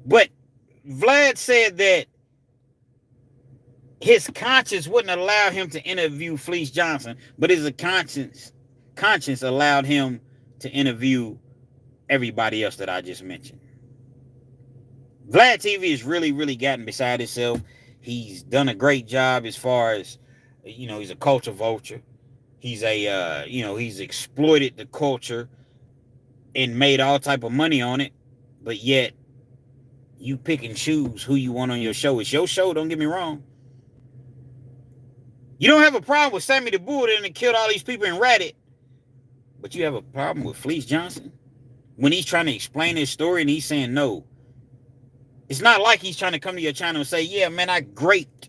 But Vlad said that his conscience wouldn't allow him to interview Fleece Johnson, but his conscience allowed him to interview everybody else that I just mentioned. Vlad TV has really, really gotten beside himself. He's done a great job as far as, he's a culture vulture. He's he's exploited the culture and made all type of money on it. But yet, you pick and choose who you want on your show. It's your show, don't get me wrong. You don't have a problem with Sammy the Bull that killed all these people and ratted. But you have a problem with Fleece Johnson? When he's trying to explain his story and he's saying no. It's not like he's trying to come to your channel and say, yeah, man, I graped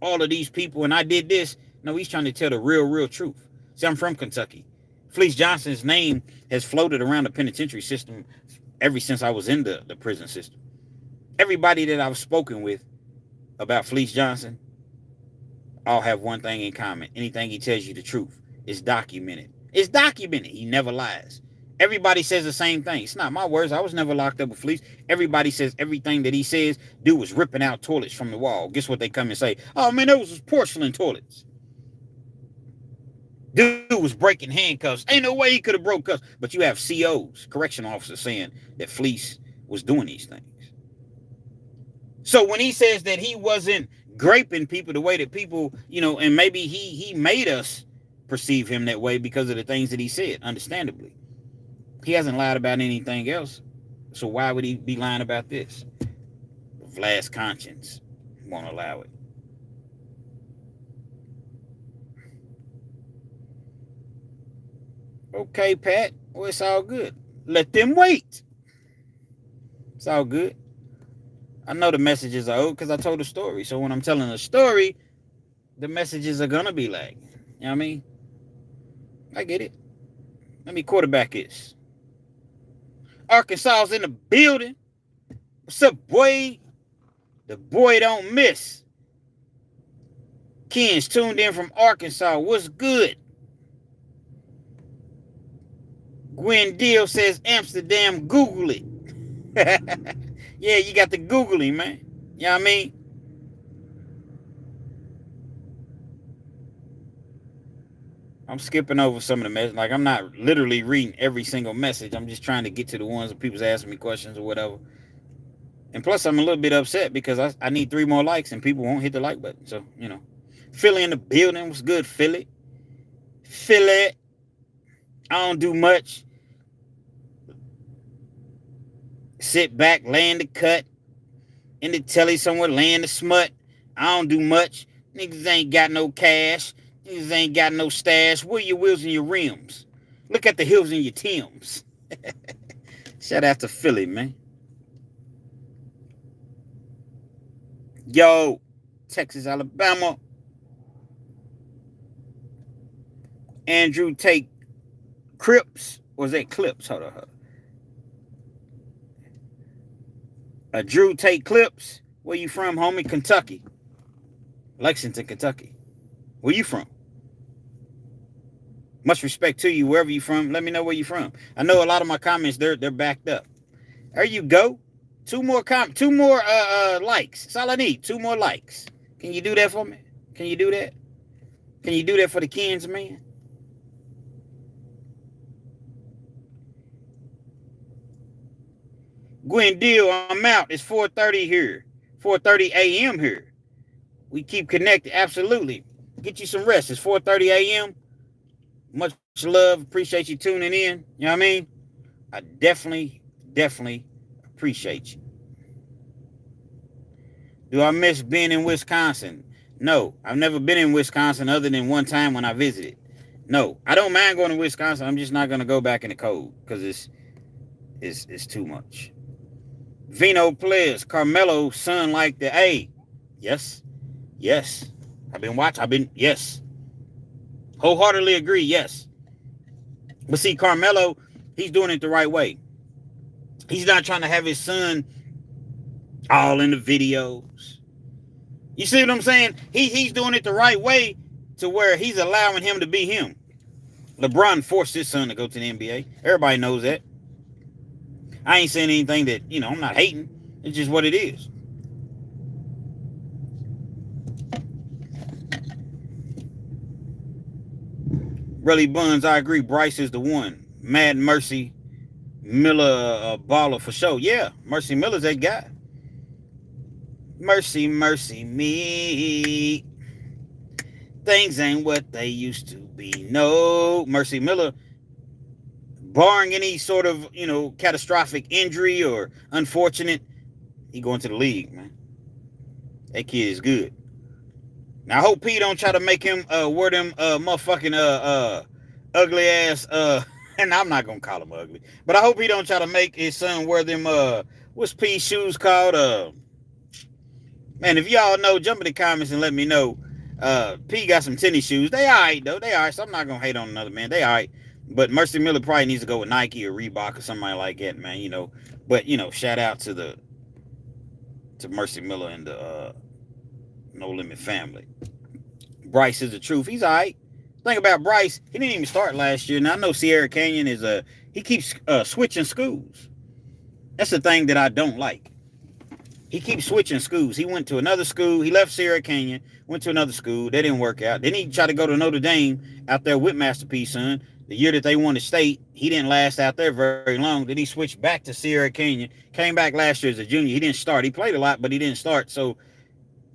all of these people and I did this. No, he's trying to tell the real truth. See, I'm from Kentucky. Fleece Johnson's name has floated around the penitentiary system ever since I was in the prison system. Everybody that I've spoken with about Fleece Johnson all have one thing in common. Anything he tells you the truth. It's documented. It's documented. He never lies. Everybody says the same thing. It's not my words. I was never locked up with Fleece. Everybody says everything that he says. Dude was ripping out toilets from the wall. Guess what they come and say? Oh, man, those was porcelain toilets. Dude was breaking handcuffs. Ain't no way he could have broke cuffs. But you have COs, correctional officers, saying that Fleece was doing these things. So when he says that he wasn't graping people the way that people, and maybe he made us perceive him that way because of the things that he said, understandably. He hasn't lied about anything else. So why would he be lying about this? Vlad's conscience won't allow it. Okay, Pat. Well, it's all good. Let them wait. It's all good. I know the messages are old because I told a story. So when I'm telling a story, the messages are going to be lagging. You know what I mean? I get it. Let me quarterback this. Arkansas's in the building. What's up, boy? The boy don't miss. Ken's tuned in from Arkansas. What's good? Gwen Deal says Amsterdam, Google it. Yeah, you got the Googling, man. You know what I mean? I'm skipping over some of the messages. Like, I'm not literally reading every single message. I'm just trying to get to the ones that people's asking me questions or whatever. And plus, I'm a little bit upset because I need 3 more likes and people won't hit the like button. So, Philly in the building. What's good, Philly? Philly. I don't do much. Sit back, laying the cut. In the telly somewhere, laying the smut. I don't do much. Niggas ain't got no cash. Niggas ain't got no stash. Where your wheels and your rims? Look at the hills in your Timbs. Shout out to Philly, man. Yo, Texas, Alabama. Andrew Tate Crips. Or is that Clips? Hold on. Drew Tate Clips. Where you from, homie? Kentucky. Lexington, Kentucky. Where you from? Much respect to you, wherever you from. Let me know where you from. I know a lot of my comments, they're backed up. There you go. 2 more likes. That's all I need. 2 more likes. Can you do that for me? Can you do that? Can you do that for the Kens, man? Gwen Deal, I'm out. It's 4:30 here. 4:30 a.m. here. We keep connected. Absolutely. Get you some rest. It's 4:30 a.m. Much love. Appreciate you tuning in. You know what I mean? I definitely appreciate you. Do I miss being in Wisconsin? No. I've never been in Wisconsin other than one time when I visited. No. I don't mind going to Wisconsin. I'm just not going to go back in the cold because it's too much. Vino Players, Carmelo, son like the A. Yes. I've been watching. Yes. Wholeheartedly agree, yes. But see, Carmelo, he's doing it the right way. He's not trying to have his son all in the videos. You see what I'm saying? He's doing it the right way to where he's allowing him to be him. LeBron forced his son to go to the NBA. Everybody knows that. I ain't saying anything that, I'm not hating. It's just what it is. Relly Buns, I agree. Bryce is the one. Mad Mercy Miller, baller for sure. Yeah, Mercy Miller's that guy. Mercy me. Things ain't what they used to be. No, Mercy Miller, barring any sort of, catastrophic injury or unfortunate, he going to the league, man. That kid is good. Now, I hope P don't try to make him wear them motherfucking ugly ass, and I'm not going to call him ugly, but I hope he don't try to make his son wear them, what's P's shoes called? Man, if y'all know, jump in the comments and let me know. P got some tennis shoes. They all right though. They all right. So I'm not gonna hate on another man. They all right. But Mercy Miller probably needs to go with Nike or Reebok or somebody like that, man. But shout out to Mercy Miller and the No Limit family. Bryce is the truth. He's all right. Think about Bryce. He didn't even start last year. Now I know Sierra Canyon is he keeps switching schools. That's the thing that I don't like. He keeps switching schools. He went to another school. He left Sierra Canyon, went to another school. That didn't work out. Then he tried to go to Notre Dame out there with Master P, son. The year that they won the state, he didn't last out there very long. Then he switched back to Sierra Canyon. Came back last year as a junior. He didn't start. He played a lot, but he didn't start.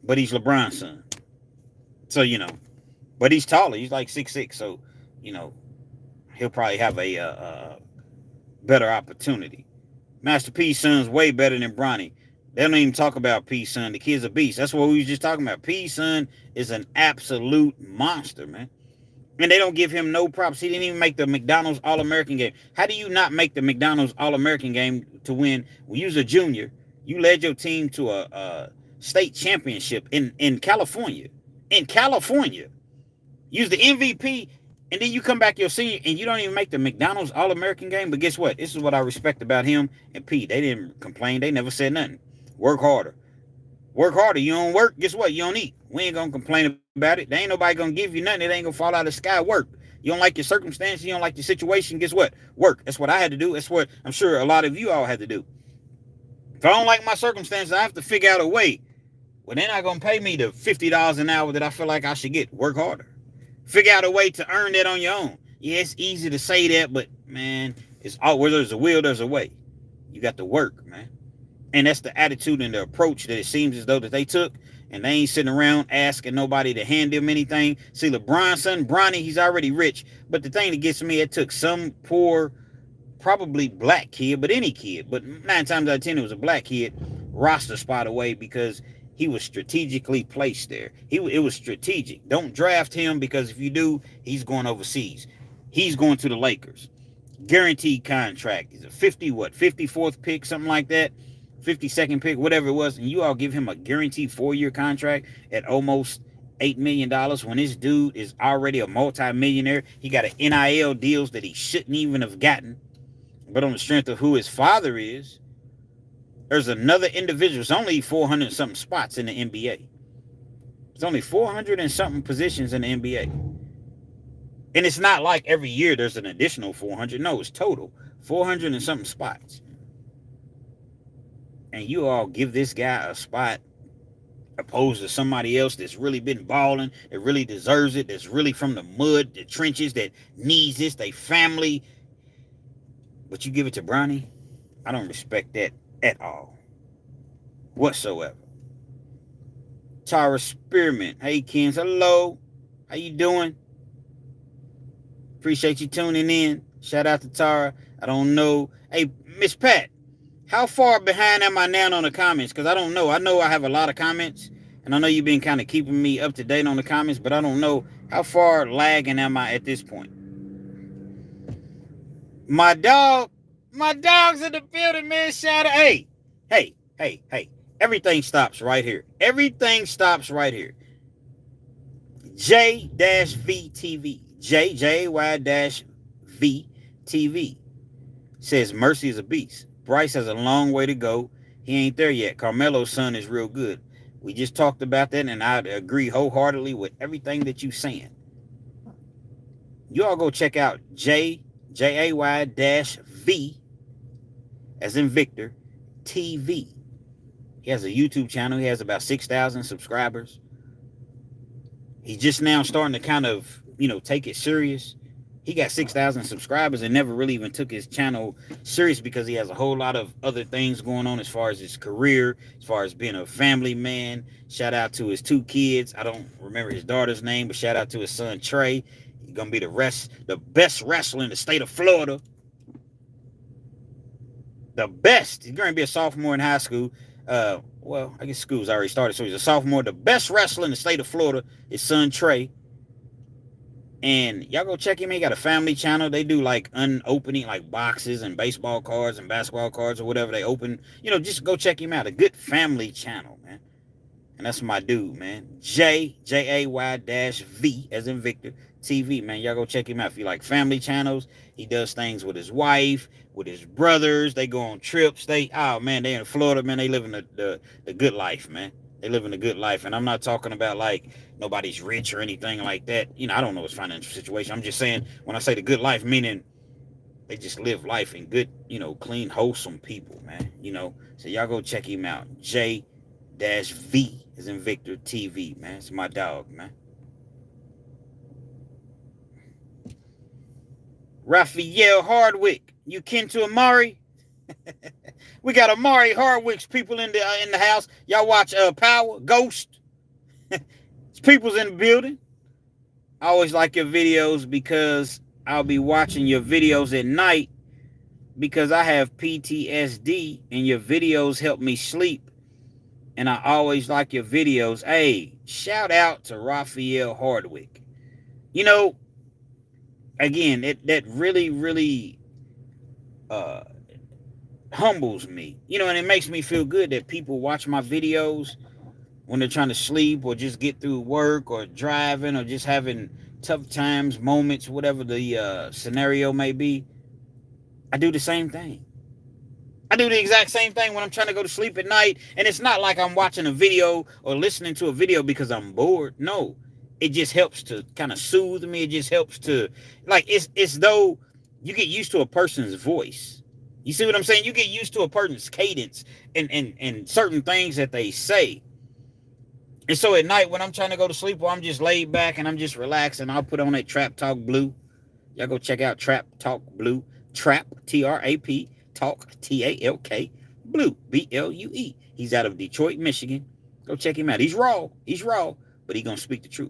But he's LeBron's son. So, but he's taller. He's like 6'6". So, he'll probably have a better opportunity. Master P's son's way better than Bronny. They don't even talk about P's son. The kid's a beast. That's what we was just talking about. P's son is an absolute monster, man. And they don't give him no props. He didn't even make the McDonald's All-American game. How do you not make the McDonald's All-American game to win? When you was a junior, you led your team to a state championship in California. In California. You was the MVP, and then you come back your senior, and you don't even make the McDonald's All-American game. But guess what? This is what I respect about him and P. They didn't complain. They never said nothing. Work harder. Work harder. You don't work, guess what? You don't eat. We ain't going to complain about it. There ain't nobody going to give you nothing. It ain't going to fall out of the sky. Work. You don't like your circumstances. You don't like your situation. Guess what? Work. That's what I had to do. That's what I'm sure a lot of you all had to do. If I don't like my circumstances, I have to figure out a way. Well, they're not going to pay me the $50 an hour that I feel like I should get. Work harder. Figure out a way to earn that on your own. Yeah, it's easy to say that, but, man, it's all where there's a will, there's a way. You got to work, man. And that's the attitude and the approach that it seems as though that they took. And they ain't sitting around asking nobody to hand them anything. See, LeBron's son, Bronny, he's already rich. But the thing that gets me, it took some poor, probably black kid, but any kid, but 9 times out of 10, it was a black kid, roster spot away because he was strategically placed there. It was strategic. Don't draft him because if you do, he's going overseas. He's going to the Lakers. Guaranteed contract. He's a 54th pick, something like that. 52nd pick, whatever it was, and you all give him a guaranteed 4-year contract at almost $8 million when this dude is already a multi-millionaire. He got an NIL deals that he shouldn't even have gotten. But on the strength of who his father is, there's another individual. It's only 400 and something spots in the NBA. It's only 400 and something positions in the NBA. And it's not like every year there's an additional 400. No, it's total 400 and something spots. And you all give this guy a spot opposed to somebody else that's really been balling, that really deserves it, that's really from the mud, the trenches, that needs this, they family. But you give it to Bronny? I don't respect that at all. Whatsoever. Tara Spearman. Hey, Kens. Hello. How you doing? Appreciate you tuning in. Shout out to Tara. I don't know. Hey, Miss Pat. How far behind am I now on the comments? Because I don't know. I know I have a lot of comments. And I know you've been kind of keeping me up to date on the comments. But I don't know. How far lagging am I at this point? My dog's in the building, man. Shout out. Hey. Everything stops right here. Everything stops right here. J-VTV. J-Y-V-TV. Says Mercy is a beast. Bryce has a long way to go. He ain't there yet. Carmelo's son is real good. We just talked about that, and I agree wholeheartedly with everything that you're saying. You all go check out J-A-Y-V, as in Victor, TV. He has a YouTube channel. He has about 6,000 subscribers. He's just now starting to kind of, take it serious. He got 6,000 subscribers and never really even took his channel serious because he has a whole lot of other things going on as far as his career, as far as being a family man. Shout out to his 2 kids. I don't remember his daughter's name, but shout out to his son, Trey. He's going to be the best wrestler in the state of Florida. The best. He's going to be a sophomore in high school. Well, I guess school's already started, so he's a sophomore. The best wrestler in the state of Florida, his son, Trey. And y'all go check him. He got a family channel. They do like unopening, like boxes and baseball cards and basketball cards or whatever they open. Just go check him out. A good family channel, man. And that's my dude, man. Jay-V as in Victor TV, man. Y'all go check him out. If you like family channels, he does things with his wife, with his brothers. They go on trips. They they in Florida, man. They living the good life, man. They living the good life. And I'm not talking about like nobody's rich or anything like that. I don't know his financial situation. I'm just saying when I say the good life, meaning they just live life in good, clean, wholesome people, man. So y'all go check him out. J-V is in Victor TV, man. It's my dog, man. Raphael Hardwick, you kin to Amari? We got Amari Hardwick's people in the house. Y'all watch Power, Ghost. It's people's in the building. I always like your videos because I'll be watching your videos at night because I have PTSD and your videos help me sleep. And I always like your videos. Hey, shout out to Raphael Hardwick. Again, that really, really humbles me. And it makes me feel good that people watch my videos when they're trying to sleep or just get through work or driving or just having tough times, moments, whatever the scenario may be. I do the same thing. I do the exact same thing when I'm trying to go to sleep at night. And it's not like I'm watching a video or listening to a video because I'm bored. No, it just helps to kind of soothe me. It just helps to, like, it's though you get used to a person's voice. You see what I'm saying? You get used to a person's cadence and certain things that they say. And so at night when I'm trying to go to sleep or I'm just laid back and I'm just relaxing, I'll put on that Trap Talk Blue. Y'all go check out Trap Talk Blue. Trap, T-R-A-P. Talk, T-A-L-K, Blue, B-L-U-E. He's out of Detroit, Michigan. Go check him out. He's raw, but he's going to speak the truth.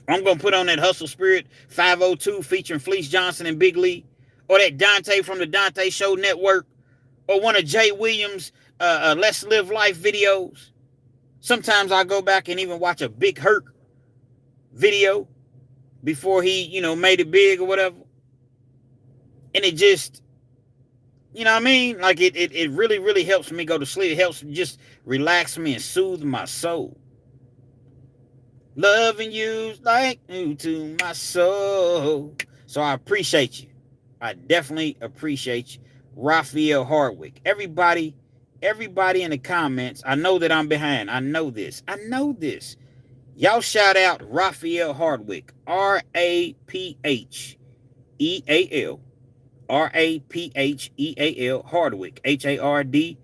I'm going to put on that Hustle Spirit 502 featuring Fleece Johnson and Big Lee, or that Dante from the Dante Show Network, or one of Jay Williams' Let's Live Life videos. Sometimes I go back and even watch a Big Hurt video before he, made it big or whatever. And it just... You know what I mean? Like it really, really helps me go to sleep. It helps just relax me and soothe my soul. Loving you's like new to my soul. So I appreciate you. I definitely appreciate you. Raphael Hardwick. Everybody in the comments. I know that I'm behind. I know this. Y'all shout out Raphael Hardwick. R-A-P-H-E-A-L. R-A-P-H-E-A-L, Hardwick, H-A-R-D-W-I-C-K.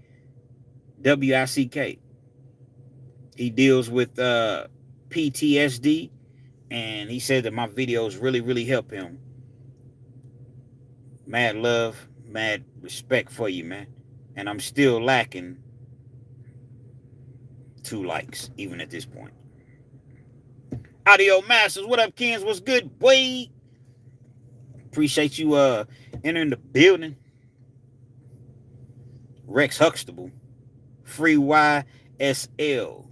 He deals with PTSD, and he said that my videos really, really help him. Mad love, mad respect for you, man. And I'm still lacking 2 likes, even at this point. Audio Masters, what up, Kens? What's good, boy? Appreciate you entering the building. Rex Huxtable. Free YSL.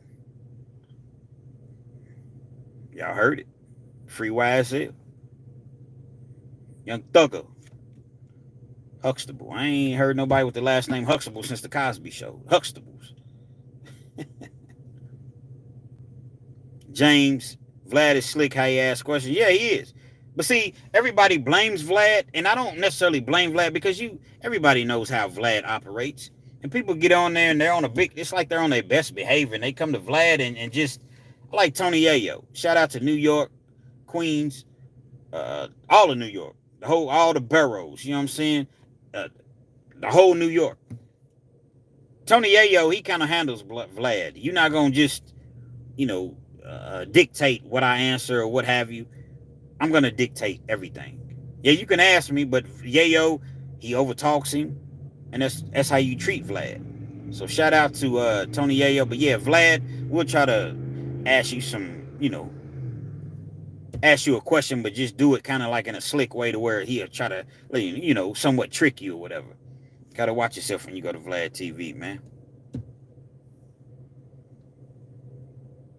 Y'all heard it. Free YSL. Young Thugger. Huxtable. I ain't heard nobody with the last name Huxtable since the Cosby Show. Huxtables. James. Vlad is slick how he asks questions. Yeah, he is. But see, everybody blames Vlad, and I don't necessarily blame Vlad because everybody knows how Vlad operates. And people get on there and they're on it's like they're on their best behavior, and they come to Vlad and just, I like Tony Yayo. Shout out to New York, Queens, all of New York, all the boroughs, you know what I'm saying? The whole New York. Tony Yayo, he kind of handles Vlad. You're not going to just, dictate what I answer or what have you. I'm going to dictate everything. Yeah, you can ask me, but Yayo, he overtalks him, and that's how you treat Vlad. So shout out to Tony Yayo. But yeah, Vlad, we'll try to ask you ask you a question, but just do it kind of like in a slick way to where he'll try to, somewhat trick you or whatever. Got to watch yourself when you go to Vlad TV, man.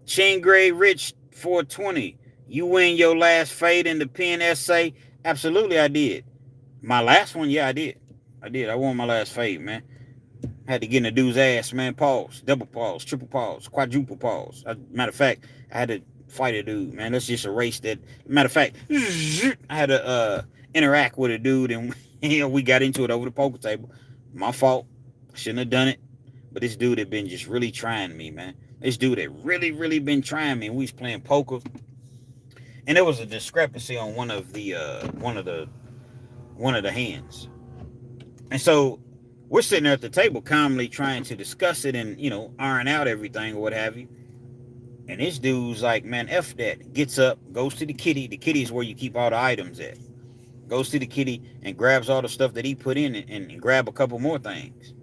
Chingray Rich 420. You win your last fade in the PNSA? Absolutely, I did. My last one, yeah, I did. I won my last fade, man. Had to get in the dude's ass, man. Pause, double pause, triple pause, quadruple pause. Matter of fact, I had to fight a dude, man. Let's just erase that. Matter of fact, I had to interact with a dude, and we got into it over the poker table. My fault. Shouldn't have done it. But this dude had been just really trying me, man. This dude had really, really been trying me. We was playing poker, and there was a discrepancy on one of the hands. And so we're sitting there at the table calmly trying to discuss it and, iron out everything or what have you. And this dude's like, man, F that. Gets up, goes to the kitty. The kitty is where you keep all the items at. Goes to the kitty and grabs all the stuff that he put in and grab a couple more things.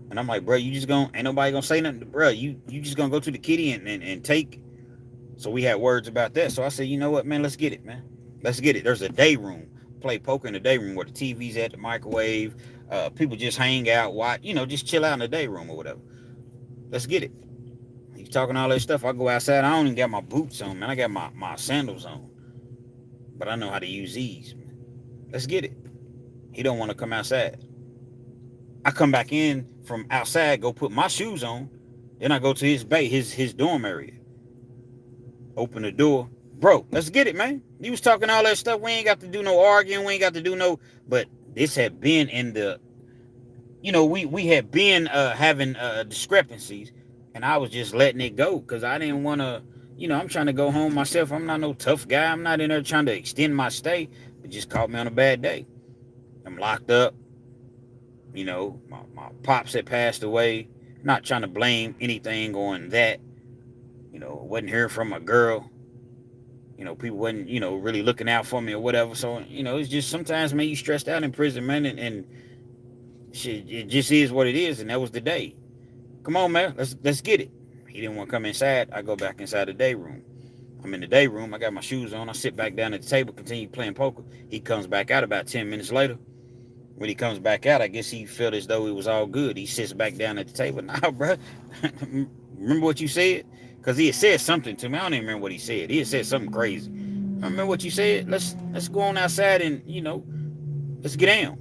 And I'm like, bro, you just ain't nobody gonna say nothing. Bro, you just gonna go to the kitty and take. So we had words about that. So I said, you know what, man, let's get it, man. Let's get it. There's a day room. Play poker in the day room where the TV's at, the microwave. People just hang out, watch, just chill out in the day room or whatever. Let's get it. He's talking all that stuff. I go outside. I don't even got my boots on, man. I got my sandals on. But I know how to use these, man. Let's get it. He don't want to come outside. I come back in from outside, go put my shoes on. Then I go to his dorm area. Open the door. Bro, let's get it, man. He was talking all that stuff. We ain't got to do no arguing. We ain't got to do no... But this had been in the... we had been having discrepancies. And I was just letting it go. Because I didn't want to... I'm trying to go home myself. I'm not no tough guy. I'm not in there trying to extend my stay. It just caught me on a bad day. I'm locked up. My pops had passed away. Not trying to blame anything on that. Wasn't hearing from my girl. People wasn't, really looking out for me or whatever. So, it's just sometimes, man, you stressed out in prison, man, and shit, it just is what it is. And that was the day. Come on, man, let's get it. He didn't want to come inside. I go back inside the day room. I'm in the day room. I got my shoes on. I sit back down at the table, continue playing poker. He comes back out about 10 minutes later. When he comes back out, I guess he felt as though it was all good. He sits back down at the table. Nah, bro. Remember what you said? Because he had said something to me. I don't even remember what he said. He had said something crazy. I remember what you said. Let's go on outside and, let's get down.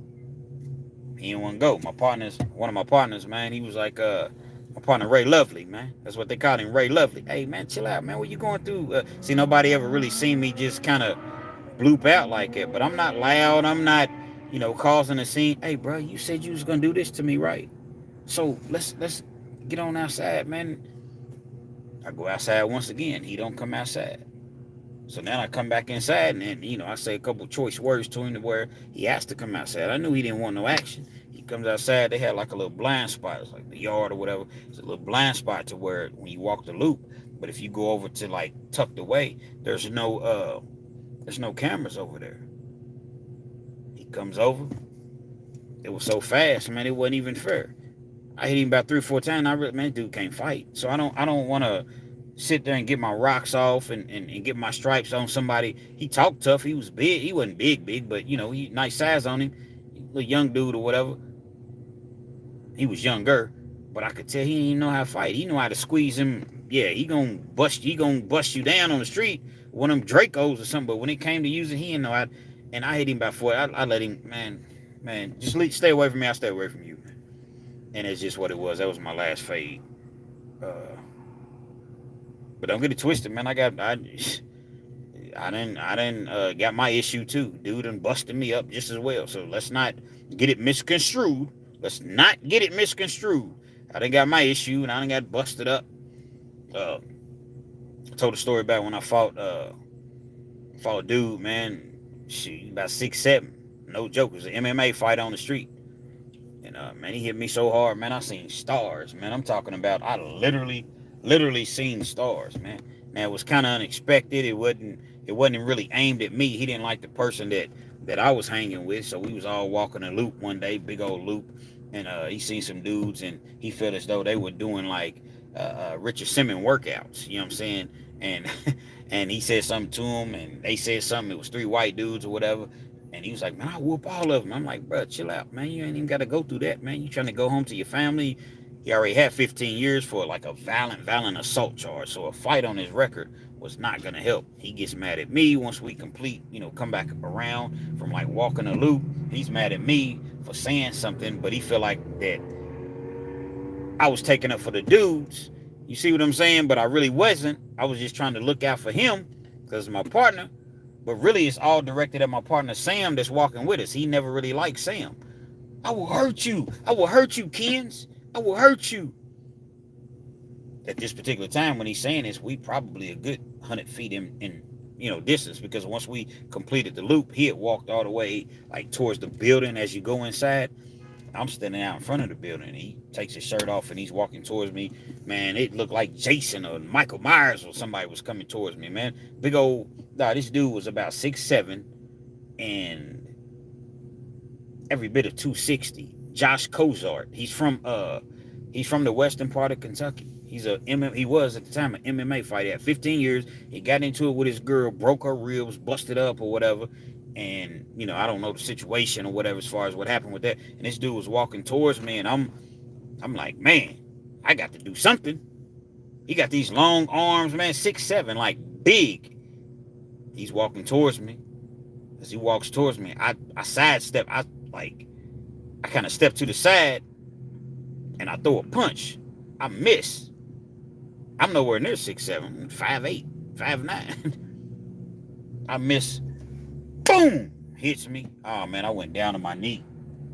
He didn't want to go. One of my partners, man, he was like, my partner, Ray Lovely, man. That's what they called him, Ray Lovely. Hey, man, chill out, man. What you going through? See, nobody ever really seen me just kind of bloop out like that. But I'm not loud. I'm not, causing a scene. Hey, bro, you said you was going to do this to me, right? So let's get on outside, man. I go outside once again. He don't come outside. So now I come back inside and I say a couple choice words to him to where he has to come outside. I knew he didn't want no action. He comes outside. They had like a little blind spot. It's like the yard or whatever. It's a little blind spot to where when you walk the loop. But if you go over to like tucked away, there's no cameras over there. He comes over. It was so fast, man. It wasn't even fair. I hit him about 3 or 4 times. Man, dude can't fight. So I don't want to sit there and get my rocks off and get my stripes on somebody. He talked tough. He was big. He wasn't big, but he nice size on him. A young dude or whatever. He was younger, but I could tell he didn't know how to fight. He knew how to squeeze him. Yeah, he gonna bust you down on the street, one of them Dracos or something. But when it came to using, he didn't know how. And I hit him by 4. I let him, man, just stay away from me. I'll stay away from you. And it's just what it was. That was my last fade. But don't get it twisted, man. I didn't got my issue too. Dude done busted me up just as well. So let's not get it misconstrued. I done got my issue and I done got busted up. I told a story about when I fought a dude, man. Shoot, about 6'7". No joke. It was an MMA fight on the street. And man, he hit me so hard, man. I seen stars, man. I'm talking about I literally seen stars, man. Now it was kind of unexpected. It wasn't really aimed at me. He didn't like the person that I was hanging with. So we was all walking a loop one day, big old loop, and he seen some dudes, and he felt as though they were doing like Richard Simmons workouts. You know what I'm saying? And and he said something to him, and they said something. It was 3 white dudes or whatever. And he was like, man, I'll whoop all of them. I'm like, bro, chill out, man. You ain't even got to go through that, man. You trying to go home to your family. He already had 15 years for like a violent assault charge. So a fight on his record was not going to help. He gets mad at me once we complete, come back around from like walking a loop. He's mad at me for saying something, but he feel like that I was taking up for the dudes. You see what I'm saying? But I really wasn't. I was just trying to look out for him because of my partner. But really, it's all directed at my partner Sam that's walking with us. He never really liked Sam. I will hurt you. I will hurt you, Kens. I will hurt you. At this particular time when he's saying this, we probably a good 100 feet in distance, because once we completed the loop, he had walked all the way like towards the building as you go inside. I'm standing out in front of the building. He takes his shirt off and he's walking towards me. Man, it looked like Jason or Michael Myers or somebody was coming towards me, man. Big old, this dude was about 6'7" and every bit of 260. Josh Cozart. He's from the western part of Kentucky. He was at the time an MMA fighter. At 15 years, he got into it with his girl, broke her ribs, busted up or whatever. And I don't know the situation or whatever as far as what happened with that. And this dude was walking towards me, and I'm like, man, I got to do something. He got these long arms, man, 6'7", like big. He's walking towards me. As he walks towards me, I sidestep. I kind of step to the side, and I throw a punch. I miss. I'm nowhere near 6'7", 5'8", 5'9". I miss. Boom! Hits me. Oh, man, I went down to my knee.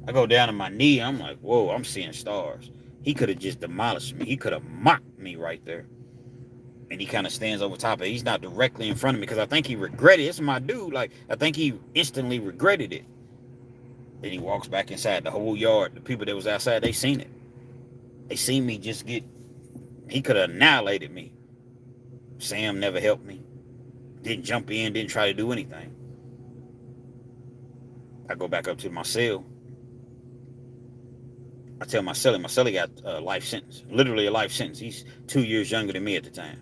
I go down to my knee, and I'm like, whoa, I'm seeing stars. He could have just demolished me. He could have mocked me right there. And he kind of stands over top of it. He's not directly in front of me because I think he regretted it. It's my dude. Like, I think he instantly regretted it. Then he walks back inside. The whole yard, the people that was outside, they seen it. They seen me just get... He could have annihilated me. Sam never helped me. Didn't jump in, didn't try to do anything. I go back up to my cell. I tell my cellie got a life sentence. Literally a life sentence. He's 2 years younger than me at the time.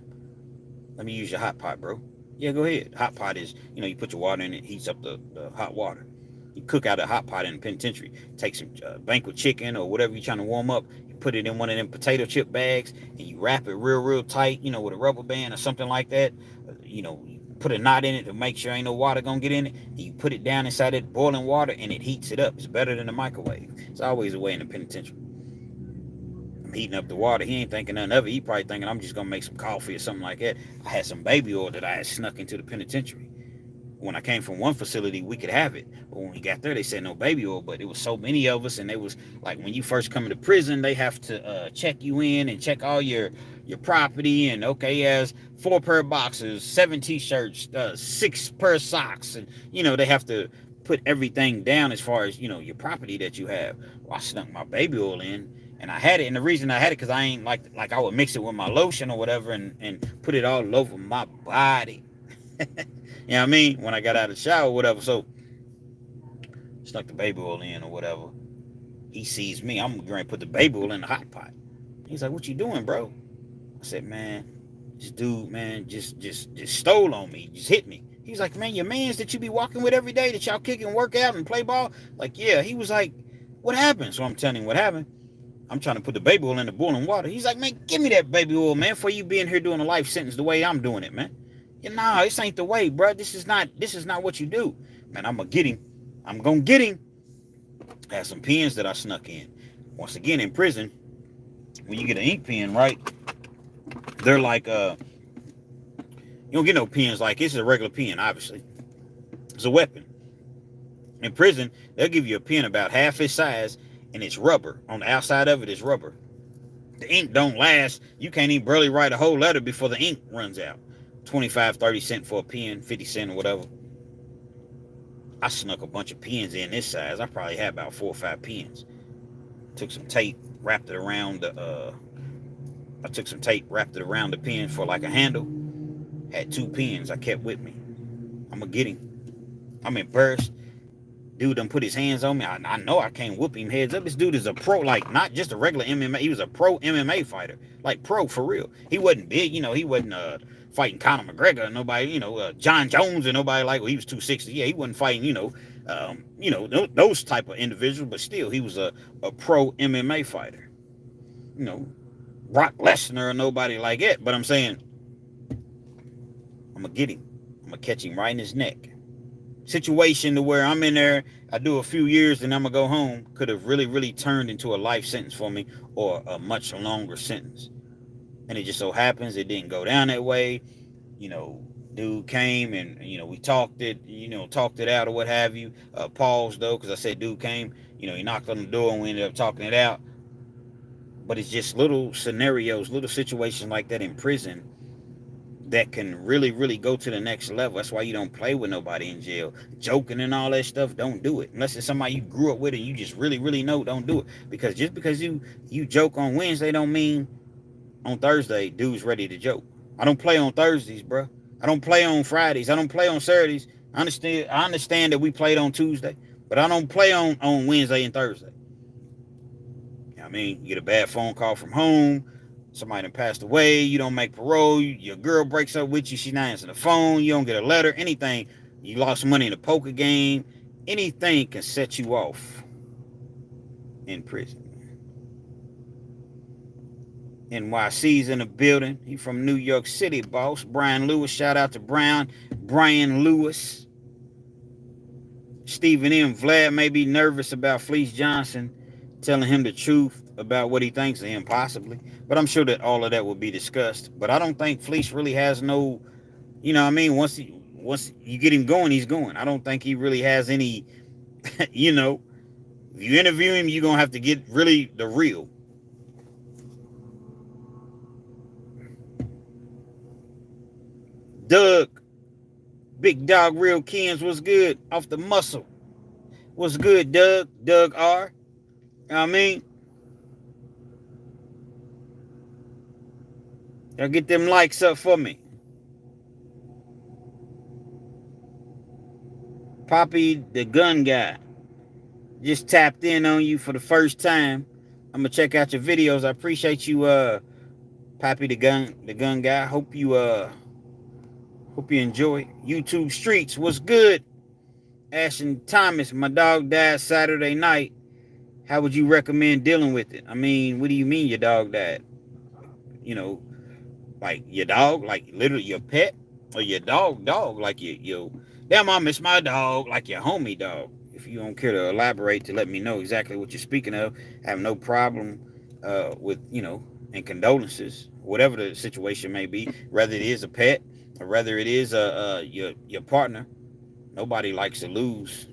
Let me use your hot pot, bro. Yeah, go ahead. Hot pot is, you put your water in it, heats up the hot water. You cook out a hot pot in the penitentiary. Take some banquet chicken or whatever you're trying to warm up. You put it in one of them potato chip bags and you wrap it real tight, with a rubber band or something like that. You put a knot in it to make sure ain't no water gonna get in it. And you put it down inside that boiling water and it heats it up. It's better than the microwave. It's always a way in the penitentiary. I'm heating up the water. He ain't thinking nothing of it. He probably thinking I'm just gonna make some coffee or something like that. I had some baby oil that I had snuck into the penitentiary. When I came from one facility, we could have it. But when we got there, they said no baby oil. But it was so many of us, and they was like, when you first come into prison, they have to check you in and check all your property. And okay, he has 4 pair of boxers, 7 t-shirts, 6 pair of socks, and they have to put everything down as far as your property that you have. Well, I snuck my baby oil in. And I had it, and the reason I had it because I ain't like I would mix it with my lotion or whatever and put it all over my body. You know what I mean? When I got out of the shower or whatever. So stuck the baby oil in or whatever. He sees me. I'm going to put the baby oil in the hot pot. He's like, what you doing, bro? I said, man, this dude, man, just stole on me. Just hit me. He's like, man, your mans that you be walking with every day that y'all kick and work out and play ball? Like, yeah. He was like, what happened? So I'm telling him what happened. I'm trying to put the baby oil in the boiling water. He's like, man, give me that baby oil, man, for you being here doing a life sentence the way I'm doing it, man. Nah, this ain't the way, bro. This is not what you do. Man, I'm gonna get him. I'm gonna get him. I had some pens that I snuck in. Once again, in prison, when you get an ink pen, right? They're like, you don't get no pens like it's a regular pen, obviously. It's a weapon. In prison, they'll give you a pen about half its size, and it's rubber. On the outside of it is rubber. The ink don't last. You can't even barely write a whole letter before the ink runs out. 25, 30 cents for a pen, 50 cents or whatever. I snuck a bunch of pens in this size. I probably had about 4 or 5 pens. Took some tape, wrapped it around the pen for like a handle. Had 2 pens I kept with me. I'm gonna get him. I'm embarrassed. Dude done put his hands on me. I know I can't whoop him heads up. This dude is a pro, like not just a regular MMA. He was a pro MMA fighter, like pro for real. He wasn't big, he wasn't fighting Conor McGregor or nobody, John Jones or nobody like. Well, he was 260. Yeah, he wasn't fighting, those type of individuals. But still, he was a pro MMA fighter. Brock Lesnar or nobody like it. But I'm saying, I'm gonna get him. I'm gonna catch him right in his neck. situation to where I'm in there, I do a few years and I'm gonna go home, could have really, really turned into a life sentence for me or a much longer sentence. And it just so happens it didn't go down that way. You know, dude came and we talked it out or what have you. Paused though, because I said dude came. He knocked on the door and we ended up talking it out. But it's just little scenarios, little situations like that in prison that can really, really go to the next level. That's why you don't play with nobody in jail. Joking and all that stuff, don't do it. Unless it's somebody you grew up with and you just really, really know, don't do it. Because just because you joke on Wednesday don't mean on Thursday, dude's ready to joke. I don't play on Thursdays, bro. I don't play on Fridays. I don't play on Saturdays. I understand that we played on Tuesday, but I don't play on Wednesday and Thursday. You get a bad phone call from home. Somebody done passed away. You don't make parole. Your girl breaks up with you. She's not answering the phone. You don't get a letter. Anything. You lost money in a poker game. Anything can set you off in prison. NYC's in the building. He from New York City, boss. Brian Lewis. Shout out to Brian Lewis. Stephen M. Vlad may be nervous about Fleece Johnson telling him the truth about what he thinks of him, possibly. But I'm sure that all of that will be discussed. But I don't think Fleece really has no, once you get him going, he's going. I don't think he really has any, if you interview him, you're going to have to get really the real. Doug, Big Dog Realkenz, what's good? Off the muscle. What's good, Doug? Doug R. Y'all get them likes up for me. Poppy, the gun guy, just tapped in on you for the first time. I'm gonna check out your videos. I appreciate you, Poppy, the gun guy. Hope you enjoy. YouTube streets, what's good? Ashton Thomas, my dog died Saturday night. How would you recommend dealing with it? What do you mean your dog died? Like your dog, like literally your pet, or your dog, like your damn, I miss my dog, like your homie dog. If you don't care to elaborate to let me know exactly what you're speaking of, I have no problem with and condolences, whatever the situation may be, whether it is a pet or whether it is your partner. Nobody likes to lose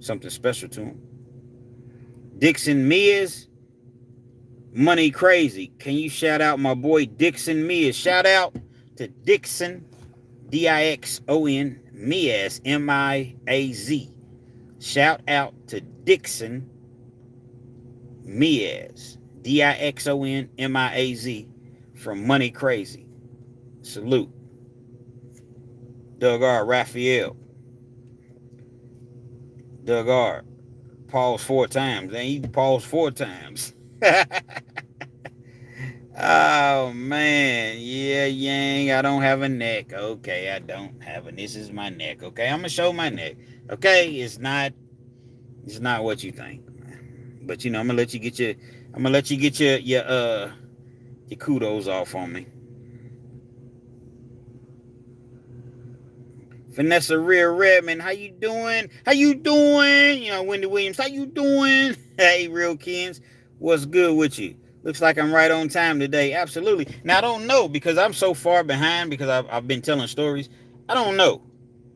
something special to them. Dixon Mears, Money Crazy. Can you shout out my boy Dixon Mears? Shout out to Dixon, Dixon, Mears, Miaz. Shout out to Dixon Mears, Dixon, Miaz, from Money Crazy. Salute. Doug R. Raphael. Doug R. Pause 4 times. Then he paused 4 times. Oh man, yeah, Yang. I don't have a neck. Okay, I don't have this is my neck. Okay, I'm gonna show my neck. Okay, it's not what you think. But I'm gonna let you get your kudos off on me. Vanessa Rear Redman, how you doing? Wendy Williams, how you doing? Hey, Realkenz, what's good with you? Looks like I'm right on time today. Absolutely. Now, I don't know because I'm so far behind because I've been telling stories. I don't know.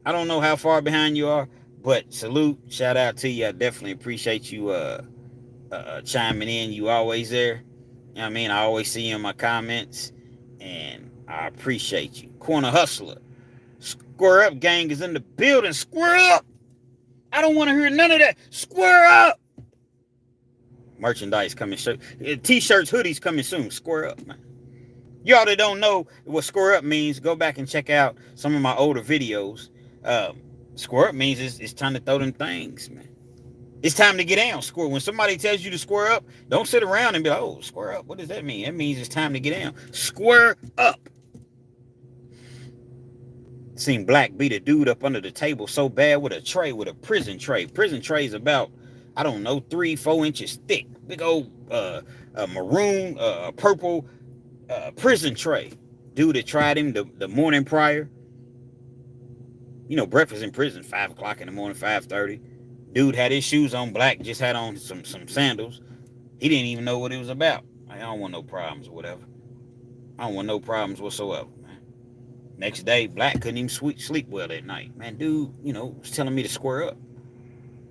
I don't know how far behind you are, but salute, shout out to you. I definitely appreciate you chiming in. You always there. I always see you in my comments, and I appreciate you. Corner Hustler. Square Up Gang is in the building. Square up. I don't want to hear none of that. Square up. Merchandise coming soon. T-shirts, hoodies coming soon. Square up, man. Y'all that don't know what square up means, go back and check out some of my older videos. Square up means it's time to throw them things, man. It's time to get down. Square. When somebody tells you to square up, don't sit around and be like, oh, square up. What does that mean? That means it's time to get down. Square up. Seen Black beat a dude up under the table so bad with a prison tray. Prison tray is about, 3-4 inches thick. Big old maroon, purple prison tray. Dude that tried him the morning prior. breakfast in prison, 5 o'clock in the morning, 5:30. Dude had his shoes on black, just had on some sandals. He didn't even know what it was about. I don't want no problems or whatever. I don't want no problems whatsoever, man. Next day, black couldn't even sleep well at night. Man, dude, was telling me to square up.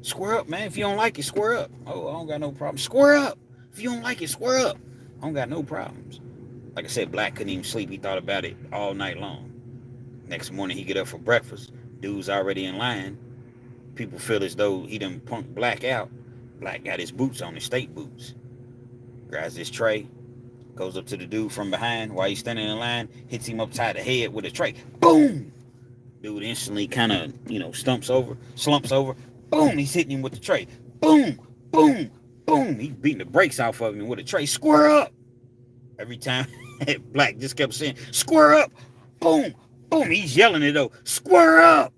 Square up, man. If you don't like it, square up. Oh, I don't got no problem. Square up. If you don't like it, square up. I don't got no problems. Like I said, black couldn't even sleep. He thought about it all night long. Next morning, he get up for breakfast. Dude's already in line. People feel as though he done punked black out. Black got his boots on, his state boots. Grabs his tray, goes up to the dude from behind while he's standing in line, hits him upside the head with a tray. Boom! Dude instantly kind of, slumps over. Boom! He's hitting him with the tray. Boom! Boom! Boom! He's beating the brakes off of him with a tray. Square up! Every time, black just kept saying, square up! Boom! Boom! He's yelling it though. Square up!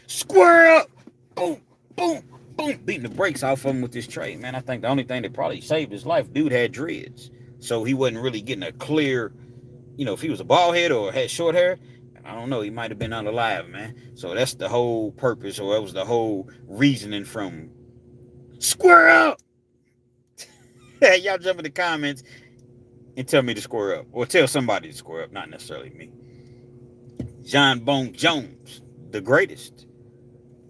Square up! Boom! Boom! Boom! Beating the brakes off of him with this tray. Man, I think the only thing that probably saved his life, dude had dreads. So he wasn't really getting a clear, if he was a bald head or had short hair, I don't know, he might have been unalive, man. So that's the whole purpose, or that was the whole reasoning from square up. Y'all jump in the comments and tell me to square up, or tell somebody to square up, not necessarily me. John Bone Jones, the greatest.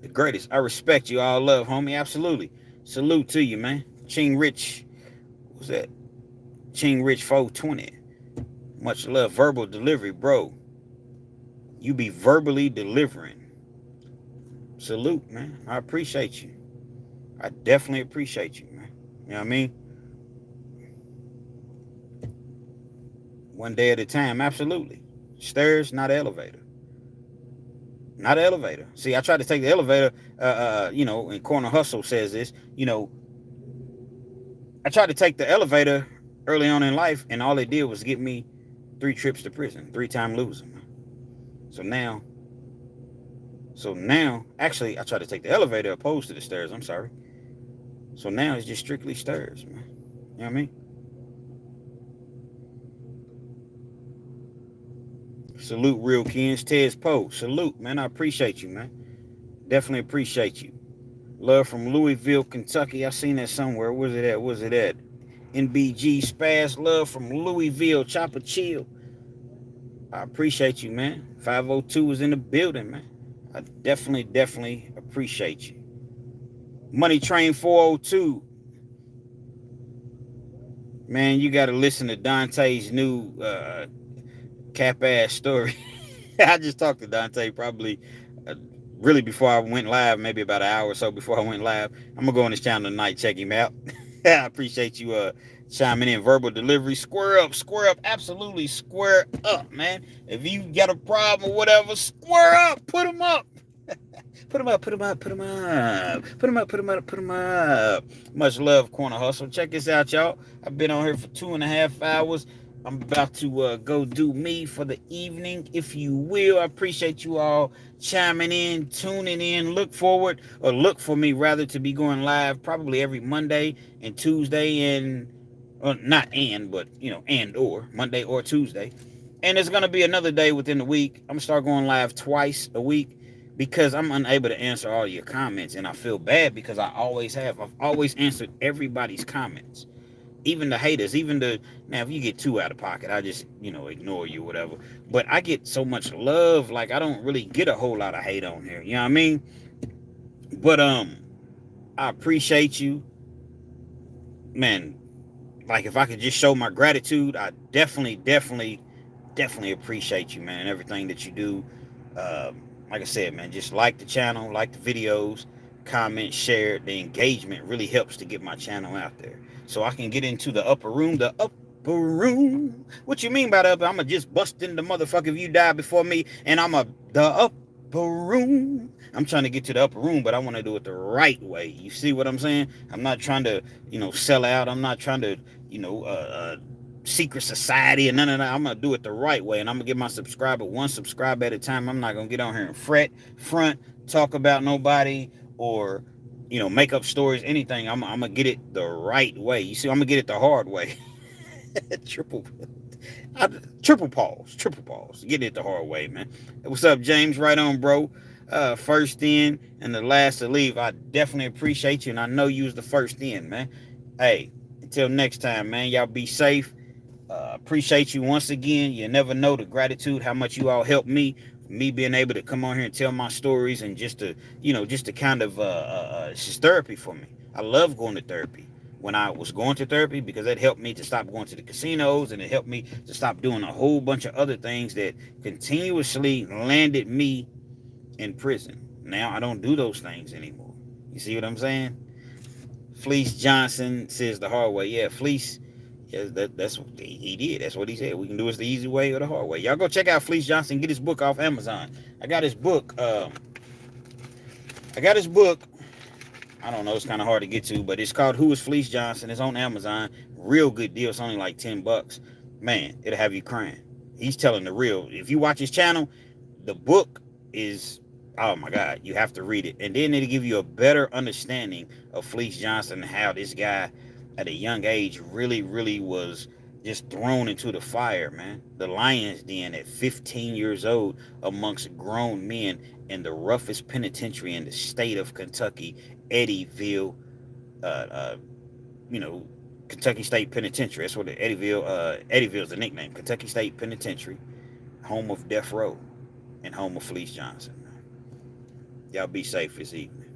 The greatest. I respect you. All love, homie. Absolutely. Salute to you, man. Ching Rich. What's that? Ching Rich 420. Much love. Verbal delivery, bro. You be verbally delivering. Salute, man. I appreciate you. I definitely appreciate you, man. You know what I mean? One day at a time. Absolutely. Stairs, not elevator. Not an elevator. See, I tried to take the elevator, and Corner Hustle says this, I tried to take the elevator early on in life, and all it did was get me 3 trips to prison, 3-time loser. So now, actually, I tried to take the elevator opposed to the stairs. I'm sorry. So now it's just strictly stairs, man. You know what I mean? Salute, Realkenz. Tez Poe. Salute, man. I appreciate you, man. Definitely appreciate you. Love from Louisville, Kentucky. I seen that somewhere. Where's it at? NBG Spaz. Love from Louisville. Chopper Chill. I appreciate you, man. 502 is in the building, man. I definitely appreciate you. Money Train 402. Man, you got to listen to Dante's new cap-ass story. I just talked to Dante probably really before I went live, maybe about an hour or so before I went live. I'm going to go on his channel tonight, check him out. I appreciate you chiming in. Verbal delivery. Square up. Absolutely square up, man. If you got a problem or whatever, square up. Put them up. Put them up. Much love, Corner Hustle. Check this out, y'all. I've been on here for 2.5 hours. I'm about to go do me for the evening, if you will. I appreciate you all chiming in, tuning in. Look for me, rather, to be going live probably every Monday and Tuesday, and or Monday or Tuesday. And there's going to be another day within the week. I'm going to start going live twice a week because I'm unable to answer all your comments. And I feel bad because I always have. I've always answered everybody's comments. Even the haters, now if you get too out of pocket, I just, ignore you, whatever. But I get so much love, like I don't really get a whole lot of hate on here. You know what I mean? But I appreciate you. Man, like if I could just show my gratitude, I definitely appreciate you, man. Everything that you do. Like I said, man, just like the channel, like the videos, comment, share. The engagement really helps to get my channel out there. So I can get into the upper room. What you mean by that? I'm going to just bust in the motherfucker if you die before me. And the upper room. I'm trying to get to the upper room, but I want to do it the right way. You see what I'm saying? I'm not trying to, sell out. I'm not trying to, secret society and none of that. I'm going to do it the right way. And I'm going to give my subscriber 1 subscriber at a time. I'm not going to get on here and fret, front, talk about nobody, or make up stories, anything. I'm gonna get it the right way. You see, I'm gonna get it the hard way. triple pause. Getting it the hard way, man. What's up, James? Right on, bro. first in and the last to leave. I definitely appreciate you, and I know you was the first in, man. Hey, until next time, man. Y'all be safe. Appreciate you once again. You never know the gratitude, how much you all helped me being able to come on here and tell my stories, and just to kind of it's just therapy for me. I love going to therapy. When I was going to therapy, because it helped me to stop going to the casinos, and it helped me to stop doing a whole bunch of other things that continuously landed me in prison. Now I don't do those things anymore. You see what I'm saying? Fleece Johnson says the hard way. Yeah, Fleece. Yeah, that's what he did. That's what he said. We can do it the easy way or the hard way. Y'all go check out Fleece Johnson. Get his book off Amazon. I got his book. I got his book. I don't know. It's kind of hard to get to, but it's called Who is Fleece Johnson? It's on Amazon. Real good deal. It's only like $10. Man, it'll have you crying. He's telling the real. If you watch his channel, the book is, oh my God, you have to read it, and then it'll give you a better understanding of Fleece Johnson and how this guy at a young age really was just thrown into the fire, man. The lion's den at 15 years old amongst grown men in the roughest penitentiary in the state of Kentucky, Eddyville, uh, uh, you know, Kentucky State Penitentiary. That's what Eddyville's the nickname. Kentucky State Penitentiary, home of Death Row and home of Fleece Johnson. Y'all be safe this evening.